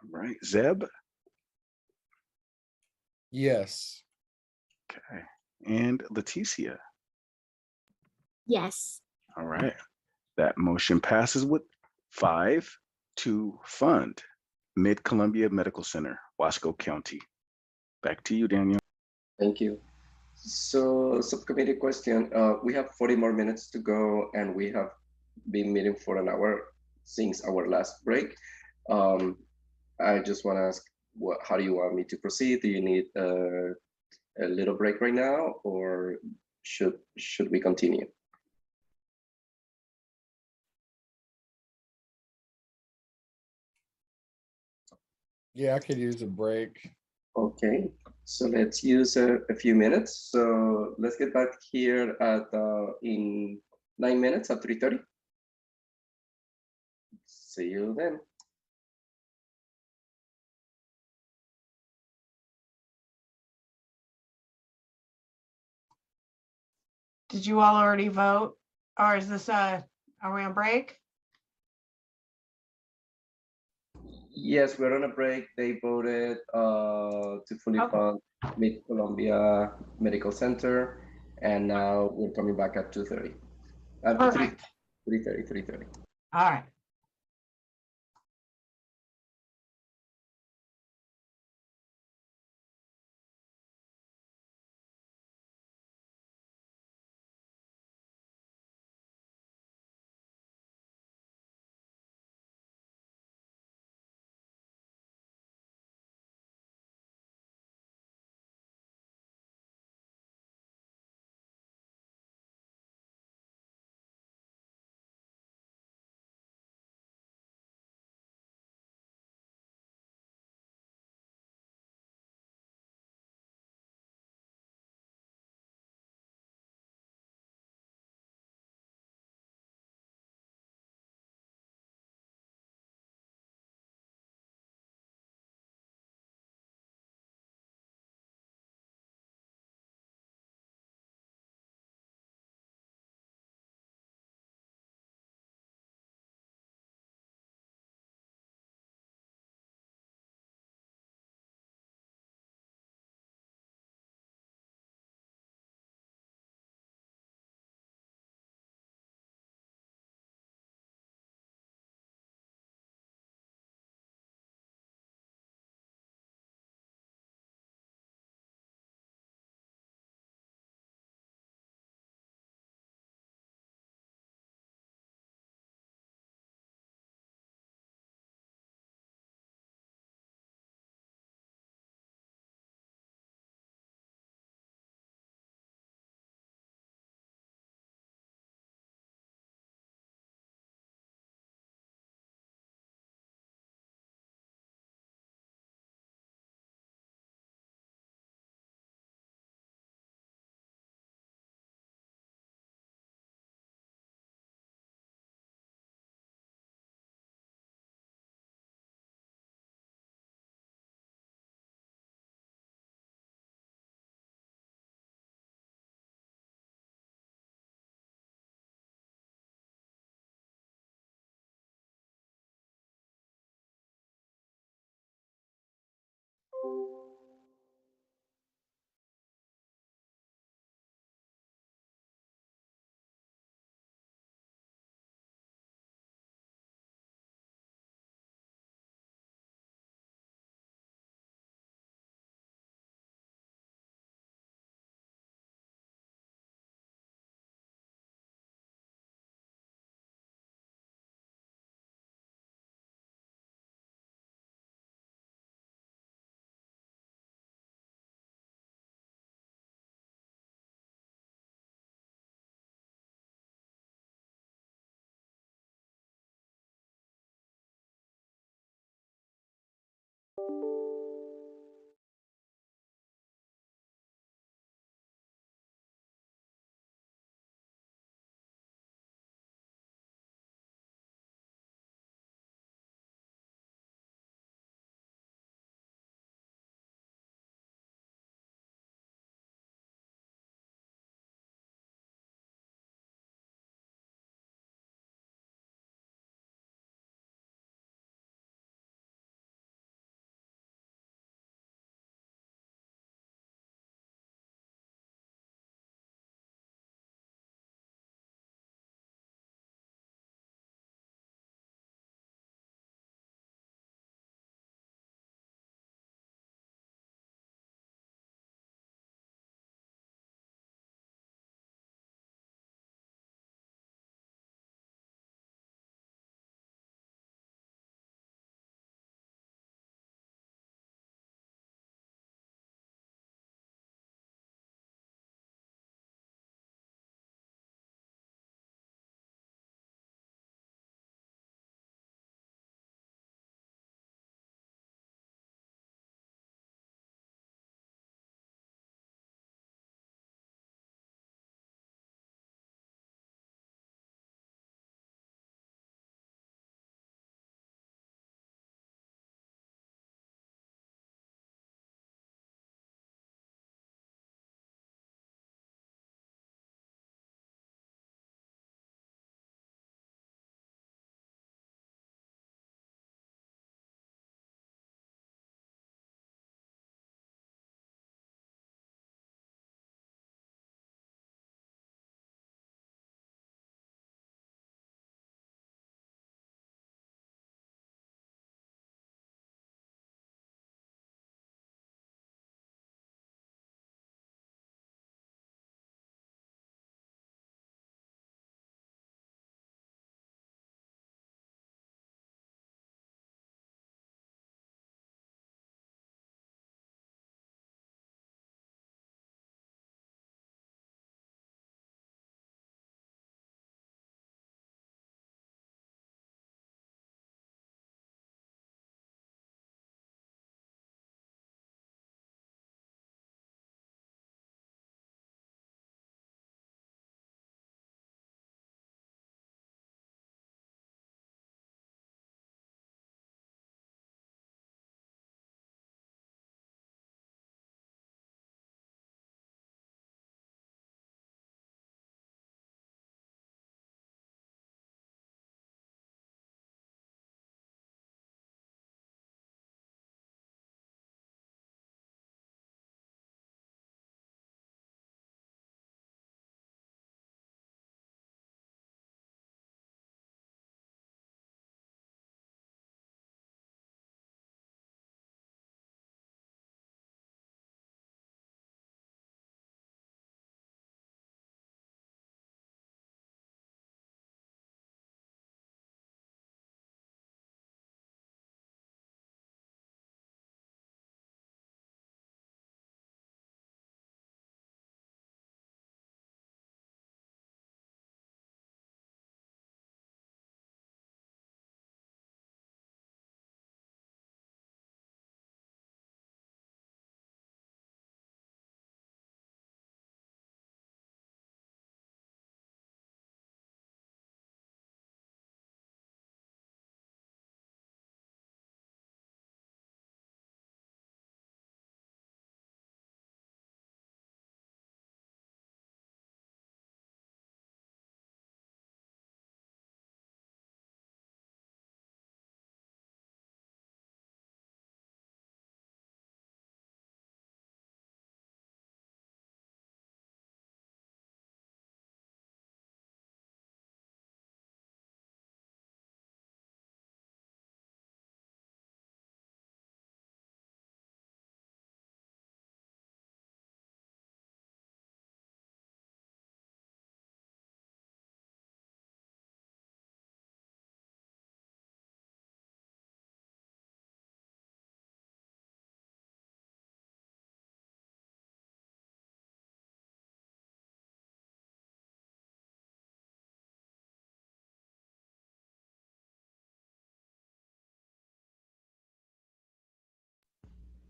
All right. Zeb, Yes. okay. And Leticia. Yes. All right. That motion passes with 5 to fund Mid-Columbia Medical Center, Wasco County. Back to you, Daniel. Thank you. So subcommittee question, we have 40 more minutes to go and we have been meeting for an hour since our last break. I just want to ask, how do you want me to proceed? Do you need a little break right now or should we continue? Yeah, I could use a break. Okay, so let's use a few minutes. So let's get back here at in 9 minutes at 3:30. See you then. Did you all already vote? Or is this are we on break? Yes, we're on a break. They voted to fully Okay. fund Mid-Columbia Medical Center, and now we're coming back at 2:30. At Perfect. 3:30. All right.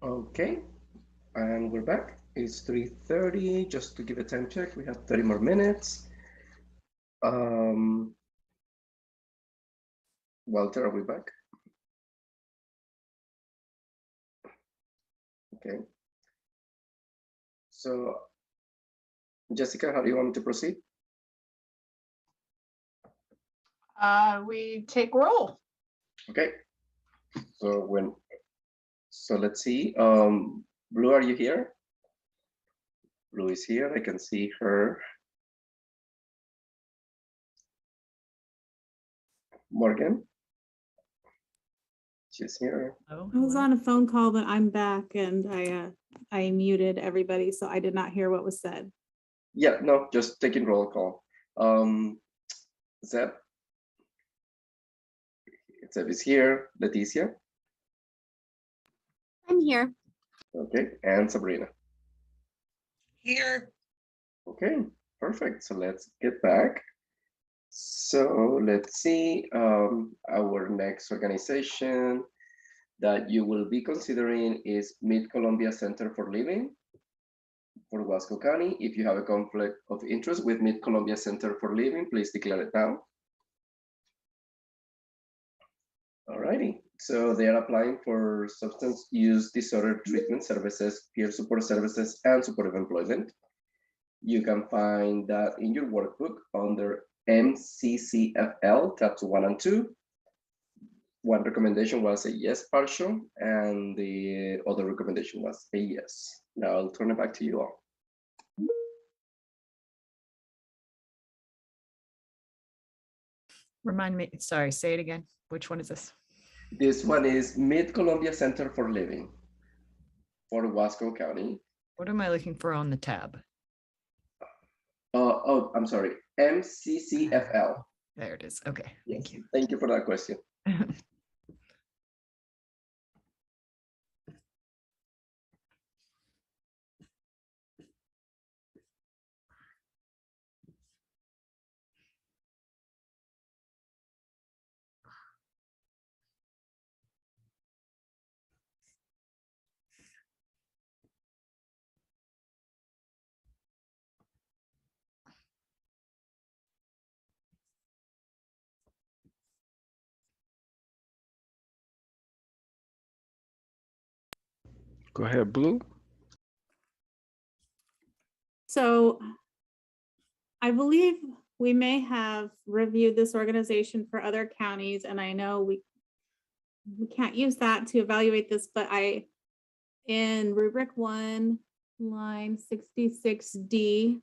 Okay, and we're back. It's 3:30. Just to give a time check, we have 30 more minutes. Um, Walter, are we back? Okay. So, Jessica, how do you want me to proceed? We take roll. Okay. So let's see. Blue, are you here? Blue is here. I can see her. Morgan, she's here. Oh, I was hello. on a phone call, but I'm back and I muted everybody, so I did not hear what was said. Yeah, no, just taking roll call. Zeb, Zeb is here. Leticia, I'm here. okay, and Sabrina. Here, Okay, perfect. So let's get back. So let's see, our next organization that you will be considering is Mid-Columbia Center for Living for Wasco County. If you have a conflict of interest with Mid-Columbia Center for Living, please declare it now. Alrighty, so they are applying for substance use disorder treatment services, peer support services, and supportive employment. You can find that in your workbook under MCCFL tabs 1 and 2. One recommendation was a yes partial, and the other recommendation was a yes. Now I'll turn it back to you all. Remind me, sorry, say it again. Which one is this? This one is Mid-Columbia Center for Living for Wasco County. What am I looking for on the tab? Oh, I'm sorry, MCCFL. There it is. Okay, Yes, thank you. thank you for that question. Go ahead, Blue. So I believe we may have reviewed this organization for other counties, and I know we can't use that to evaluate this, but in rubric 1, line 66D,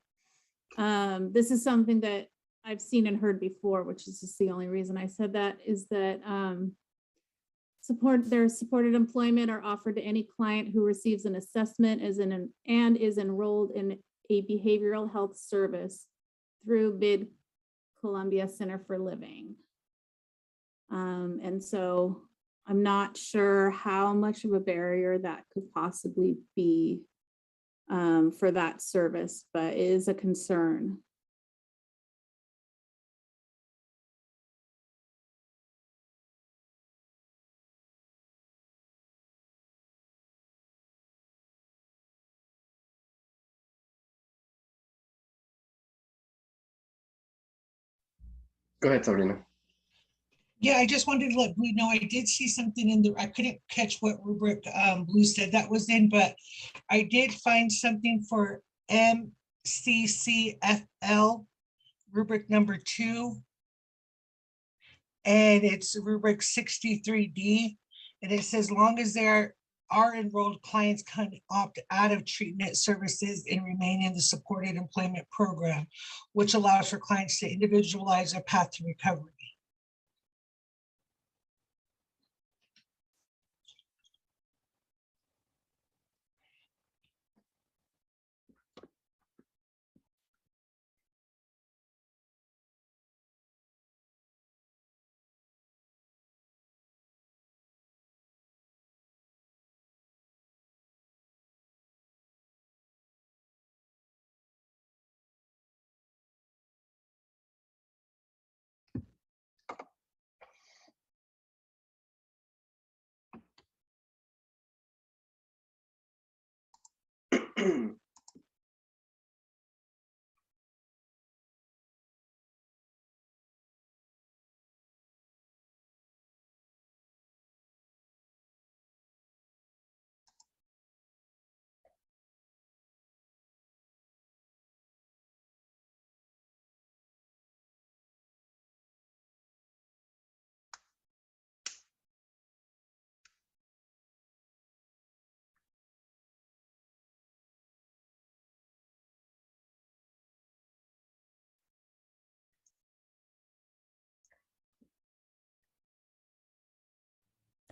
this is something that I've seen and heard before, which is just the only reason I said that, is that their supported employment are offered to any client who receives an assessment and is enrolled in a behavioral health service through Mid-Columbia Center for Living. And so I'm not sure how much of a barrier that could possibly be for that service, but it is a concern. Go ahead, Sabrina. yeah, I just wanted to let Blue know I did see something in there. I couldn't catch what rubric Blue said that was in, but I did find something for MCCFL rubric number 2. And it's rubric 63D. And it says, long as there are enrolled clients can opt out of treatment services and remain in the supported employment program, which allows for clients to individualize their path to recovery.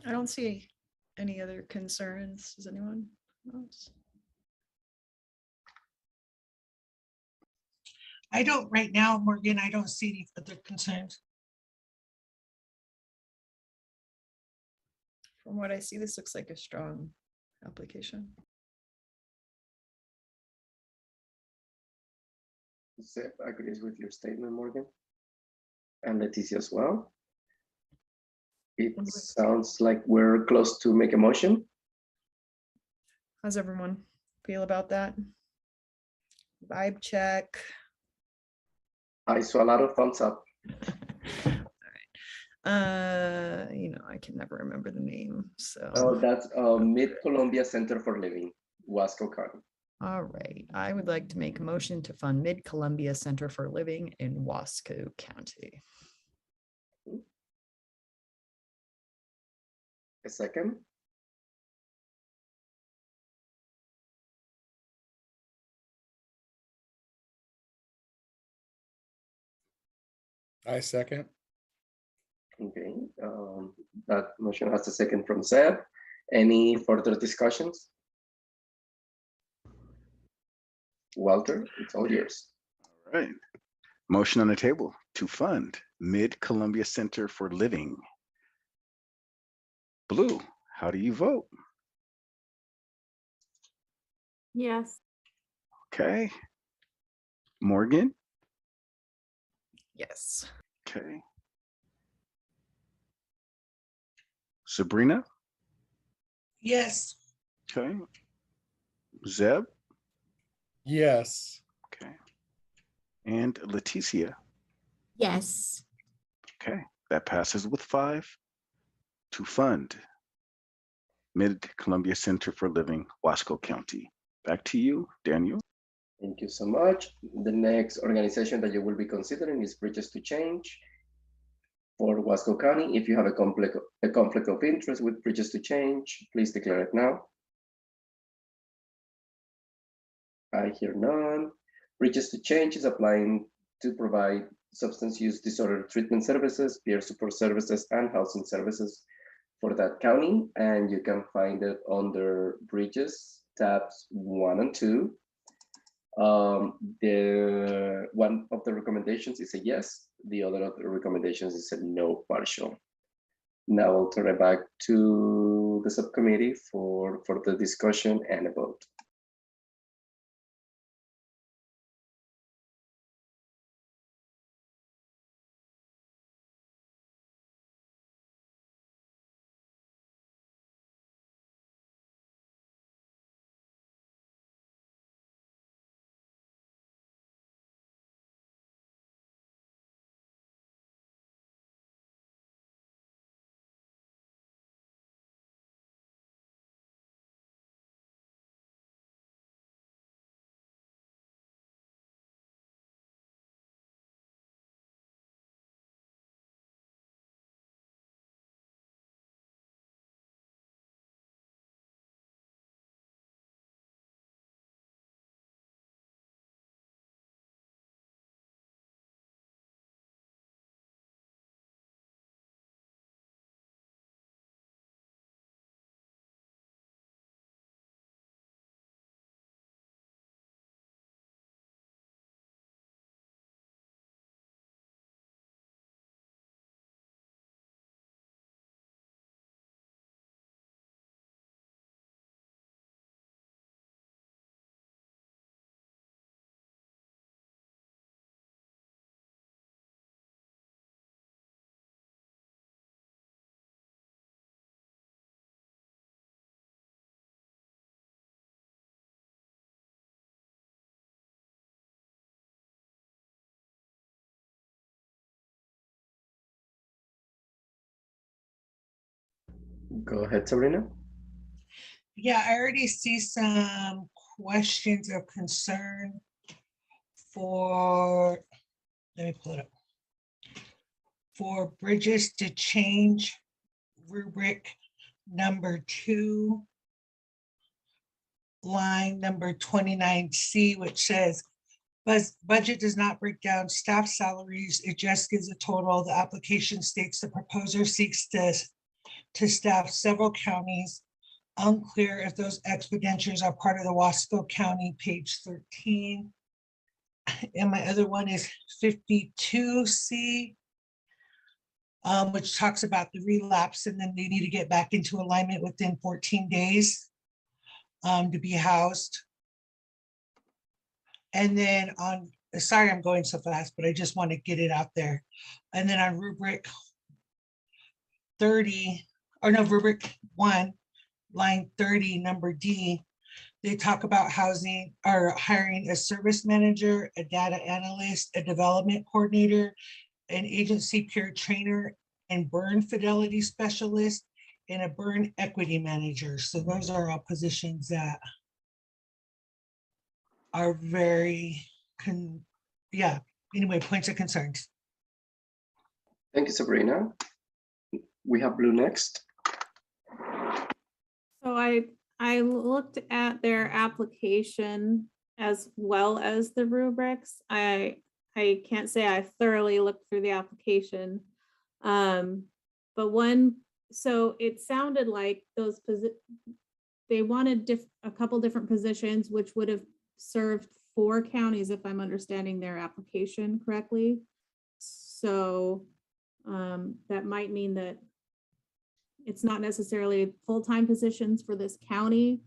I don't see any other concerns. Does anyone else? I don't right now, Morgan, I don't see any other concerns. From what I see, this looks like a strong application. Zeb agrees with your statement, Morgan. And Leticia as well. It sounds like we're close to make a motion. How's everyone feel about that? Vibe check. I saw a lot of thumbs up. You know, I can never remember the name, so. Oh, that's Mid-Columbia Center for Living, Wasco County. All right, I would like to make a motion to fund Mid-Columbia Center for Living in Wasco County. A second. I second. Okay, that motion has a second from Zeb. Any further discussions? Walter, it's all yours. All right. Motion on the table to fund Mid-Columbia Center for Living. Blue, how do you vote? Yes. Okay. Morgan? Yes. Okay. Sabrina? Yes. Okay. Zeb? Yes. Okay. And Leticia? Yes. Okay, that passes with 5 to fund Mid-Columbia Center for Living, Wasco County. Back to you, Daniel. Thank you so much. The next organization that you will be considering is Bridges to Change for Wasco County. If you have a conflict of interest with Bridges to Change, please declare it now. I hear none. Bridges to Change is applying to provide substance use disorder treatment services, peer support services, and housing services for that county. And you can find it under Bridges, tabs 1 and 2. The one of the recommendations is a yes. The other of the recommendations is a no partial. Now I'll turn it back to the subcommittee for the discussion and a vote. Go ahead, Sabrina. Yeah, I already see some questions of concern for, let me pull it up. For Bridges to Change rubric number 2, line number 29C, which says, budget does not break down staff salaries. It just gives a total. The application states the proposer seeks to to staff several counties. Unclear if those expenditures are part of the Wasco County, page 13. And my other one is 52C, which talks about the relapse, and then they need to get back into alignment within 14 days to be housed. And then on, sorry, I'm going so fast, but I just want to get it out there. And then on rubric 30, or no, rubric 1, line 30, number D, they talk about housing or hiring a service manager, a data analyst, a development coordinator, an agency peer trainer, and burn fidelity specialist, and a burn equity manager. So those are all positions that are very, yeah, anyway, points of concerns. Thank you, Sabrina. We have Blue next. So I looked at their application as well as the rubrics. I can't say I thoroughly looked through the application. But so it sounded like they wanted a couple different positions, which would have served 4 counties, if I'm understanding their application correctly. So that might mean that it's not necessarily full-time positions for this county.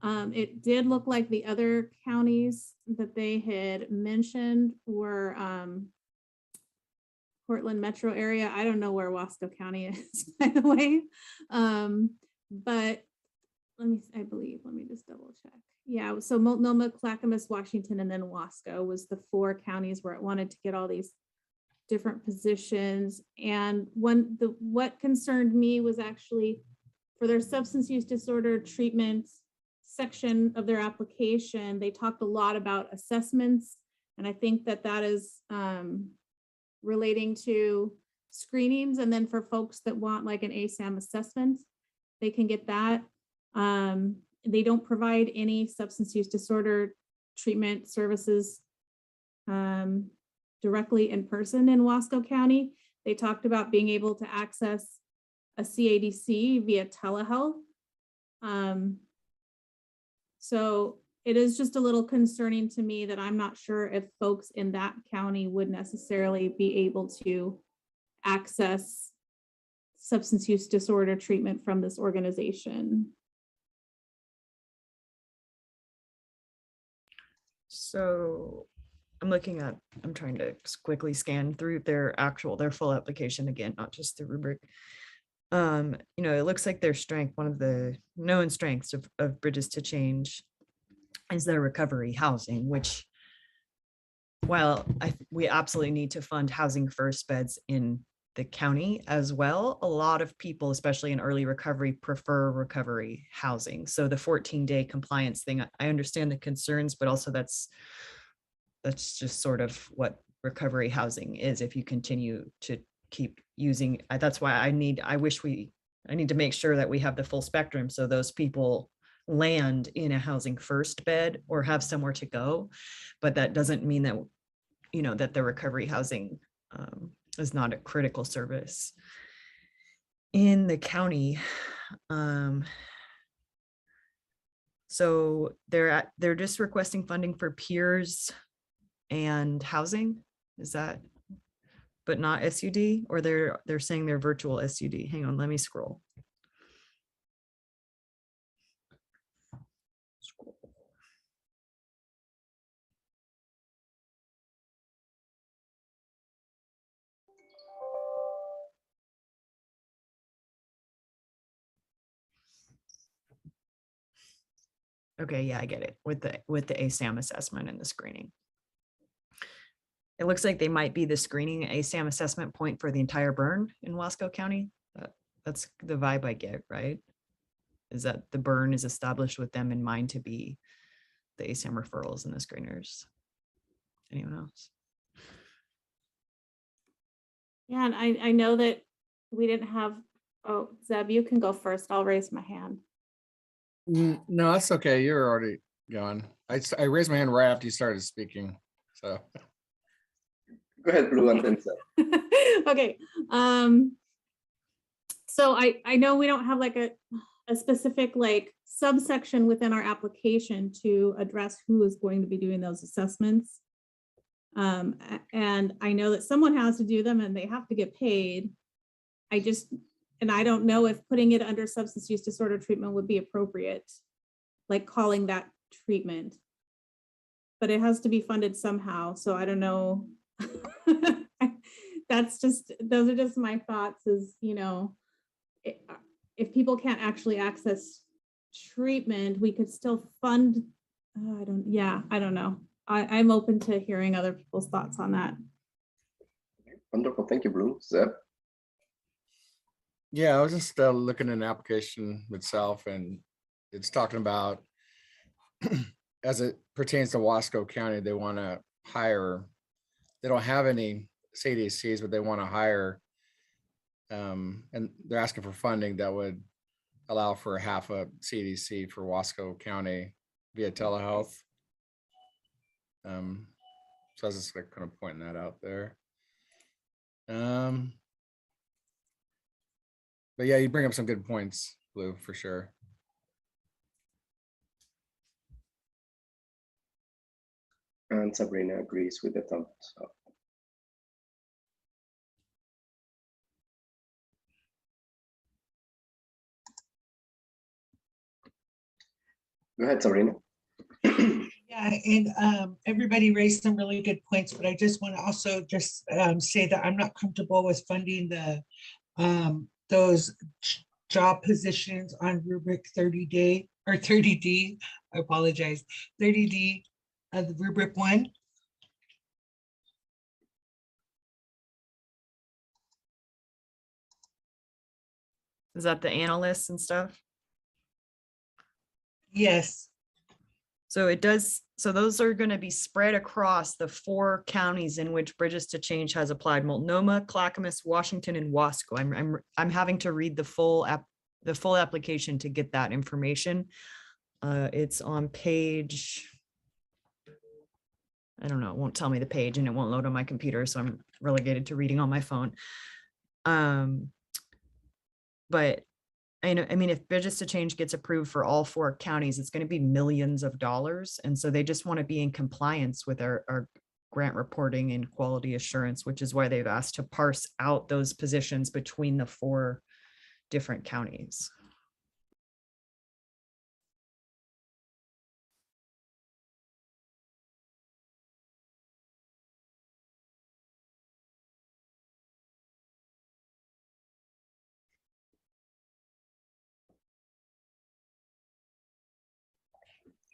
It did look like the other counties that they had mentioned were Portland metro area. I don't know where Wasco County is, by the way. But let me just double check. Yeah, so Multnomah, Clackamas, Washington, and then Wasco was the 4 counties where it wanted to get all these different positions. And what concerned me was actually for their substance use disorder treatment section of their application, they talked a lot about assessments. And I think that is relating to screenings. And then for folks that want like an ASAM assessment, they can get that. They don't provide any substance use disorder treatment services directly in person in Wasco County. They talked about being able to access a CADC via telehealth. So it is just a little concerning to me that I'm not sure if folks in that county would necessarily be able to access substance use disorder treatment from this organization. So I'm trying to quickly scan through their full application again, not just the rubric. It looks like their strength, one of the known strengths of Bridges to Change is their recovery housing, which while we absolutely need to fund housing first beds in the county as well, a lot of people, especially in early recovery, prefer recovery housing. So the 14-day compliance thing, I understand the concerns, but also that's just sort of what recovery housing is. If you continue to keep using, that's why I need to make sure that we have the full spectrum. So those people land in a housing first bed or have somewhere to go, but that doesn't mean that, that the recovery housing is not a critical service in the county. So they're just requesting funding for peers and housing, is that, but not SUD, or they're saying they're virtual SUD. Hang on, let me scroll. Okay, yeah, I get it with the ASAM assessment and the screening. It looks like they might be the screening ASAM assessment point for the entire burn in Wasco County. That's the vibe I get, right? Is that the burn is established with them in mind to be the ASAM referrals and the screeners. Anyone else? Yeah, and I know that we didn't have, oh, Zeb, you can go first. I'll raise my hand. No, that's okay. You're already going. I raised my hand right after you started speaking. So go ahead, Blue, and then Zeb. Okay. So I know we don't have like a specific like subsection within our application to address who is going to be doing those assessments. And I know that someone has to do them and they have to get paid. And I don't know if putting it under substance use disorder treatment would be appropriate, like calling that treatment. But it has to be funded somehow, so I don't know. Those are just my thoughts is, if people can't actually access treatment, we could still fund, I don't know. I'm open to hearing other people's thoughts on that. Wonderful, thank you, Blue. Zeb? Yeah, I was just looking at an application itself, and it's talking about as it pertains to Wasco County, they want to hire. They don't have any CDCs, but they want to hire, and they're asking for funding that would allow for half a CDC for Wasco County via telehealth. So I was just like kind of pointing that out there. But yeah, you bring up some good points, Blue, for sure. And Sabrina agrees with the thumbs up. Go ahead, Sabrina. Yeah, and everybody raised some really good points, but I just want to also just say that I'm not comfortable with funding the those job positions on rubric 30D or 30D. I apologize, 30D of the rubric 1. Is that the analysts and stuff? Yes. So it does, so those are going to be spread across the 4 counties in which Bridges to Change has applied: Multnomah, Clackamas, Washington, and Wasco. I'm having to read the full application to get that information. It's on page, I don't know, it won't tell me the page and it won't load on my computer, so I'm relegated to reading on my phone. But I mean, if Bridges to Change gets approved for all 4 counties, it's going to be millions of dollars. And so they just want to be in compliance with our grant reporting and quality assurance, which is why they've asked to parse out those positions between the 4 different counties.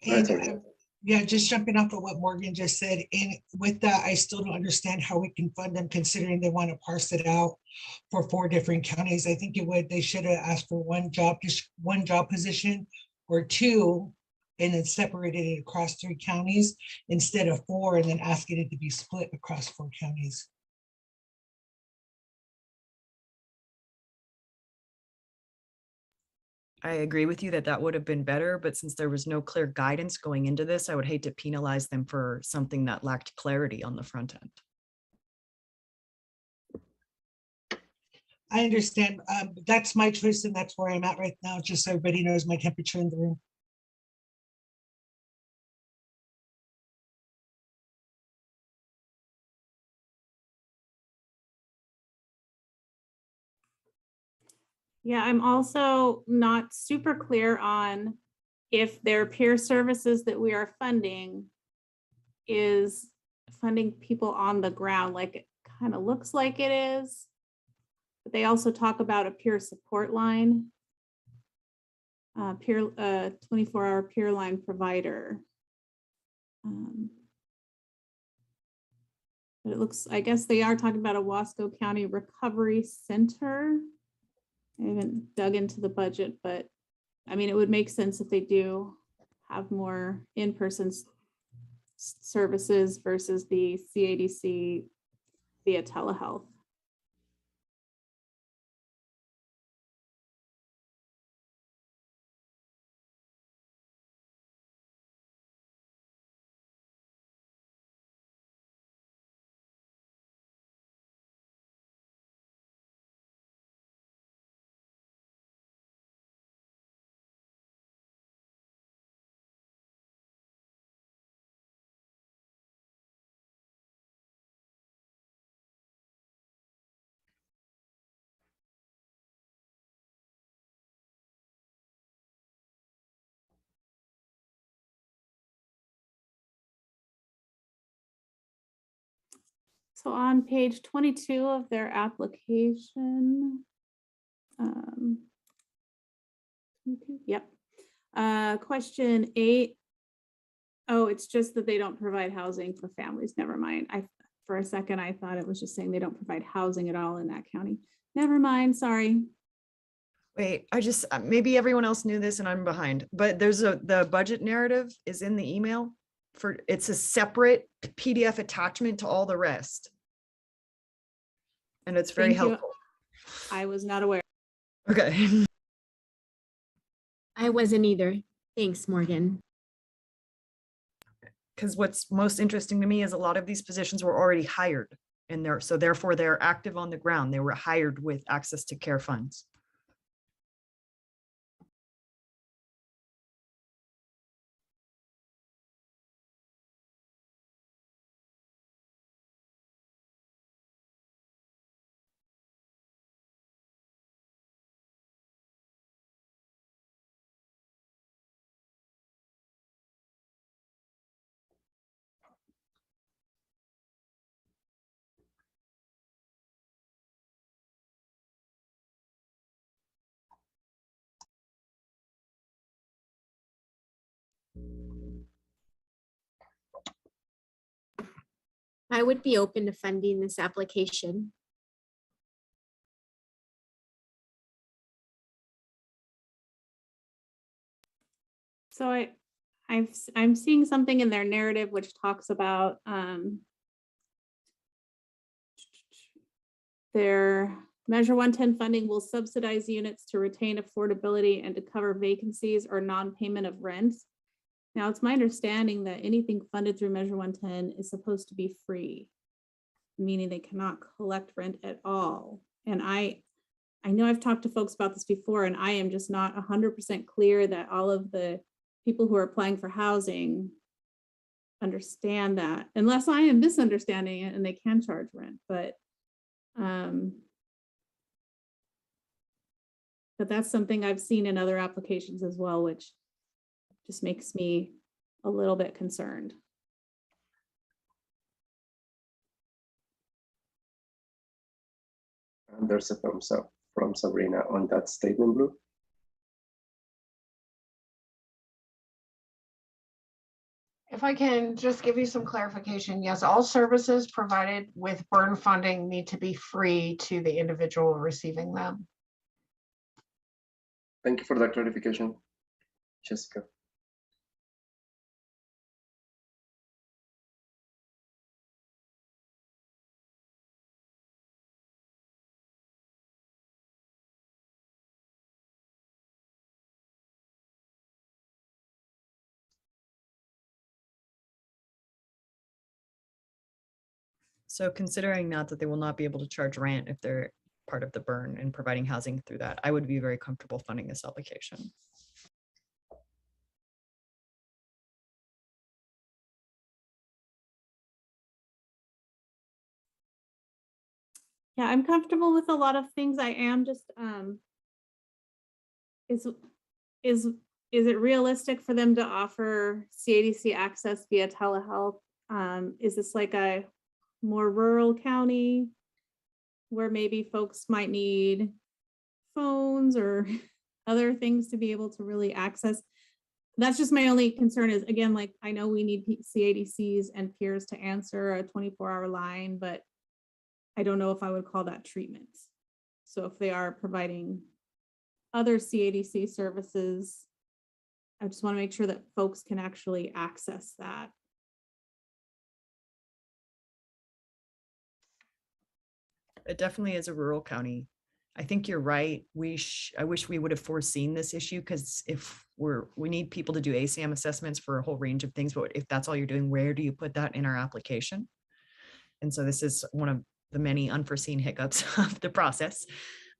And yeah, just jumping off of what Morgan just said, and with that, I still don't understand how we can fund them considering they want to parse it out for 4 different counties. I think they should have asked for just one job position or 2, and then separated it across 3 counties instead of 4, and then asking it to be split across 4 counties. I agree with you that that would have been better, but since there was no clear guidance going into this, I would hate to penalize them for something that lacked clarity on the front end. I understand. That's my choice, and that's where I'm at right now, just so everybody knows my temperature in the room. Yeah, I'm also not super clear on if their peer services that we are funding is funding people on the ground, like it kind of looks like it is. But they also talk about a peer support line, peer 24-hour peer line provider. But it looks, I guess they are talking about a Wasco County Recovery Center. I haven't dug into the budget, but I mean, it would make sense if they do have more in-person services versus the CADC via telehealth. So on page 22 of their application, 22, yep. Question 8. Oh, it's just that they don't provide housing for families. Never mind. For a second, I thought it was just saying they don't provide housing at all in that county. Never mind, sorry. Wait, I just, maybe everyone else knew this and I'm behind, but the budget narrative is in the email it's a separate PDF attachment to all the rest. And it's very Thank you. helpful. I was not aware. Okay. I wasn't either. Thanks, Morgan. Because what's most interesting to me is a lot of these positions were already hired and so therefore they're active on the ground. They were hired with access to care funds. I would be open to funding this application. So I'm seeing something in their narrative which talks about their Measure 110 funding will subsidize units to retain affordability and to cover vacancies or non-payment of rents. Now, it's my understanding that anything funded through Measure 110 is supposed to be free, meaning they cannot collect rent at all. And I know I've talked to folks about this before, and I am just not 100% clear that all of the people who are applying for housing understand that, unless I am misunderstanding it and they can charge rent, but that's something I've seen in other applications as well, which just makes me a little bit concerned. And there's a thumbs up from Sabrina on that statement, Blue. If I can just give you some clarification, yes, all services provided with burn funding need to be free to the individual receiving them. Thank you for that clarification, Jessica. So considering that they will not be able to charge rent if they're part of the burn and providing housing through that, I would be very comfortable funding this application. Yeah, I'm comfortable with a lot of things. I am just, is it realistic for them to offer CADC access via telehealth? Is this like a more rural county where maybe folks might need phones or other things to be able to really access? That's just my only concern is, again, like, I know we need CADCs and peers to answer a 24-hour line, but I don't know if I would call that treatment. So if they are providing other CADC services, I just want to make sure that folks can actually access that. It definitely is a rural county. I think you're right. I wish we would have foreseen this issue, because if we need people to do ASAM assessments for a whole range of things, but if that's all you're doing, where do you put that in our application? And so this is one of the many unforeseen hiccups of the process.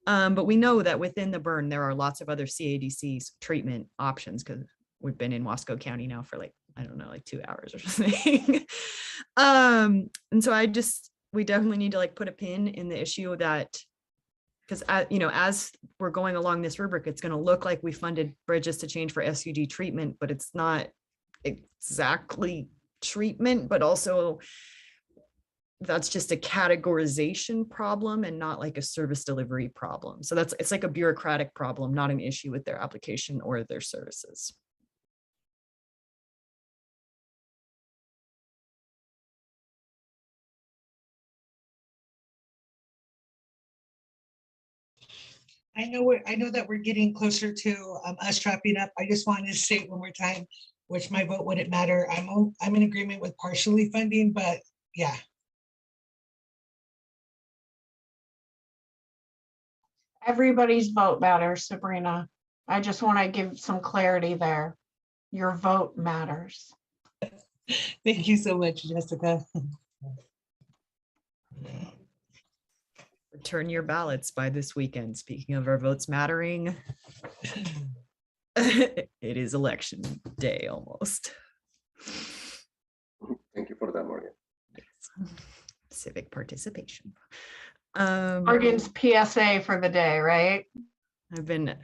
But we know that within the burn, there are lots of other CADC treatment options, because we've been in Wasco County now for like, I don't know, like 2 hours or something. And so we definitely need to like put a pin in the issue that, because as we're going along this rubric, it's going to look like we funded Bridges to Change for SUD treatment, but it's not exactly treatment, but also that's just a categorization problem and not like a service delivery problem. So it's like a bureaucratic problem, not an issue with their application or their services. I know that we're getting closer to us wrapping up. I just wanted to say it one more time, which my vote wouldn't matter. I'm in agreement with partially funding, but yeah. Everybody's vote matters, Sabrina. I just want to give some clarity there. Your vote matters. Thank you so much, Jessica. Return your ballots by this weekend. Speaking of our votes mattering, it is election day almost. Thank you for that, Morgan. Civic participation. Morgan's PSA for the day, right? I've been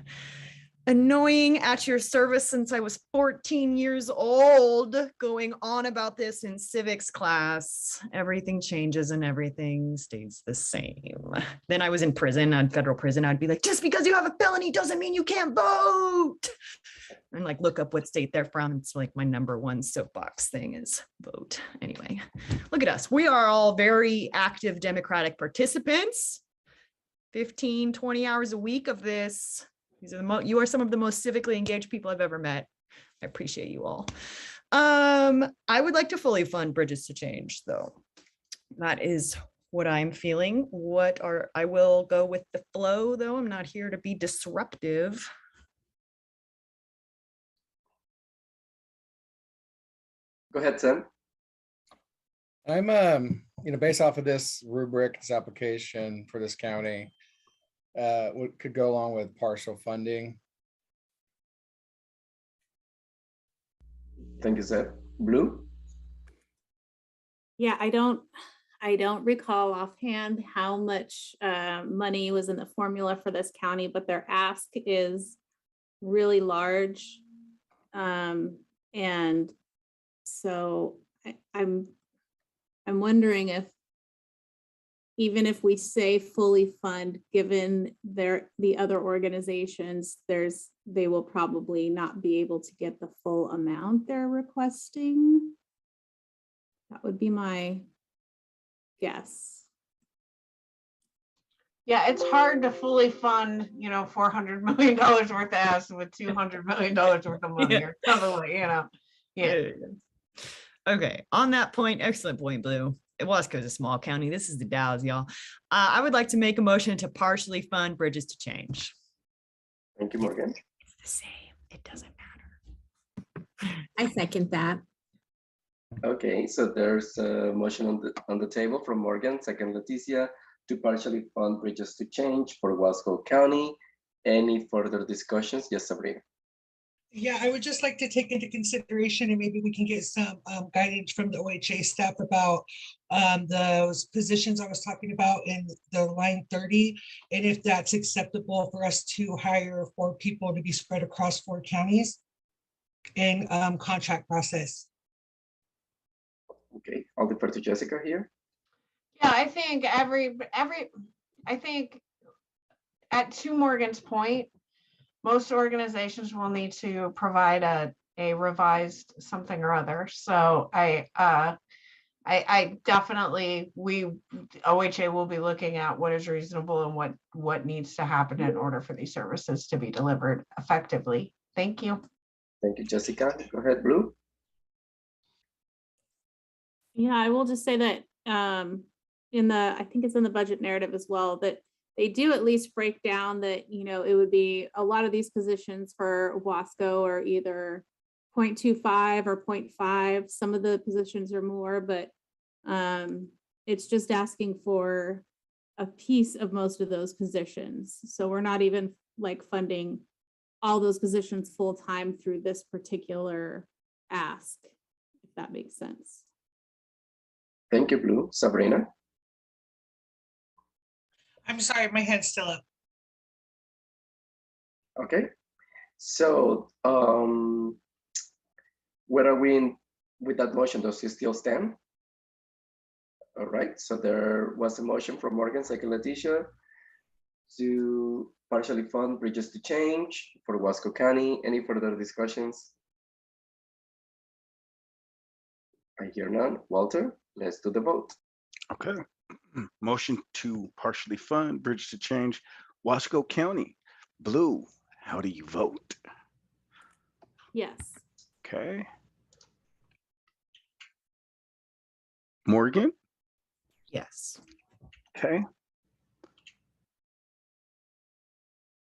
annoying at your service since I was 14 years old, going on about this in civics class. Everything changes and everything stays the same. Then I was in prison, on federal prison. I'd be like, just because you have a felony doesn't mean you can't vote. And like, look up what state they're from. It's like my #1 soapbox thing is vote. Anyway, look at us. We are all very active Democratic participants. 15, 20 hours a week of this. You are some of the most civically engaged people I've ever met. I appreciate you all. I would like to fully fund Bridges to Change, though. That is what I'm feeling. I will go with the flow, though. I'm not here to be disruptive. Go ahead, Sam. I'm, based off of this rubric, this application for this county, what could go along with partial funding. Thank you, Seth. Blue? Yeah, I don't recall offhand how much money was in the formula for this county, but their ask is really large. And so I'm wondering if, even if we say fully fund, given the other organizations, they will probably not be able to get the full amount they're requesting. That would be my guess. Yeah, it's hard to fully fund, $400 million worth of asks with $200 million worth of money, Yeah. or something, Yeah. Okay, on that point, excellent point, Blue. Wasco's a small county. This is the Dalles, y'all. I would like to make a motion to partially fund Bridges to Change. Thank you, Morgan. It's the same. It doesn't matter. I second that. Okay, so there's a motion on the table from Morgan, second Leticia, to partially fund Bridges to Change for Wasco County. Any further discussions? Yes, Sabrina. Yeah, I would just like to take into consideration, and maybe we can get some guidance from the OHA staff about those positions I was talking about in the line 30, and if that's acceptable for us to hire 4 people to be spread across 4 counties in contract process. Okay, I'll defer to Jessica here. Yeah, I think I think to Morgan's point, most organizations will need to provide a revised something or other. So I definitely, OHA will be looking at what is reasonable and what needs to happen in order for these services to be delivered effectively. Thank you. Thank you, Jessica. Go ahead, Blue. Yeah, I will just say that I think it's in the budget narrative as well, that they do at least break down that, it would be a lot of these positions for Wasco are either 0.25 or 0.5. Some of the positions are more, but it's just asking for a piece of most of those positions. So we're not even like funding all those positions full time through this particular ask, if that makes sense. Thank you, Blue. Sabrina? I'm sorry, my hand's still up. Okay, so where are we with that motion? Does it still stand? All right, so there was a motion from Morgan, second Leticia, to partially fund Bridges to Change for Wasco County. Any further discussions? I hear none. Walter, let's do the vote. Okay. Motion to partially fund Bridge to Change, Wasco County. Blue, how do you vote? Yes. Okay. Morgan, Yes. okay.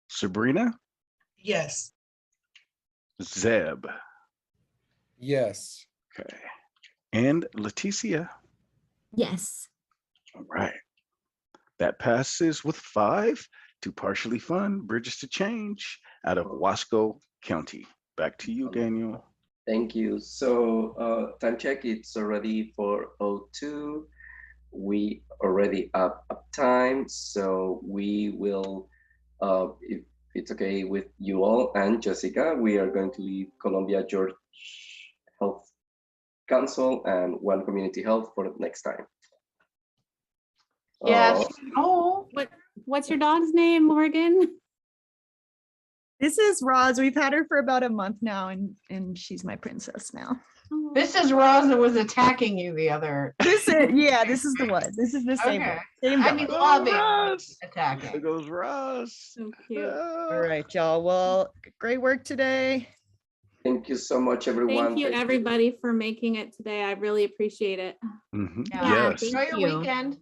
Sabrina, Yes. Zeb, Yes. okay. And Leticia. Yes. All right. That passes with 5 to partially fund Bridges to Change out of Wasco County. Back to you, Daniel. Thank you. So time check, it's already 4:02. We already up time, so we will, if it's okay with you all and Jessica, we are going to leave Columbia George Health Council and One Community Health for next time. Yes. Oh, what's your dog's name, Morgan? This is Roz. We've had her for about a month now, and she's my princess now. This is Roz that was attacking you the other. This is this is the one. This is the same Okay. one. Same I dog. mean, Oh, loving Russ. There attacking. goes Russ. So cute. All right, y'all. Well, great work today. Thank you so much, everyone. Thank you, everybody, for making it today. I really appreciate it. Mhm. Yeah. Yes. Enjoy your weekend.